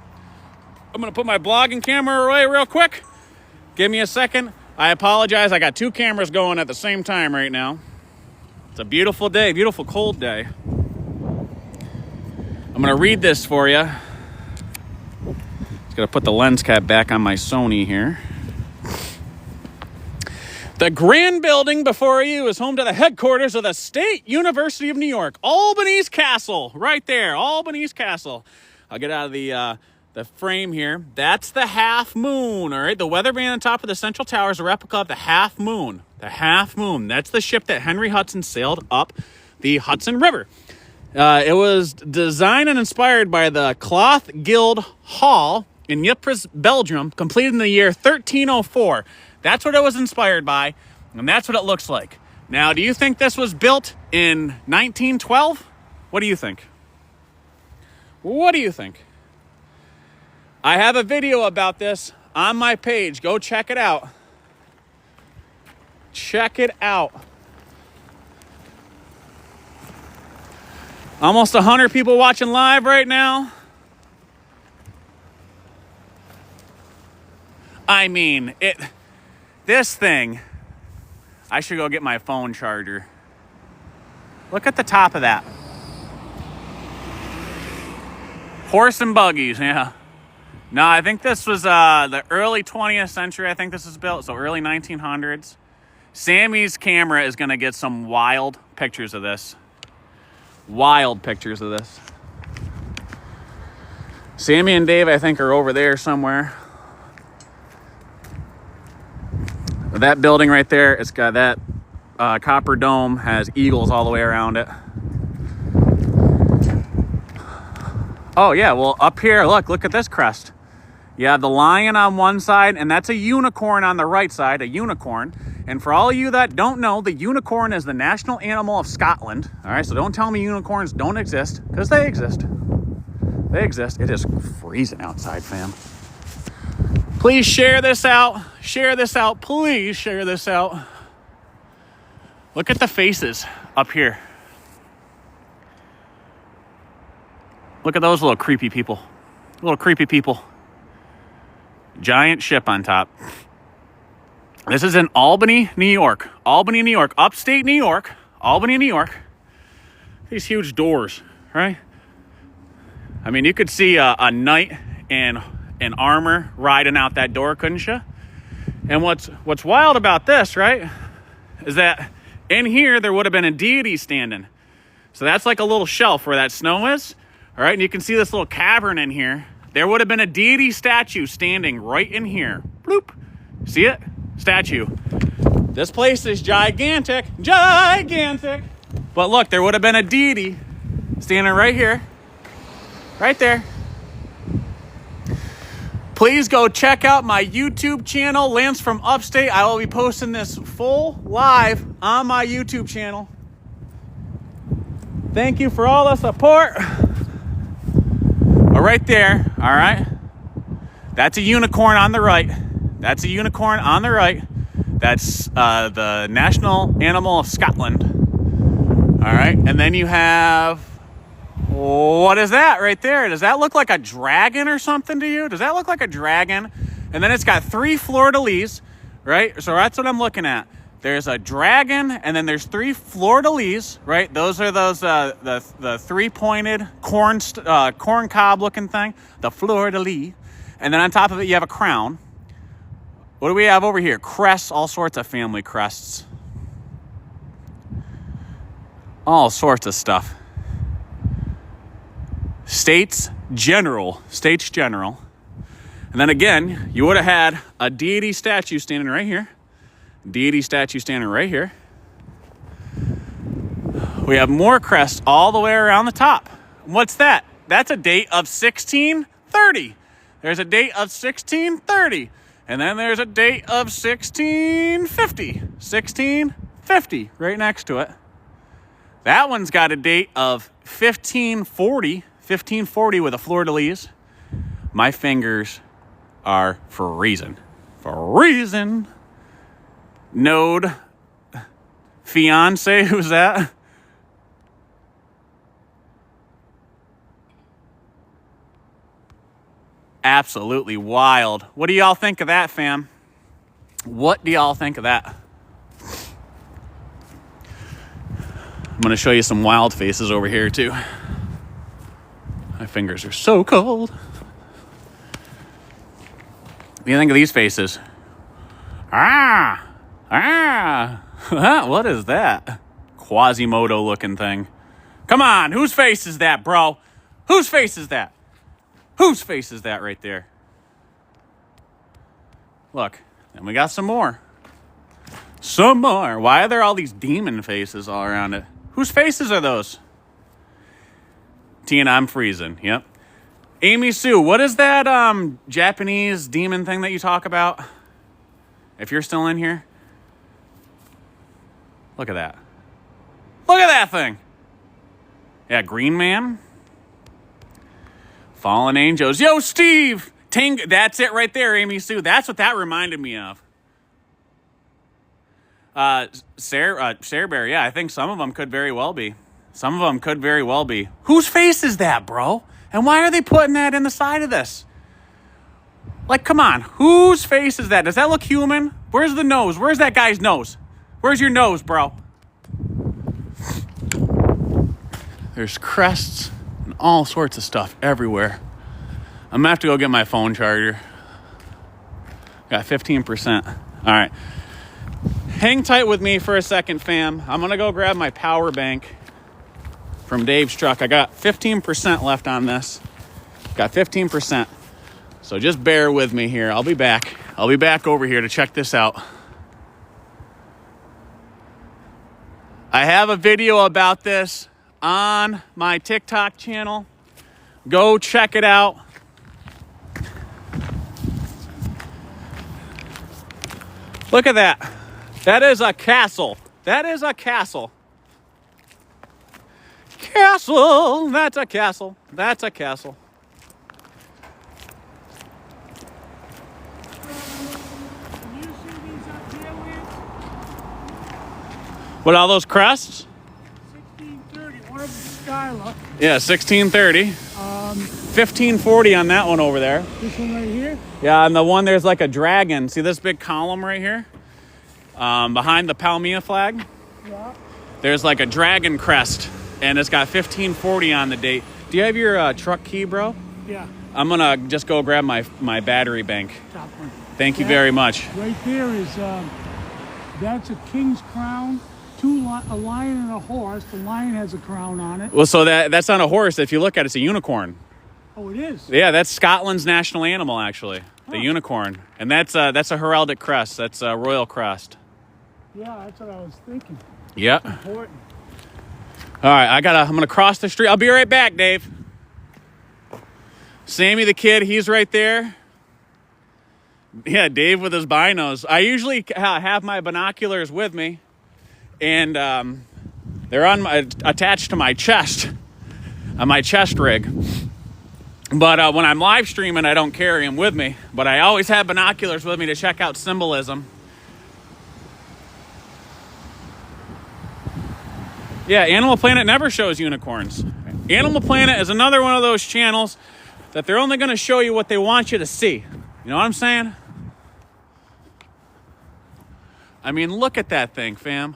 I'm going to put my blogging camera away real quick. Give me a second. I apologize. I got two cameras going at the same time right now. It's a beautiful day, beautiful cold day. I'm gonna read this for you. Just gotta put the lens cap back on my Sony here. The grand building before you is home to the headquarters of the State University of New York. Albany's Castle, right there, Albany's Castle. I'll get out of the frame here. That's the Half Moon, all right? The weather vane on top of the central tower is a replica of the Half Moon. The Half Moon. That's the ship that Henry Hudson sailed up the Hudson River. It was designed and inspired by the Cloth Guild Hall in Ypres, Belgium, completed in the year 1304. That's what it was inspired by, and that's what it looks like. Now, do you think this was built in 1912? What do you think? What do you think? I have a video about this on my page. Go check it out. Check it out. Almost 100 people watching live right now. I mean, this thing, I should go get my phone charger. Look at the top of that. Horse and buggies, yeah. No, I think this was the early 20th century. I think this was built, so early 1900s. Sammy's camera is going to get some wild pictures of this. Wild pictures of this. Sammy and Dave, I think, are over there somewhere. That building right there, it's got that copper dome, has eagles all the way around it. Oh, yeah, well, up here, look at this crest. You have the lion on one side, and that's a unicorn on the right side, a unicorn. And for all of you that don't know, the unicorn is the national animal of Scotland. All right, so don't tell me unicorns don't exist, because they exist. They exist. It is freezing outside, fam. Please share this out. Share this out. Please share this out. Look at the faces up here. Look at those little creepy people. Little creepy people. Giant ship on top. This is in Albany, New York. Albany, New York. Upstate New York. Albany, New York. These huge doors, right? I mean, you could see a knight in armor riding out that door, couldn't you? And what's wild about this, right, is that in here there would have been a deity standing. So that's like a little shelf where that snow is. All right, and you can see this little cavern in here. There would have been a deity statue standing right in here. Bloop. See it? Statue. This place is gigantic. Gigantic. But look, there would have been a deity standing right here. Right there. Please go check out my YouTube channel, Lance from Upstate. I will be posting this full live on my YouTube channel. Thank you for all the support. But right there, all right? That's a unicorn on the right. That's a unicorn on the right. That's the national animal of Scotland. All right, and then you have, what is that right there? Does that look like a dragon or something to you? Does that look like a dragon? And then it's got 3 fleur-de-lis, right? So that's what I'm looking at. There's a dragon, and then there's 3 fleur-de-lis, right? Those are the 3-pointed corn cob looking thing, the fleur-de-lis. And then on top of it, you have a crown. What do we have over here? Crests, all sorts of family crests. All sorts of stuff. States General. And then again, you would have had a deity statue standing right here. Deity statue standing right here. We have more crests all the way around the top. What's that? That's a date of 1630. There's a date of 1630. And then there's a date of 1650. 1650 right next to it. That one's got a date of 1540. 1540 with a fleur-de-lis. My fingers are freezing. Freezing. Node. Fiance, who's that? Absolutely wild. What do y'all think of that, fam? What do y'all think of that? I'm going to show you some wild faces over here, too. My fingers are so cold. What do you think of these faces? Ah! What is that? Quasimodo looking thing. Come on, whose face is that, bro? Whose face is that? Whose face is that right there? Look, and we got some more. Some more. Why are there all these demon faces all around it? Whose faces are those? Tina, I'm freezing. Yep. Amy Sue, what is that Japanese demon thing that you talk about? If you're still in here. Look at that. Look at that thing. Yeah, Green Man. Fallen Angels. Yo, Steve! That's it right there, Amy Sue. That's what that reminded me of. Sarah Bear, yeah, I think some of them could very well be. Some of them could very well be. Whose face is that, bro? And why are they putting that in the side of this? Like, come on. Whose face is that? Does that look human? Where's the nose? Where's that guy's nose? Where's your nose, bro? There's crests and all sorts of stuff everywhere. I'm going to have to go get my phone charger. Got 15%. All right. Hang tight with me for a second, fam. I'm going to go grab my power bank from Dave's truck. I got 15% left on this. Got 15%. So just bear with me here. I'll be back. I'll be back over here to check this out. I have a video about this on my TikTok channel. Go check it out. Look at that. That is a castle. That is a castle. Castle. That's a castle. That's a castle. Can you see these up here, Lance? What, all those crests? 1630. One of them Skylar. Yeah, 1630. 1540 on that one over there. This one right here? Yeah, and the one there's like a dragon. See this big column right here? Behind the Palmilla flag? Yeah. There's like a dragon crest, and it's got 1540 on the date. Do you have your truck key, bro? Yeah. I'm going to just go grab my battery bank. Top one. Thank you very much. Right there is, that's a king's crown. A lion and a horse. The lion has a crown on it. Well, so that's not a horse. If you look at it, it's a unicorn. Oh, it is? Yeah, that's Scotland's national animal, actually. The unicorn. And that's a heraldic crest. That's a royal crest. Yeah, that's what I was thinking. Yep. Important. All right, I'm gonna cross the street. I'll be right back, Dave. Sammy the kid, he's right there. Yeah, Dave with his binos. I usually have my binoculars with me, and they're attached to my chest, on my chest rig. But when I'm live streaming, I don't carry them with me. But I always have binoculars with me to check out symbolism. Yeah, Animal Planet never shows unicorns. Animal Planet is another one of those channels that they're only going to show you what they want you to see. You know what I'm saying? I mean, look at that thing, fam.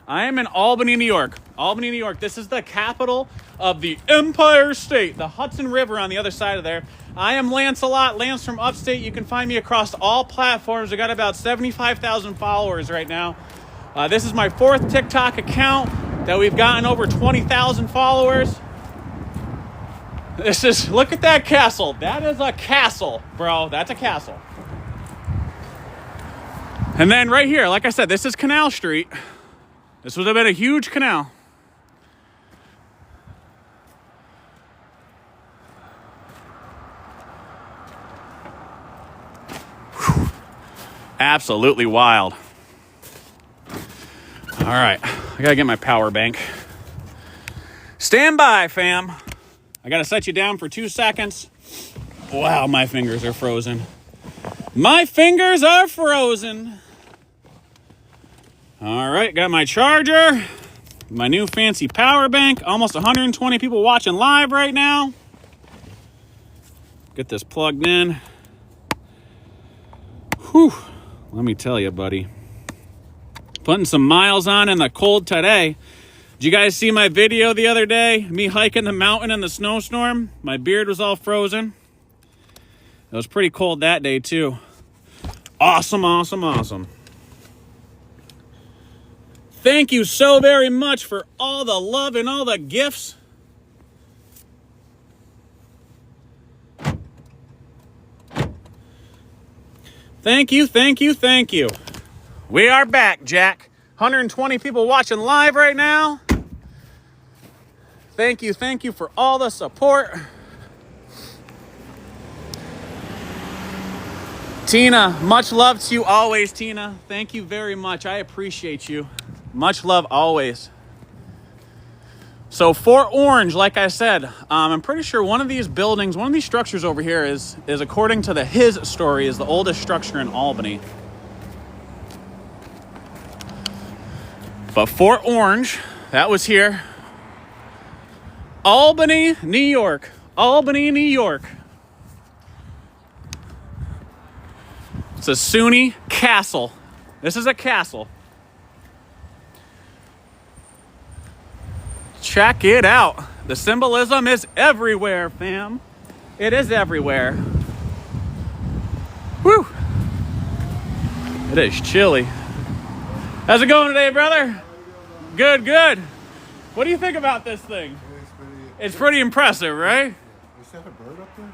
I am in Albany, New York. Albany, New York. This is the capital of the Empire State. The Hudson River on the other side of there. I am Lancelot, Lance from upstate. You can find me across all platforms. I got about 75,000 followers right now. This is my 4th TikTok account that we've gotten over 20,000 followers. Look at that castle. That is a castle, bro. That's a castle. And then right here, like I said, this is Canal Street. This would have been a huge canal. Whew. Absolutely wild. All right, I gotta get my power bank. Stand by, fam. I gotta set you down for 2 seconds. Wow, my fingers are frozen. My fingers are frozen. All right, got my charger, my new fancy power bank. Almost 120 people watching live right now. Get this plugged in. Whew, let me tell you, buddy. Putting some miles on in the cold today. Did you guys see my video the other day? Me hiking the mountain in the snowstorm? My beard was all frozen. It was pretty cold that day too. Awesome, awesome, awesome. Thank you so very much for all the love and all the gifts. Thank you, thank you, thank you. We are back, Jack. 120 people watching live right now. Thank you for all the support. Tina, much love to you always, Tina. Thank you very much. I appreciate you. Much love always. So Fort Orange, like I said, I'm pretty sure one of these buildings, one of these structures over here is according to his story, is the oldest structure in Albany. But Fort Orange, that was here. Albany, New York. Albany, New York. It's a Sunni castle. This is a castle. Check it out. The symbolism is everywhere, fam. It is everywhere. Whew. It is chilly. How's it going today, brother? Good, good. What do you think about this thing? It's pretty impressive, right? Is that a bird up there?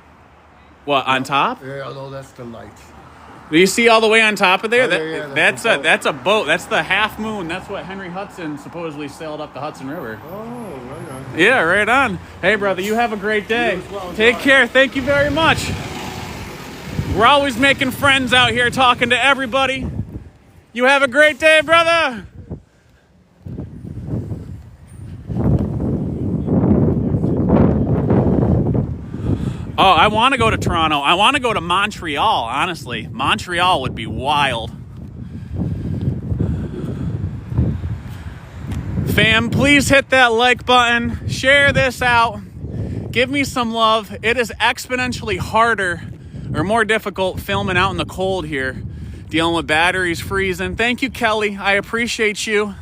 What, on top? Yeah, although that's the light. Do you see all the way on top of there? That's That's a boat. That's the half moon. That's what Henry Hudson supposedly sailed up the Hudson River. Oh, right on. Yeah, right on. Hey, brother, you have a great day. You as well. Take care. Thank you very much. We're always making friends out here, talking to everybody. You have a great day, brother. Oh, I want to go to Toronto. I want to go to Montreal, honestly. Montreal would be wild. Fam, please hit that like button. Share this out. Give me some love. It is exponentially harder or more difficult filming out in the cold here. Dealing with batteries freezing. Thank you, Kelly. I appreciate you.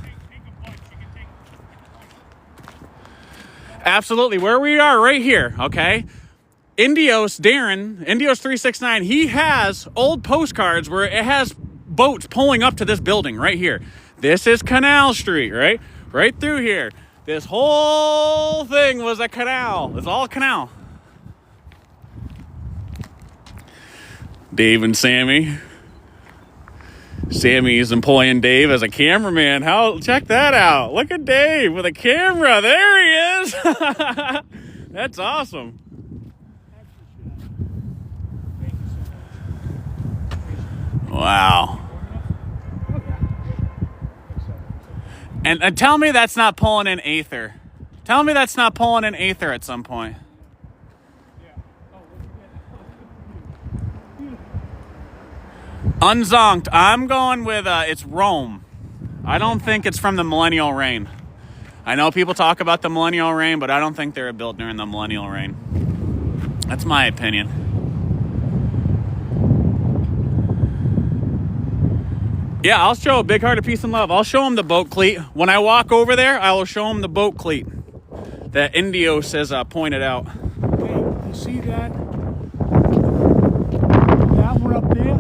Absolutely. Where we are right here, okay? Indios, Darren, Indios 369, he has old postcards where it has boats pulling up to this building right here. This is Canal Street, right? Right through here. This whole thing was a canal. It's all a canal. Dave and Sammy. Sammy's employing Dave as a cameraman. Check that out. Look at Dave with a camera. There he is. That's awesome. Wow. And tell me that's not pulling in Aether. Tell me that's not pulling in Aether at some point. Unzonked. I'm going with it's Rome. I don't think it's from the Millennial Reign. I know people talk about the Millennial Reign, but I don't think they were built during the Millennial Reign. That's my opinion. Yeah, I'll show Big Heart of Peace and Love. I'll show him the boat cleat. When I walk over there, I will show him the boat cleat that Indios has pointed out. Okay, you see that? That one up there?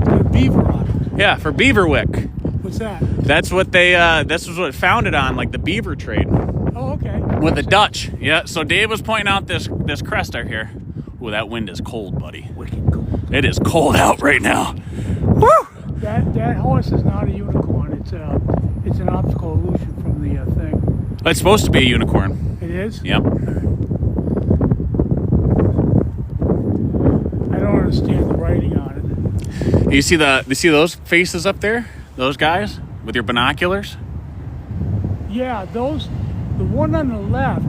Got a beaver on it. Yeah, for Beaverwick. What's that? That's what they, this was what it founded on, like the beaver trade. Oh, okay. With the Dutch. Yeah, so Dave was pointing out this crest out here. Ooh, that wind is cold, buddy. Wicked cold. It is cold out right now. Woo! That horse is not a unicorn. It's an optical illusion from the thing. It's supposed to be a unicorn. It is? Yep. I don't understand the writing on it. You see those faces up there? Those guys with your binoculars? Yeah, the one on the left,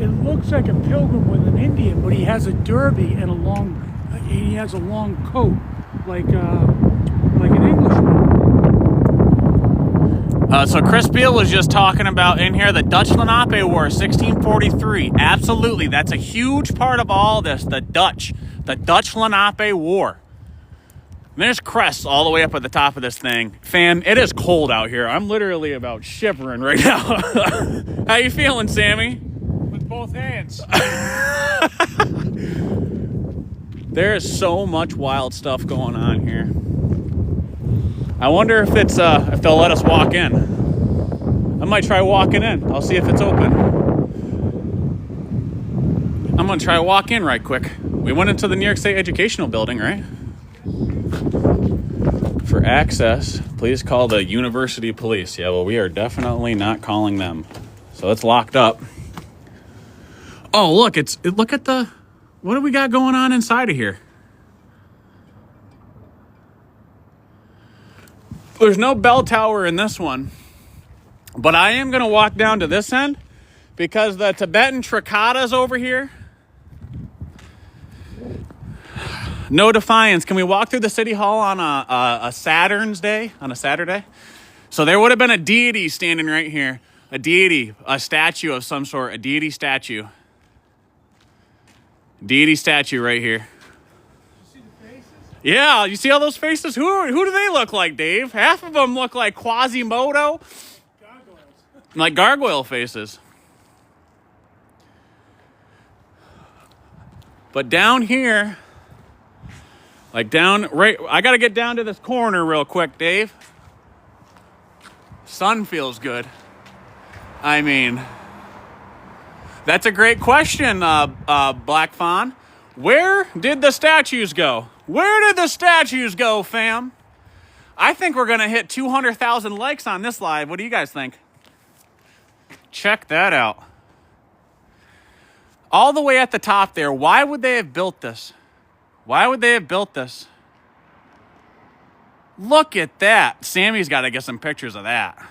it looks like a pilgrim with an Indian, but he has a derby and a long coat, like an Englishman. So Chris Beale was just talking about in here the Dutch Lenape War, 1643. Absolutely, that's a huge part of all this. The Dutch Lenape War. And there's crests all the way up at the top of this thing. Fam, it is cold out here. I'm literally about shivering right now. How you feeling, Sammy? With both hands. There is so much wild stuff going on here. I wonder if it's if they'll let us walk in. I might try walking in. I'll see if it's open. I'm gonna try walk in right quick. We went into the New York State Educational Building, right? For access, please call the University Police. Yeah, well, we are definitely not calling them. So it's locked up. Oh, look, look at what do we got going on inside of here? There's no bell tower in this one, but I am going to walk down to this end because the Tibetan Tricotta's over here. No defiance. Can we walk through the city hall on a Saturn's day, on a Saturday? So there would have been a deity standing right here. A deity, a statue of some sort, a deity statue. Deity statue right here. Yeah, you see all those faces? Who do they look like, Dave? Half of them look like Quasimodo. Gargoyles. Like gargoyle faces. But down here, I gotta get down to this corner real quick, Dave. Sun feels good. I mean, that's a great question, Black Fawn. Where did the statues go? Where did the statues go, fam? I think we're going to hit 200,000 likes on this live. What do you guys think? Check that out. All the way at the top there. Why would they have built this? Why would they have built this? Look at that. Sammy's got to get some pictures of that.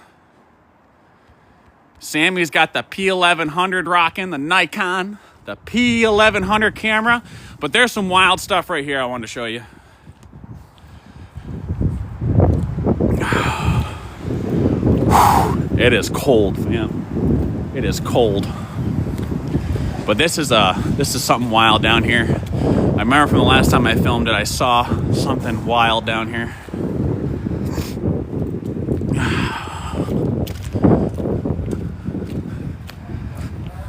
Sammy's got the P1100 rocking, the Nikon, the P1100 camera. But there's some wild stuff right here I wanted to show you. It is cold, man. It is cold. But this is something wild down here. I remember from the last time I filmed it, I saw something wild down here.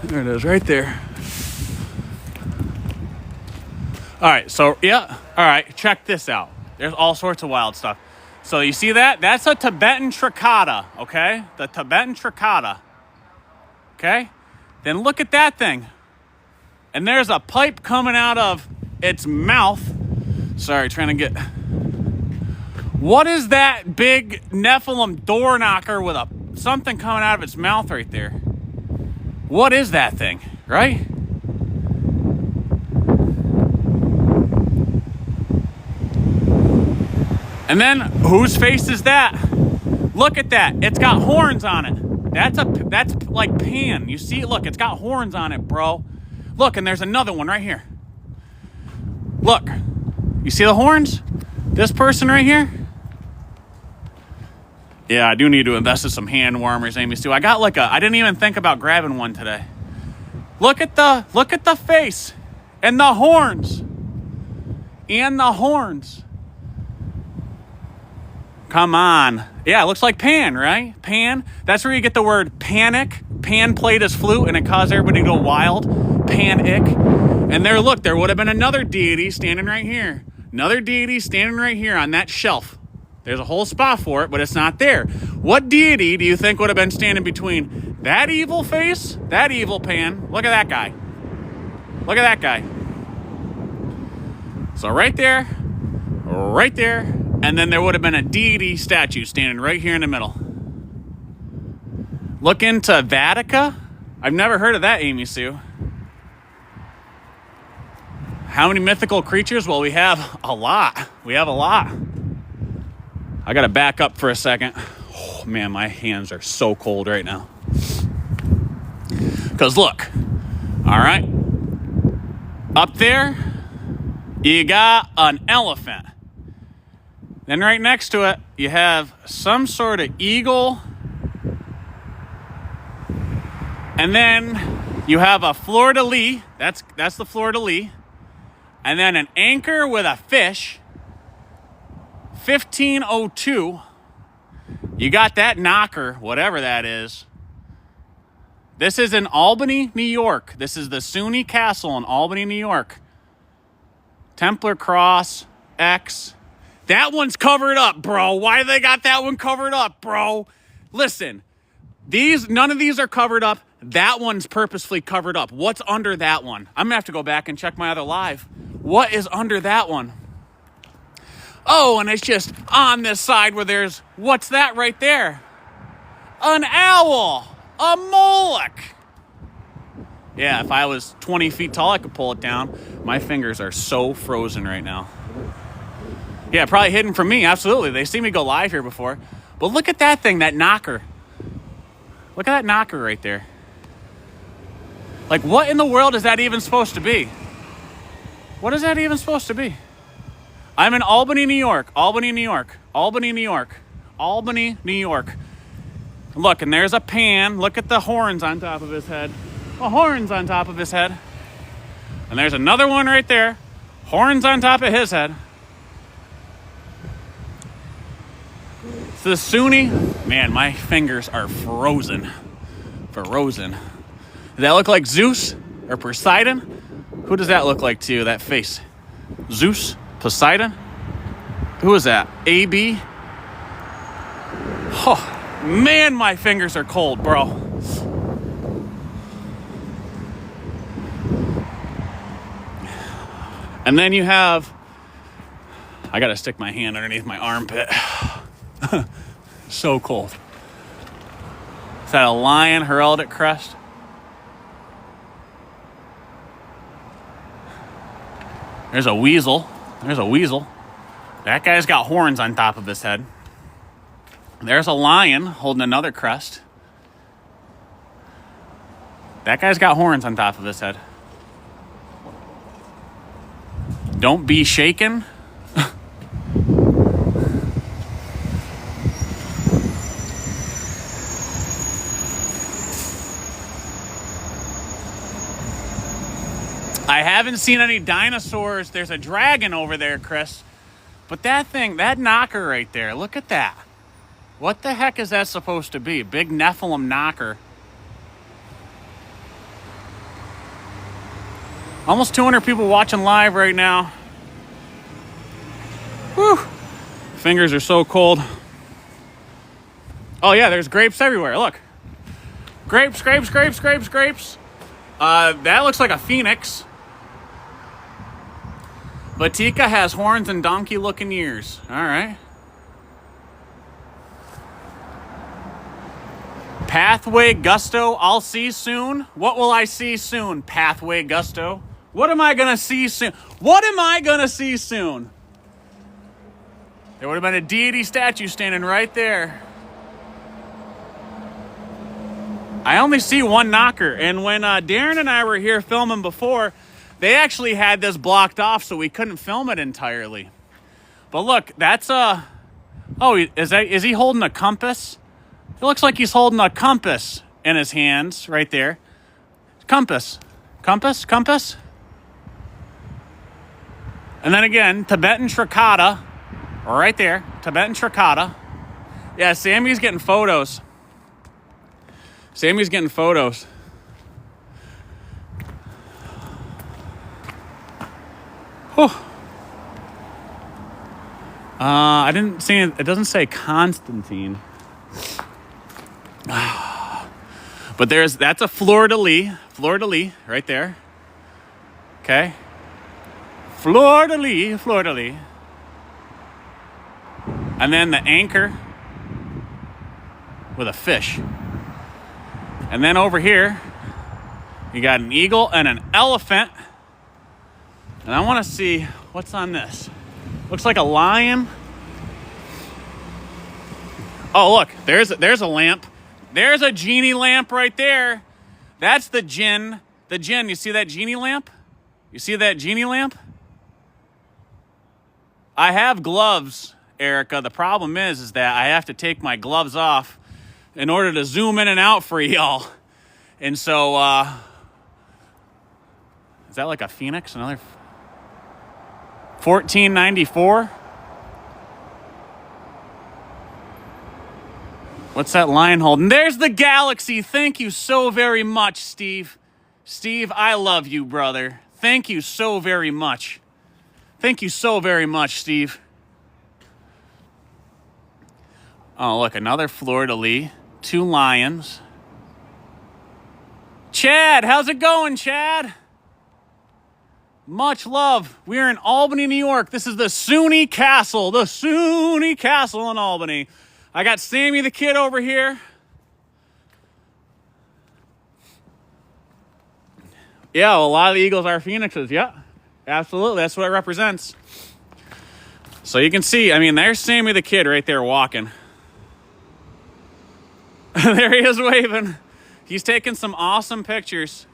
There it is, right there. All right, so yeah. All right, check this out. There's all sorts of wild stuff. So you see that? That's a Tibetan Tricotta, okay? The Tibetan Tricotta. Okay? Then look at that thing. And there's a pipe coming out of its mouth. Sorry, trying to get... What is that big Nephilim door knocker with something coming out of its mouth right there? What is that thing, right? And then whose face is that? Look at that. It's got horns on it. That's like Pan. You see it? Look, it's got horns on it, bro. Look, and there's another one right here. Look. You see the horns? This person right here? Yeah, I do need to invest in some hand warmers, Amy Sue. I didn't even think about grabbing one today. Look at the face and the horns. And the horns. Come on. Yeah, it looks like Pan, right? Pan. That's where you get the word panic. Pan played his flute and it caused everybody to go wild. Panic. And there would have been another deity standing right here. Another deity standing right here on that shelf. There's a whole spot for it, but it's not there. What deity do you think would have been standing between that evil face, that evil Pan? Look at that guy. Look at that guy. So right there, and then there would have been a deity statue standing right here in the middle. Look into Vatica. I've never heard of that, Amy Sue. How many mythical creatures? Well, we have a lot. I gotta back up for a second. Oh man, my hands are so cold right now. Because look, all right, up there, you got an elephant. Then right next to it, you have some sort of eagle. And then you have a fleur-de-lis. That's the fleur-de-lis. And then an anchor with a fish. 1502. You got that knocker, whatever that is. This is in Albany, New York. This is the Sunni Castle in Albany, New York. Templar Cross, X. That one's covered up, bro. Why they got that one covered up, bro? Listen, none of these are covered up. That one's purposefully covered up. What's under that one? I'm gonna have to go back and check my other live. What is under that one? Oh, and it's just on this side where what's that right there? An owl, a Moloch. Yeah, if I was 20 feet tall, I could pull it down. My fingers are so frozen right now. Yeah, probably hidden from me, absolutely. They see me go live here before. But look at that thing, that knocker. Look at that knocker right there. Like, what in the world is that even supposed to be? What is that even supposed to be? I'm in Albany, New York. Albany, New York. Albany, New York. Albany, New York. Look, and there's a Pan. Look at the horns on top of his head. The horns on top of his head. And there's another one right there. Horns on top of his head. It's the Sunni. Man, my fingers are frozen. Frozen. Does that look like Zeus or Poseidon? Who does that look like to you, that face? Zeus? Poseidon? Who is that? AB? Oh, man, my fingers are cold, bro. And then you have... I gotta stick my hand underneath my armpit. So cold. Is that a lion heraldic crest? There's a weasel. There's a weasel. That guy's got horns on top of his head. There's a lion holding another crest. That guy's got horns on top of his head. Don't be shaken. I haven't seen any dinosaurs. There's a dragon over there, Chris. But that thing, that knocker right there, look at that. What the heck is that supposed to be? Big Nephilim knocker. Almost 200 people watching live right now. Whew. Fingers are so cold. Oh yeah, there's grapes everywhere, look. Grapes, grapes, grapes, grapes, grapes. That looks like a phoenix. Vatika has horns and donkey-looking ears. All right. Pathway Gusto, I'll see soon. What will I see soon, Pathway Gusto? What am I going to see soon? What am I going to see soon? There would have been a deity statue standing right there. I only see one knocker. And when Darren and I were here filming before, they actually had this blocked off so we couldn't film it entirely. But look, that's oh, is he holding a compass? It looks like he's holding a compass in his hands right there. Compass. Compass? Compass? And then again, Tibetan Tricotta. Right there. Tibetan Tricotta. Yeah, Sammy's getting photos. Sammy's getting photos. Whew. I didn't see it. It doesn't say Constantine. But that's a fleur-de-lis. Fleur-de-lis right there. Okay. Fleur-de-lis, fleur-de-lis. And then the anchor with a fish. And then over here, you got an eagle and an elephant. And I want to see what's on this. Looks like a lion. Oh, look, there's a lamp. There's a genie lamp right there. That's the jinn. The jinn, you see that genie lamp? You see that genie lamp? I have gloves, Erica. The problem is that I have to take my gloves off in order to zoom in and out for y'all. And so, is that like a phoenix? Another 1494? What's that lion holding? There's the galaxy. Thank you so very much, Steve. Steve, I love you, brother. Thank you so very much. Thank you so very much, Steve. Oh, look, another fleur-de-lis. 2 lions. Chad, how's it going, Chad? Much love. We're in Albany, New York. This is the SUNY Castle. The SUNY Castle in Albany. I got Sammy the Kid over here. Yeah, well, a lot of the eagles are phoenixes. Yeah, absolutely. That's what it represents. So you can see, I mean, there's Sammy the Kid right there walking. There he is waving. He's taking some awesome pictures.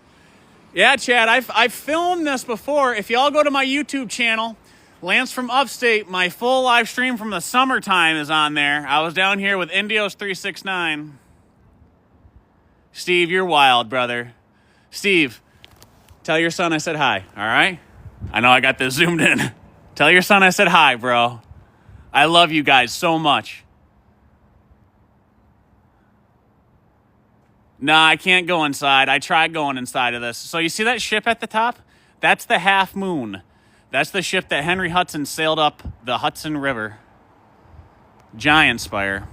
Yeah, Chad, I've filmed this before. If y'all go to my YouTube channel, Lance from Upstate, my full live stream from the summertime is on there. I was down here with Indios 369. Steve, you're wild, brother. Steve, tell your son I said hi, all right? I know I got this zoomed in. Tell your son I said hi, bro. I love you guys so much. Nah, I can't go inside. I tried going inside of this. So you see that ship at the top? That's the Half Moon. That's the ship that Henry Hudson sailed up the Hudson River. Giant spire.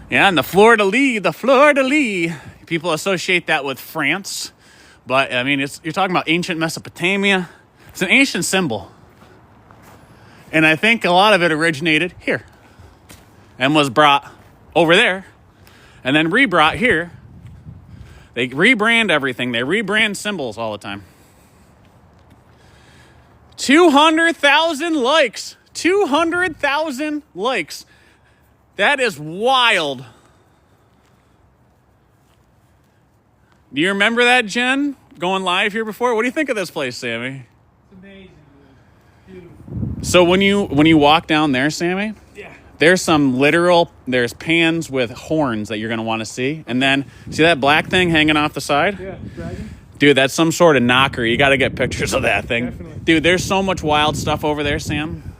Yeah, and the fleur-de-lis. People associate that with France. But, I mean, you're talking about ancient Mesopotamia. It's an ancient symbol. And I think a lot of it originated here. And was brought over there. And then rebrought here. They rebrand everything. They rebrand symbols all the time. 200,000 likes. 200,000 likes. That is wild. Do you remember that, Jen? Going live here before? What do you think of this place, Sammy? It's amazing, dude. Beautiful. So when you walk down there, Sammy, Yeah. there's there's pans with horns that you're going to want to see. And then, see that black thing hanging off the side? Yeah, dragon. Dude, that's some sort of knocker. You got to get pictures of that thing. Definitely. Dude, there's so much wild stuff over there, Sam.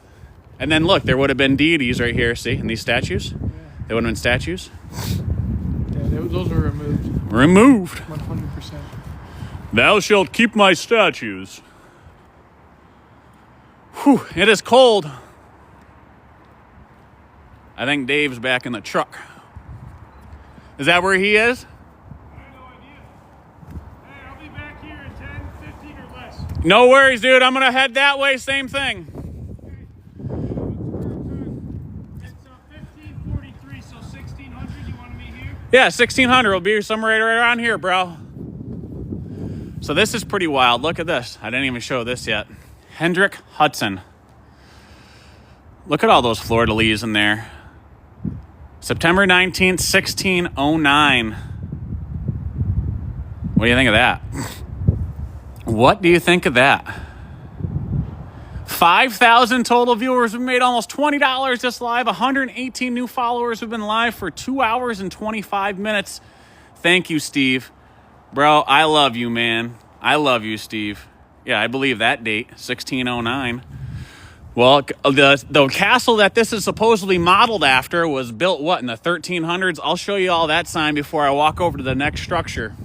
And then look, there would have been deities right here, see, in these statues. Yeah. They would have been statues. Yeah, those were removed. Removed. 100%. Thou shalt keep my statues. Whew, it is cold. I think Dave's back in the truck. Is that where he is? I have no idea. Hey, I'll be back here in 10, 15 or less. No worries, dude. I'm going to head that way. Same thing. It's 1543, so 1600. You want to Yeah, 1600 will be somewhere right around here, bro. So this is pretty wild. Look at this. I didn't even show this yet. Hendrick Hudson. Look at all those fleur-de-lis in there. September 19th, 1609. What do you think of that? What do you think of that? 5,000 total viewers. We made almost $20 this live. 118 new followers have been live for 2 hours and 25 minutes. Thank you, Steve. Bro, I love you, man. I love you, Steve. Yeah, I believe that date, 1609. Well, the castle that this is supposedly modeled after was built, what, in the 1300s? I'll show you all that sign before I walk over to the next structure.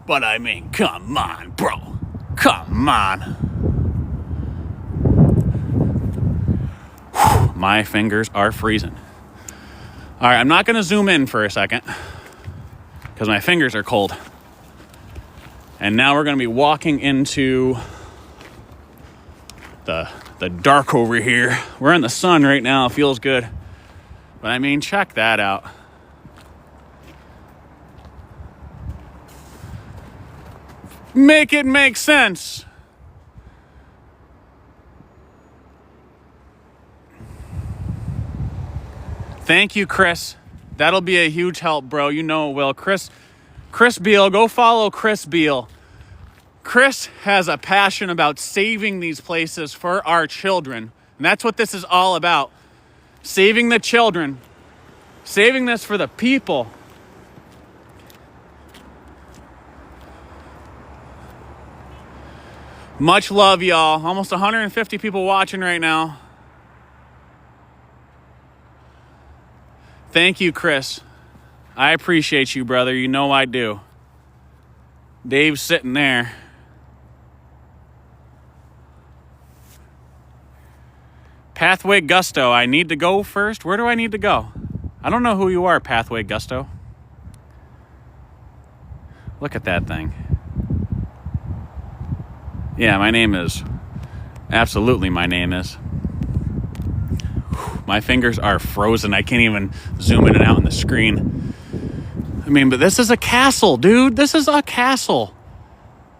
But I mean, come on, bro. Come on. Whew, my fingers are freezing. All right, I'm not going to zoom in for a second because my fingers are cold. And now we're going to be walking into the dark over here. We're in the sun right now. It feels good. But I mean, check that out. Make it make sense. Thank you, Chris. That'll be a huge help, bro. You know it will. Chris Beal, go follow Chris Beal. Chris has a passion about saving these places for our children. And that's what this is all about. Saving the children. Saving this for the people. Much love, y'all. Almost 150 people watching right now. Thank you, Chris. I appreciate you, brother. You know I do. Dave's sitting there. Pathway Gusto. I need to go first. Where do I need to go? I don't know who you are, Pathway Gusto. Look at that thing. Yeah, my name is. Absolutely, my name is. My fingers are frozen. I can't even zoom in and out on the screen. I mean, but this is a castle, dude. This is a castle.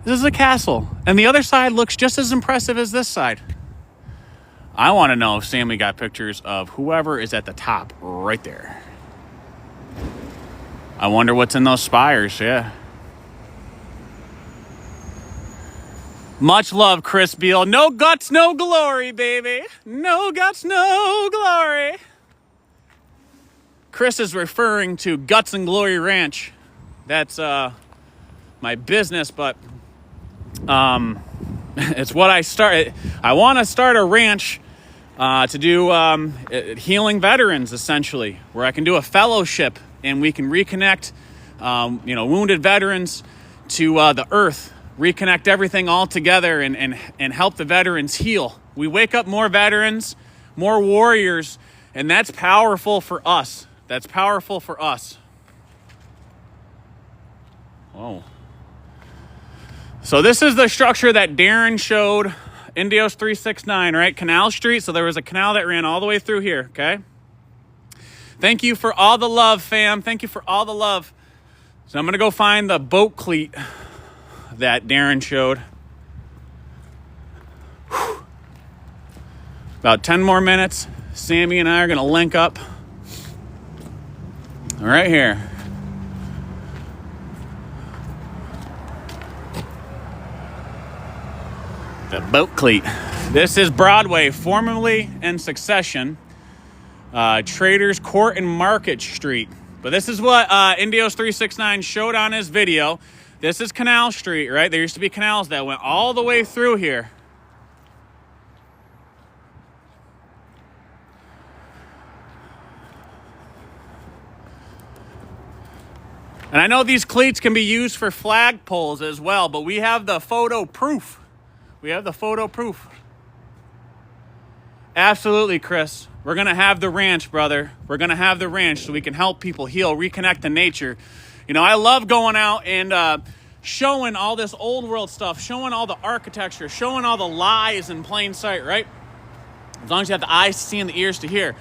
This is a castle. And the other side looks just as impressive as this side. I want to know if Sammy got pictures of whoever is at the top right there. I wonder what's in those spires, yeah. Much love, Chris Beal. No guts, no glory, baby. No guts, no glory. Chris is referring to Guts and Glory Ranch. That's my business, but it's what I started. I want to start a ranch to do healing veterans, essentially, where I can do a fellowship and we can reconnect, wounded veterans to the earth. Reconnect everything all together and help the veterans heal. We wake up more veterans, more warriors, and that's powerful for us. That's powerful for us. Whoa. So this is the structure that Darren showed, Indios 369, right? Canal Street. So there was a canal that ran all the way through here, okay? Thank you for all the love, fam. Thank you for all the love. So I'm going to go find the boat cleat that Darren showed. Whew. About 10 more minutes. Sammy and I are going to link up right here. The boat cleat. This is Broadway, formerly in succession. Traders Court and Market Street. But this is what Indios 369 showed on his video. This is Canal Street, right? There used to be canals that went all the way through here. And I know these cleats can be used for flagpoles as well, but we have the photo proof. We have the photo proof. Absolutely, Chris. We're going to have the ranch, brother. We're going to have the ranch so we can help people heal, reconnect to nature. You know, I love going out and showing all this old world stuff, showing all the architecture, showing all the lies in plain sight, right? As long as you have the eyes to see and the ears to hear.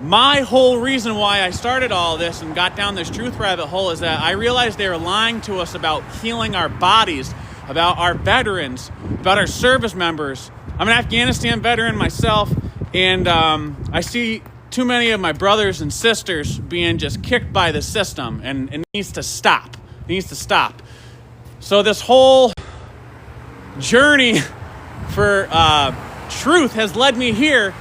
my whole reason why I started all this and got down this truth rabbit hole is that I realized they were lying to us about healing our bodies, about our veterans, about our service members. I'm an Afghanistan veteran myself, and I see too many of my brothers and sisters being just kicked by the system, and it needs to stop. It needs to stop. So this whole journey for truth has led me here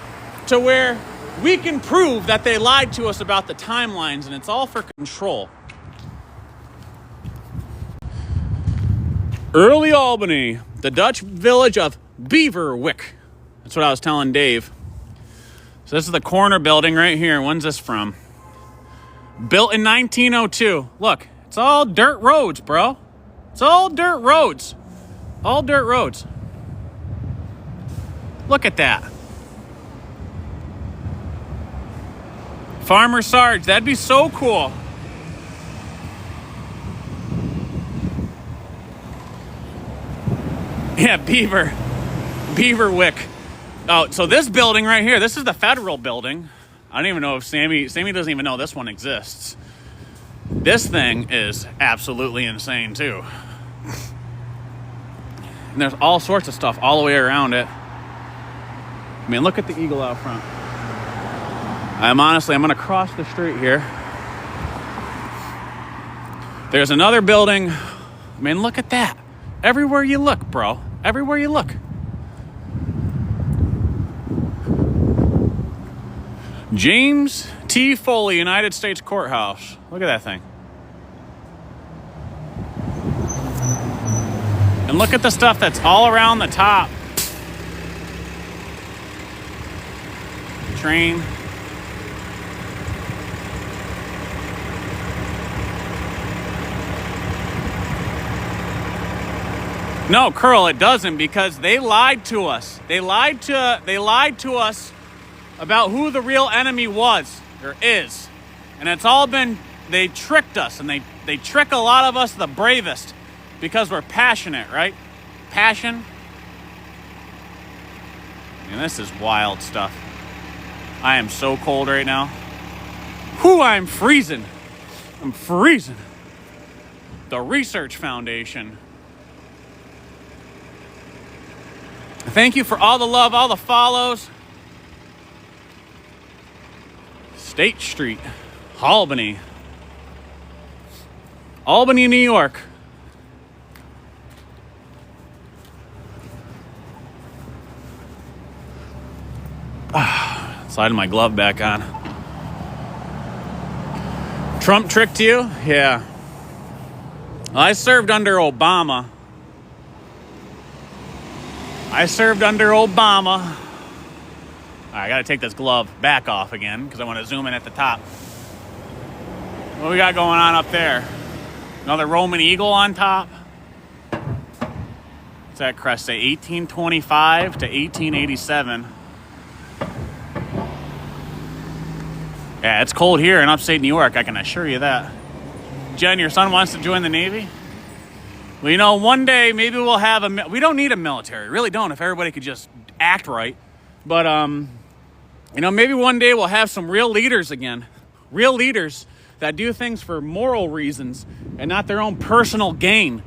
to where we can prove that they lied to us about the timelines, and it's all for control. Early Albany, the Dutch village of Beaverwick. That's what I was telling Dave. So this is the corner building right here. When's this from? Built in 1902. Look, it's all dirt roads, bro. It's all dirt roads. All dirt roads. Look at that. Farmer Sarge, that'd be so cool. Yeah, Beaverwick. Oh, so this building right here, this is the federal building. I don't even know if Sammy doesn't even know this one exists. This thing is absolutely insane too. And there's all sorts of stuff all the way around it. I mean, look at the eagle out front. I'm gonna cross the street here. There's another building. I mean, look at that. Everywhere you look, bro. Everywhere you look. James T. Foley, United States Courthouse. Look at that thing. And look at the stuff that's all around the top. Train. No, Curl, it doesn't, because they lied to us. They lied to us about who the real enemy was or is. And it's all been, they tricked us, and they trick a lot of us, the bravest, because we're passionate, right? Passion. And this is wild stuff. I am so cold right now. Whew, I'm freezing. I'm freezing. The Research Foundation. Thank you for all the love, all the follows. State Street, Albany. Albany, New York. Sliding my glove back on. Trump tricked you? Yeah. I served under Obama. I gotta take this glove back off again because I want to zoom in at the top. What we got going on up there? Another Roman eagle on top. What's that crest say? 1825 to 1887. Yeah, it's cold here in upstate New York, I can assure you that. Jen, your son wants to join the Navy? Well, you know, one day maybe we'll have we don't need a military, really don't, if everybody could just act right. But, you know, maybe one day we'll have some real leaders again. Real leaders that do things for moral reasons and not their own personal gain.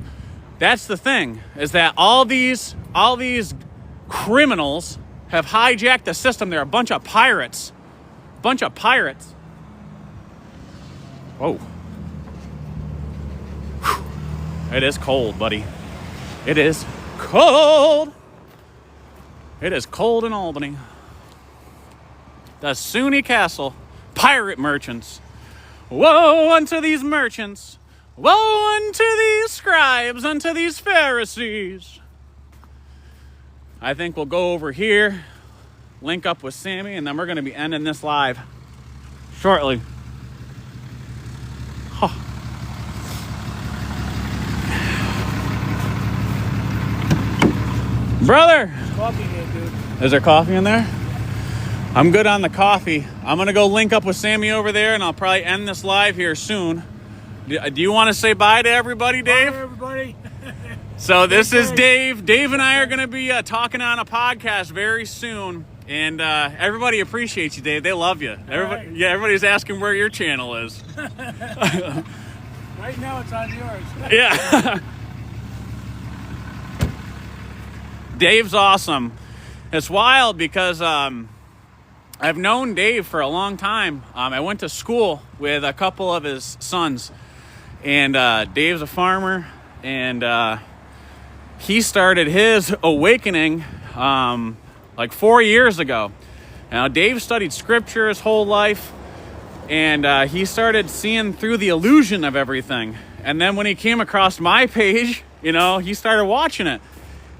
That's the thing, is that all these criminals have hijacked the system. They're a bunch of pirates. Whoa. It is cold, buddy. It is cold. It is cold in Albany. The SUNY Castle. Pirate merchants. Woe unto these merchants. Woe unto these scribes, unto these Pharisees. I think we'll go over here, link up with Sammy, and then we're going to be ending this live shortly. Huh. Brother! Coffee here, dude. Is there coffee in there? I'm good on the coffee. I'm going to go link up with Sammy over there, and I'll probably end this live here soon. Do you want to say bye to everybody, Dave? Bye, everybody. So this is Dave. Dave and I are going to be talking on a podcast very soon. And everybody appreciates you, Dave. They love you. Everybody, right. yeah, everybody's asking where your channel is. Right now it's on yours. Yeah. Dave's awesome. It's wild because I've known Dave for a long time. I went to school with a couple of his sons, and Dave's a farmer, and he started his awakening like 4 years ago. Now, Dave studied scripture his whole life, and he started seeing through the illusion of everything. And then when he came across my page, you know, he started watching it.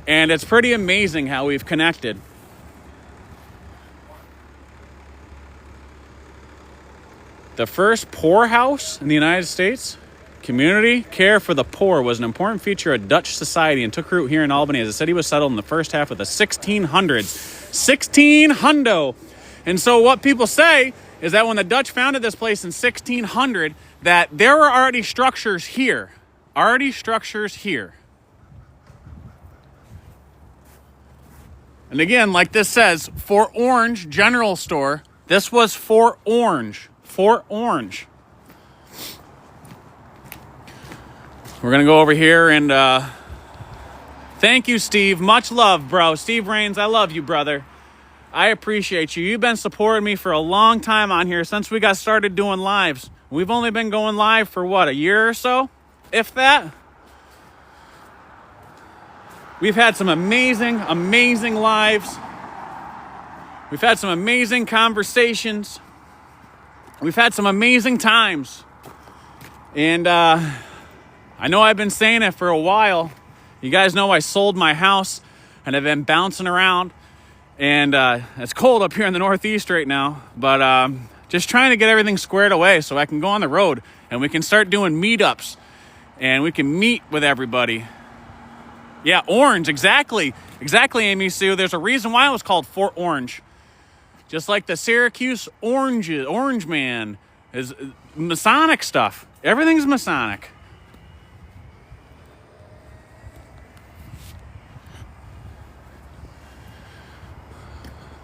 And it's pretty amazing how we've connected. The first poorhouse in the United States, community care for the poor, was an important feature of Dutch society and took root here in Albany as the city was settled in the first half of the 1600s. 1600. And so what people say is that when the Dutch founded this place in 1600, that there were already structures here. And again, like this says, Fort Orange General Store. This was Fort Orange. Fort Orange. We're going to go over here and thank you, Steve. Much love, bro. Steve Rains, I love you, brother. I appreciate you. You've been supporting me for a long time on here since we got started doing lives. We've only been going live for what, a year or so? If that? We've had some amazing, amazing lives. We've had some amazing conversations. We've had some amazing times. And I know I've been saying it for a while. You guys know I sold my house and I've been bouncing around. And it's cold up here in the Northeast right now. But just trying to get everything squared away so I can go on the road and we can start doing meetups. And we can meet with everybody. Yeah, Orange, exactly. Exactly, Amy Sue. There's a reason why it was called Fort Orange. Just like the Syracuse Orange Man is Masonic stuff. Everything's Masonic.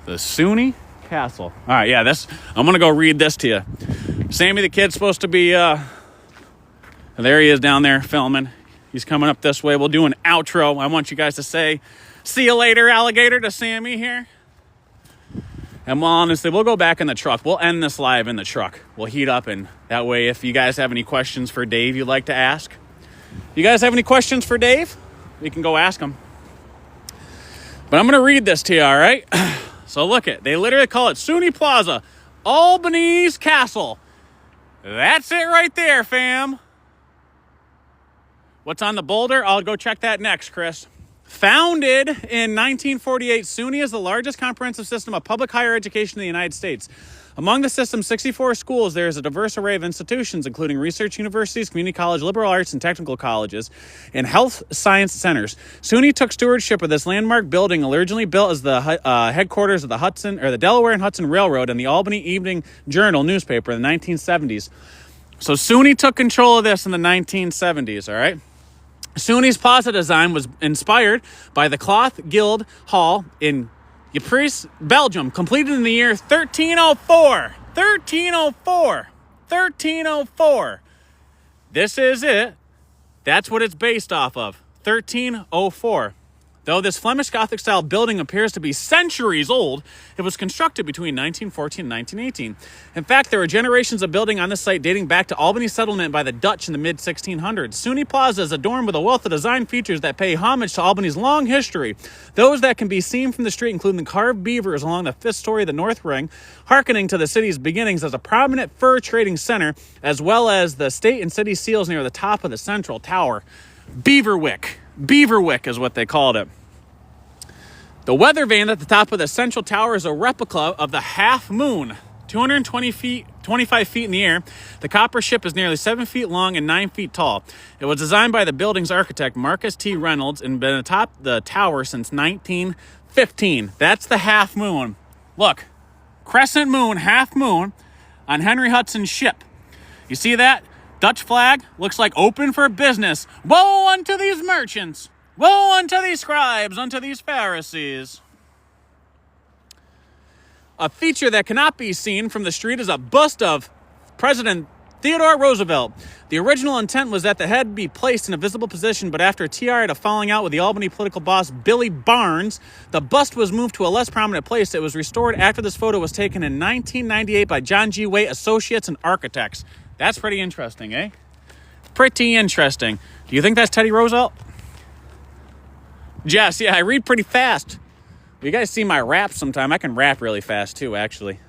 The SUNY Castle. All right, yeah, I'm going to go read this to you. Sammy the kid's supposed to be, there he is down there filming. He's coming up this way. We'll do an outro. I want you guys to say, see you later, alligator, to Sammy here. And well, honestly, we'll go back in the truck. We'll end this live in the truck. We'll heat up, and that way, if you guys have any questions for Dave you'd like to ask. You guys have any questions for Dave? You can go ask him. But I'm going to read this to you, all right? So look it. They literally call it SUNY Plaza, Albany's Castle. That's it right there, fam. What's on the boulder? I'll go check that next, Chris. Founded in 1948, SUNY is the largest comprehensive system of public higher education in the United States. Among the system's 64 schools, there is a diverse array of institutions, including research universities, community college, liberal arts and technical colleges, and health science centers. SUNY took stewardship of this landmark building, originally built as the headquarters of the Hudson, or the Delaware and Hudson Railroad, and the Albany Evening Journal newspaper in the 1970s. So SUNY took control of this in the 1970s, all right? SUNY's plaza design was inspired by the Cloth Guild Hall in Ypres, Belgium, completed in the year 1304. 1304. 1304. This is it. That's what it's based off of. 1304. Though this Flemish Gothic-style building appears to be centuries old, it was constructed between 1914 and 1918. In fact, there are generations of building on this site dating back to Albany's settlement by the Dutch in the mid-1600s. SUNY Plaza is adorned with a wealth of design features that pay homage to Albany's long history. Those that can be seen from the street include the carved beavers along the fifth story of the North Ring, hearkening to the city's beginnings as a prominent fur trading center, as well as the state and city seals near the top of the central tower. Beaverwick. Beaverwick is what they called it. The weather vane at the top of the central tower is a replica of the half moon, 25 feet in the air. The copper ship is nearly 7 feet long and 9 feet tall. It was designed by the building's architect, Marcus T. Reynolds, and been atop the tower since 1915. That's the half moon. Look, crescent moon, half moon on Henry Hudson's ship. You see that? Dutch flag looks like open for business. Woe unto these merchants. Woe unto these scribes, unto these Pharisees. A feature that cannot be seen from the street is a bust of President Theodore Roosevelt. The original intent was that the head be placed in a visible position, but after TR had a falling out with the Albany political boss Billy Barnes, the bust was moved to a less prominent place. It was restored after this photo was taken in 1998 by John G. Waite Associates and Architects. That's pretty interesting, eh? Pretty interesting. Do you think that's Teddy Roosevelt? Jess, yeah, I read pretty fast. You guys see my rap sometime. I can rap really fast too, actually.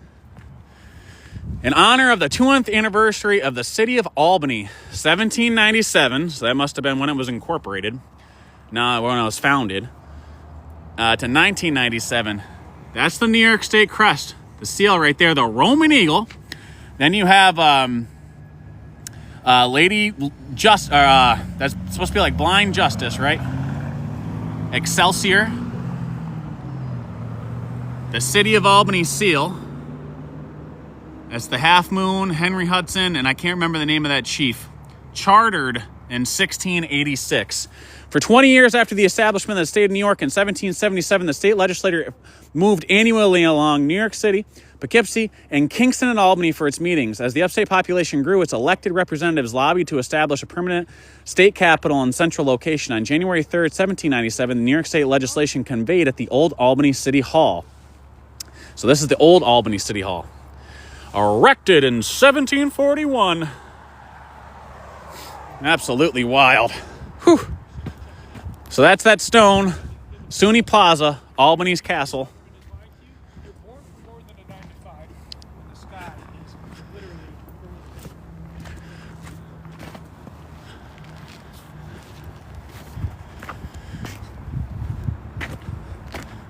In honor of the 200th anniversary of the city of Albany, 1797, so that must have been when it was incorporated, no, when it was founded, to 1997. That's the New York State crest, the seal right there, the Roman eagle. Then you have that's supposed to be like blind justice, right? Excelsior. The city of Albany seal. That's the Half Moon, Henry Hudson, and I can't remember the name of that chief. Chartered in 1686. For 20 years after the establishment of the state of New York in 1777, the state legislature moved annually along New York City, Poughkeepsie, and Kingston and Albany for its meetings. As the upstate population grew, its elected representatives lobbied to establish a permanent state capital and central location. On January 3rd, 1797, the New York State legislation convened at the Old Albany City Hall. So this is the Old Albany City Hall. Erected in 1741. Absolutely wild. Whew. So that's that stone. SUNY Plaza, Albany's castle.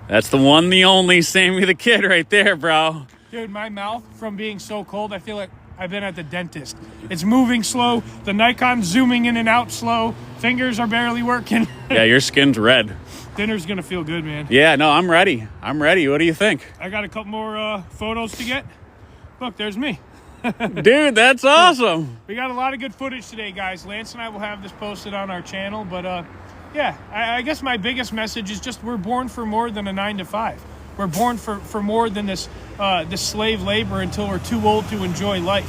That's the one, the only Sammy the Kid right there, bro. Dude, my mouth, from being so cold, I feel like I've been at the dentist. It's moving slow. The Nikon's zooming in and out slow. Fingers are barely working. Yeah, your skin's red. Dinner's going to feel good, man. Yeah, no, I'm ready. I'm ready. What do you think? I got a couple more photos to get. Look, there's me. Dude, that's awesome. We got a lot of good footage today, guys. Lance and I will have this posted on our channel. But, yeah, I guess my biggest message is just we're born for more than a 9-to-5. We're born for more than this slave labor until we're too old to enjoy life.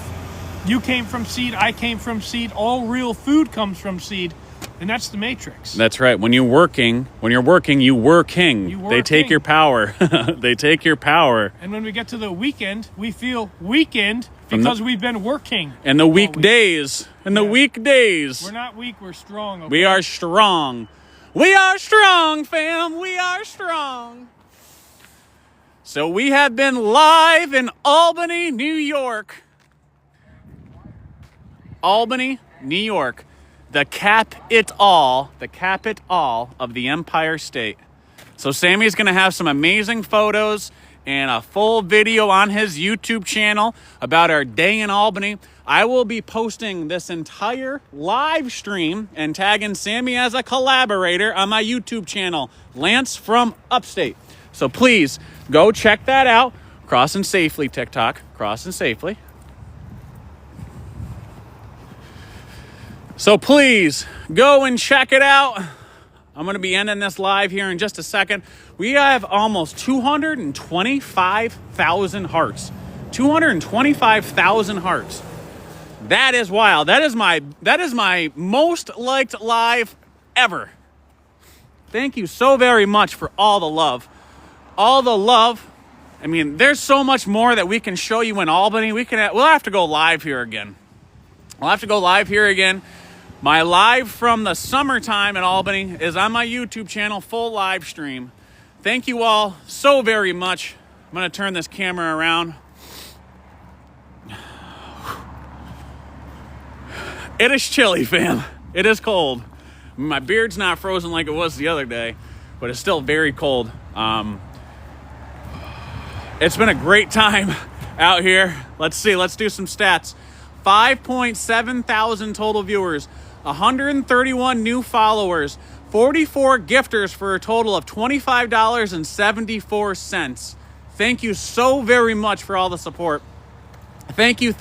You came from seed, I came from seed. All real food comes from seed, and that's the matrix. That's right. When you're working, you were king. They take your power. They take your power. And when we get to the weekend, we feel weakened because we've been working. And the weekdays. And the weekdays. We're not weak, we're strong. Okay? We are strong. We are strong, fam. We are strong. So we have been live in Albany, New York. Albany, New York. The capital of the Empire State. So Sammy's going to have some amazing photos and a full video on his YouTube channel about our day in Albany. I will be posting this entire live stream and tagging Sammy as a collaborator on my YouTube channel, Lance from Upstate. So please go check that out. Crossing Safely TikTok. Crossing Safely. So please go and check it out. I'm going to be ending this live here in just a second. We have almost 225,000 hearts. 225,000 hearts. That is wild. That is my most liked live ever. Thank you so very much for all the love. All the love. I mean, there's so much more that we can show you in Albany. We'll have to go live here again. My live from the summertime in Albany is on my YouTube channel, full live stream. Thank you all so very much. I'm going to turn this camera around. It is chilly, fam. It is cold. My beard's not frozen like it was the other day, but it's still very cold. It's been a great time out here. Let's see. Let's do some stats. 5.7 thousand total viewers. 131 new followers. 44 gifters for a total of $25.74. Thank you so very much for all the support. Thank you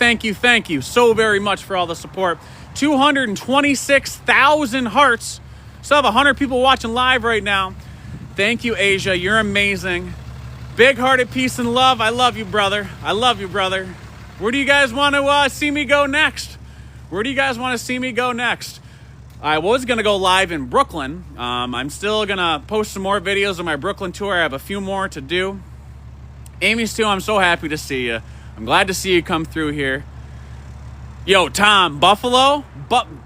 so very much for all the support. 226,000 hearts. Still have 100 people watching live right now. Thank you, Asia. You're amazing. Big-hearted peace and love. I love you, brother. I love you, brother. Where do you guys want to see me go next? Where do you guys want to see me go next? I was going to go live in Brooklyn. I'm still going to post some more videos of my Brooklyn tour. I have a few more to do. Amy Stu, I'm so happy to see you. I'm glad to see you come through here. Yo, Tom, Buffalo?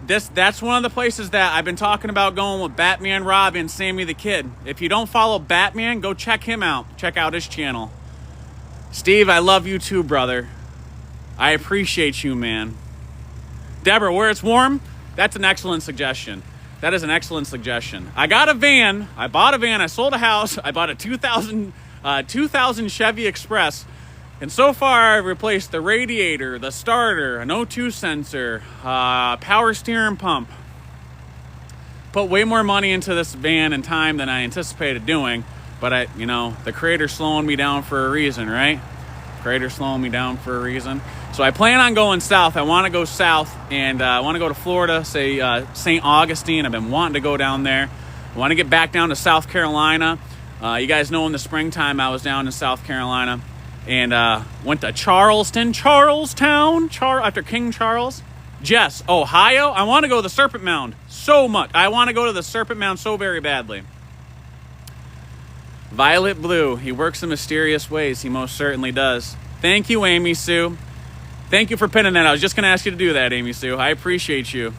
That's one of the places that I've been talking about going with Batman Rob and Sammy the Kid. If you don't follow Batman, go check him out. Check out his channel. Steve, I love you too, brother. I appreciate you, man. Deborah, where it's warm? That's an excellent suggestion. That is an excellent suggestion. I got a van. I bought a van. I sold a house. I bought a 2000 Chevy Express. And so far, I've replaced the radiator, the starter, an O2 sensor, power steering pump. Put way more money into this van and time than I anticipated doing. But the creator's slowing me down for a reason, right? Creator's slowing me down for a reason. So I plan on going south. I want to go south, and I want to go to Florida, say St. Augustine. I've been wanting to go down there. I want to get back down to South Carolina. You guys know in the springtime I was down in South Carolina and went to Charlestown, after King Charles. Jess, Ohio. I want to go to the Serpent Mound so much. I want to go to the Serpent Mound so very badly. Violet Blue, he works in mysterious ways. He most certainly does. Thank you, Amy Sue. Thank you for pinning that. I was just going to ask you to do that, Amy Sue. I appreciate you.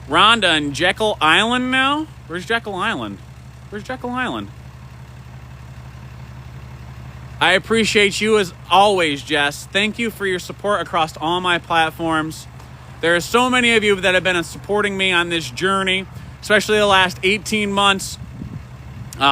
Rhonda in Jekyll Island now? Where's Jekyll Island? Where's Jekyll Island? I appreciate you as always, Jess. Thank you for your support across all my platforms. There are so many of you that have been supporting me on this journey, especially the last 18 months.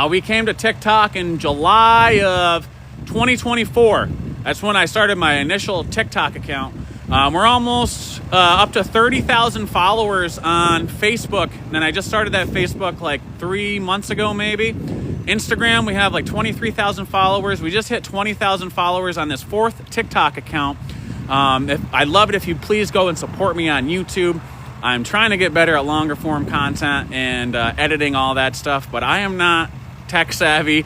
We came to TikTok in July of 2024. That's when I started my initial TikTok account. We're almost up to 30,000 followers on Facebook. And I just started that Facebook like 3 months ago, maybe. Instagram, we have like 23,000 followers. We just hit 20,000 followers on this 4th TikTok account. I'd love it if you please go and support me on YouTube. I'm trying to get better at longer form content and editing all that stuff, but I am not tech savvy.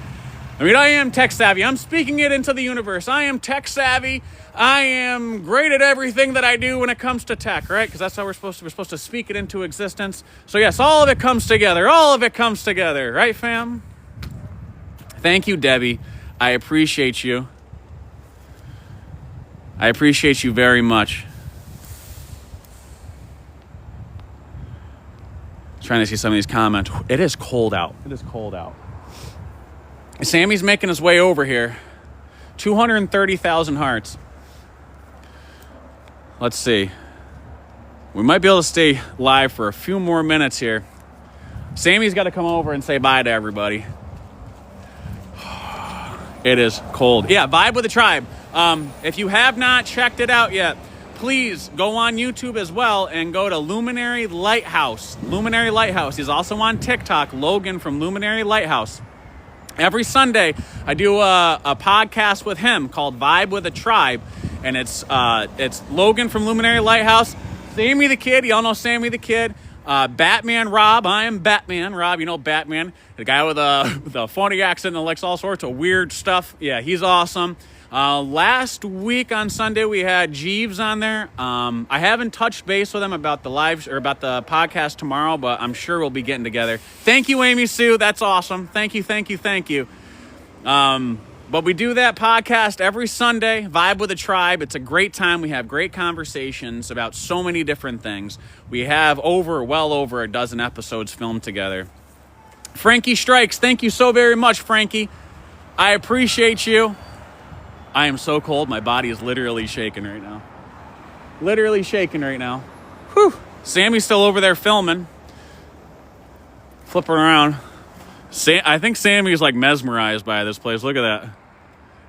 I mean, I am tech savvy. I'm speaking it into the universe. I am tech savvy. I am great at everything that I do when it comes to tech, right? Because that's how we're supposed to speak it into existence. So yes, all of it comes together. All of it comes together, right, fam? Thank you, Debbie. I appreciate you. I appreciate you very much. Trying to see some of these comments. It is cold out. It is cold out. Sammy's making his way over here. 230,000 hearts. Let's see. We might be able to stay live for a few more minutes here. Sammy's got to come over and say bye to everybody. It is cold. Yeah, Vibe with the Tribe. If you have not checked it out yet, please go on YouTube as well and go to Luminary Lighthouse. Luminary Lighthouse. He's also on TikTok. Logan from Luminary Lighthouse. Every Sunday, I do a podcast with him called Vibe with a Tribe, and it's Logan from Luminary Lighthouse, Sammy the Kid. Y'all know Sammy the Kid. Batman Rob. I am Batman Rob. You know Batman, the guy with a funny accent that likes all sorts of weird stuff. Yeah, he's awesome. Last week on Sunday we had Jeeves on there. I haven't touched base with him about the live or about the podcast tomorrow, but I'm sure we'll be getting together. Thank you, Amy Sue. That's awesome. Thank you. But we do that podcast every Sunday, Vibe with a Tribe. It's a great time. We have great conversations about so many different things. We have well over a dozen episodes filmed together. Frankie Strikes, thank you so very much, Frankie. I appreciate you. I am so cold. My body is literally shaking right now. Whew. Sammy's still over there filming. Flipping around. I think Sammy's like mesmerized by this place. Look at that.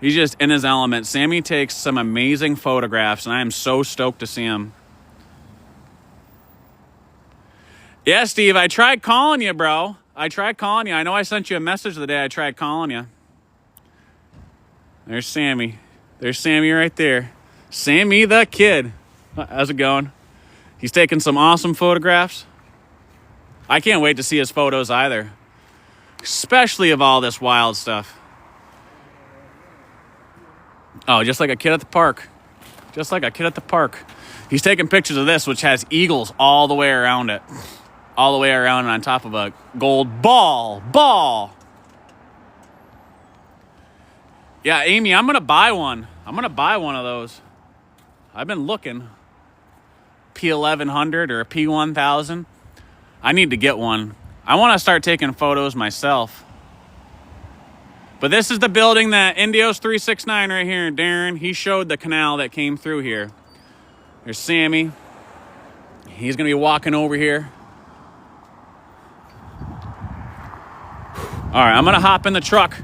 He's just in his element. Sammy takes some amazing photographs, and I am so stoked to see him. Yeah, Steve, I tried calling you, bro. I know I sent you a message the day I tried calling you. There's Sammy. There's Sammy right there. Sammy the Kid. How's it going? He's taking some awesome photographs. I can't wait to see his photos either. Especially of all this wild stuff. Oh, just like a kid at the park. Just like a kid at the park. He's taking pictures of this, which has eagles all the way around it. All the way around and on top of a gold ball. Yeah, Amy, I'm going to buy one. I'm going to buy one of those. I've been looking. P1100 or a P1000. I need to get one. I want to start taking photos myself. But this is the building that Indios 369 right here. Darren, he showed the canal that came through here. There's Sammy. He's going to be walking over here. All right, I'm going to hop in the truck.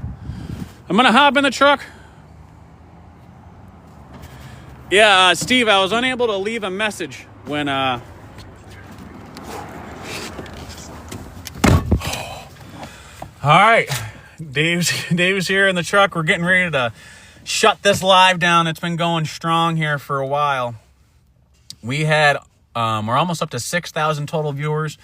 Yeah, Steve, I was unable to leave a message when... All right, Dave's here in the truck. We're getting ready to shut this live down. It's been going strong here for a while. We had, we're almost up to 6,000 total viewers,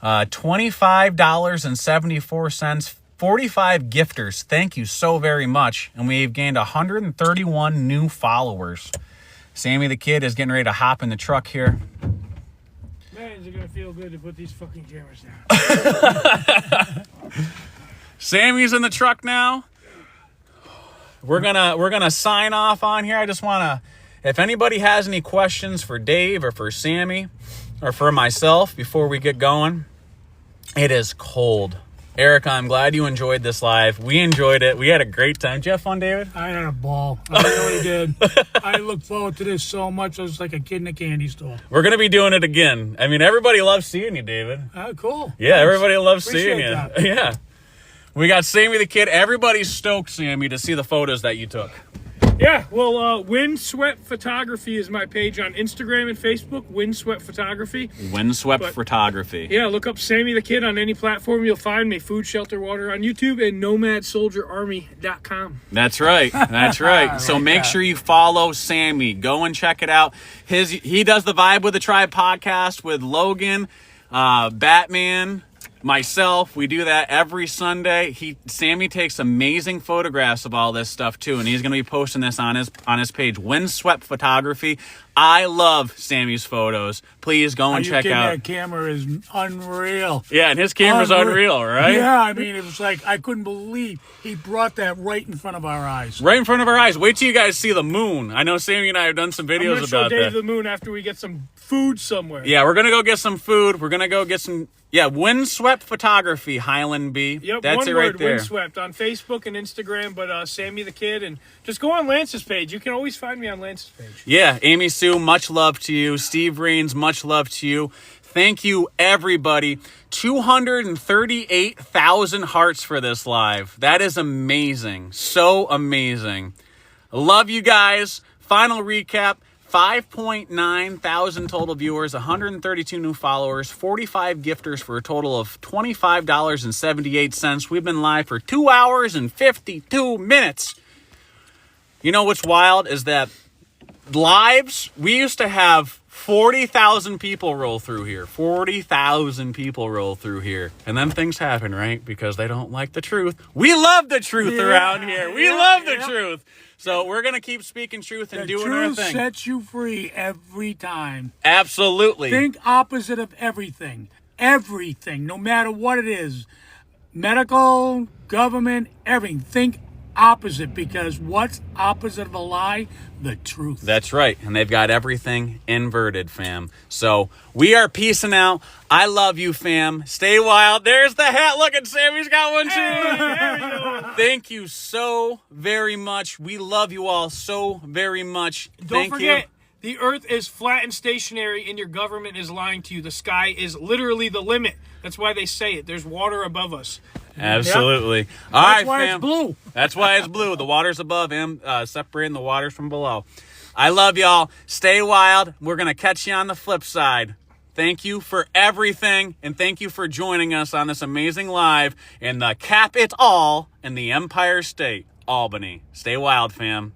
$25.74, 45 gifters. Thank you so very much. And we've gained 131 new followers. Sammy the Kid is getting ready to hop in the truck here. Man, is it gonna feel good to put these fucking cameras down? Sammy's in the truck now. We're gonna sign off on here. I just wanna, if anybody has any questions for Dave or for Sammy or for myself before we get going, it is cold. Erica, I'm glad you enjoyed this live. We enjoyed it. We had a great time. Did you have fun, David? I had a ball. I really did. I look forward to this so much. I was like a kid in a candy store. We're going to be doing it again. I mean, everybody loves seeing you, David. Cool. Yeah, everybody loves Appreciate seeing you. that. Yeah. We got Sammy the Kid. Everybody's stoked, Sammy, to see the photos that you took. Yeah, well, Windswept Photography is my page on Instagram and Facebook, Windswept Photography. Windswept Photography. Yeah, look up Sammy the Kid on any platform. You'll find me. Food, Shelter, Water on YouTube and NomadSoldierArmy.com. That's right. That's right. So make sure you follow Sammy. Go and check it out. He does the Vibe with the Tribe podcast with Logan, Batman, myself. We do that every Sunday. Sammy takes amazing photographs of all this stuff too, and he's going to be posting this on his page, Windswept Photography. I love Sammy's photos. Please go and check out. That camera is unreal. Yeah, and his camera's unreal, right? Yeah, I mean, it was like I couldn't believe he brought that right in front of our eyes. Right in front of our eyes. Wait till you guys see the moon. I know Sammy and I have done some videos I'm gonna show about Dave that. the moon after we get some food somewhere. Yeah, we're gonna go get some food. We're gonna go get some. Yeah, Windswept Photography, Highland B. Yep, that's one it word, right there. Windswept on Facebook and Instagram. But Sammy the Kid, and just go on Lance's page. You can always find me on Lance's page. Yeah, Amy Sue, much love to you. Steve Rains, much love to you. Thank you, everybody. 238,000 hearts for this live. That is amazing. So amazing. Love you guys. Final recap. 5.9 thousand total viewers, 132 new followers, 45 gifters for a total of $25.78. We've been live for 2 hours and 52 minutes. You know what's wild is that lives, we used to have 40,000 people roll through here. 40,000 people roll through here. And then things happen, right? Because they don't like the truth. We love the truth around here. We love the truth. So we're going to keep speaking truth and doing our thing. The truth sets you free every time. Absolutely. Think opposite of everything. Everything, no matter what it is. Medical, government, everything. Think opposite, because what's opposite of a lie? The truth. That's right. And they've got everything inverted, fam. So we are peacing out. I love you, fam. Stay wild. There's the hat. Look at Sammy's got one too. There we go. Thank you so very much. We love you all so very much. Don't forget, the earth is flat and stationary, and your government is lying to you. The sky is literally the limit. That's why they say it. There's water above us. Absolutely. Yep. All right, That's why fam. it's blue. That's why it's blue. The water's above him, separating the waters from below. I love y'all. Stay wild. We're going to catch you on the flip side. Thank you for everything, and thank you for joining us on this amazing live in the cap it all in the Empire State, Albany. Stay wild, fam.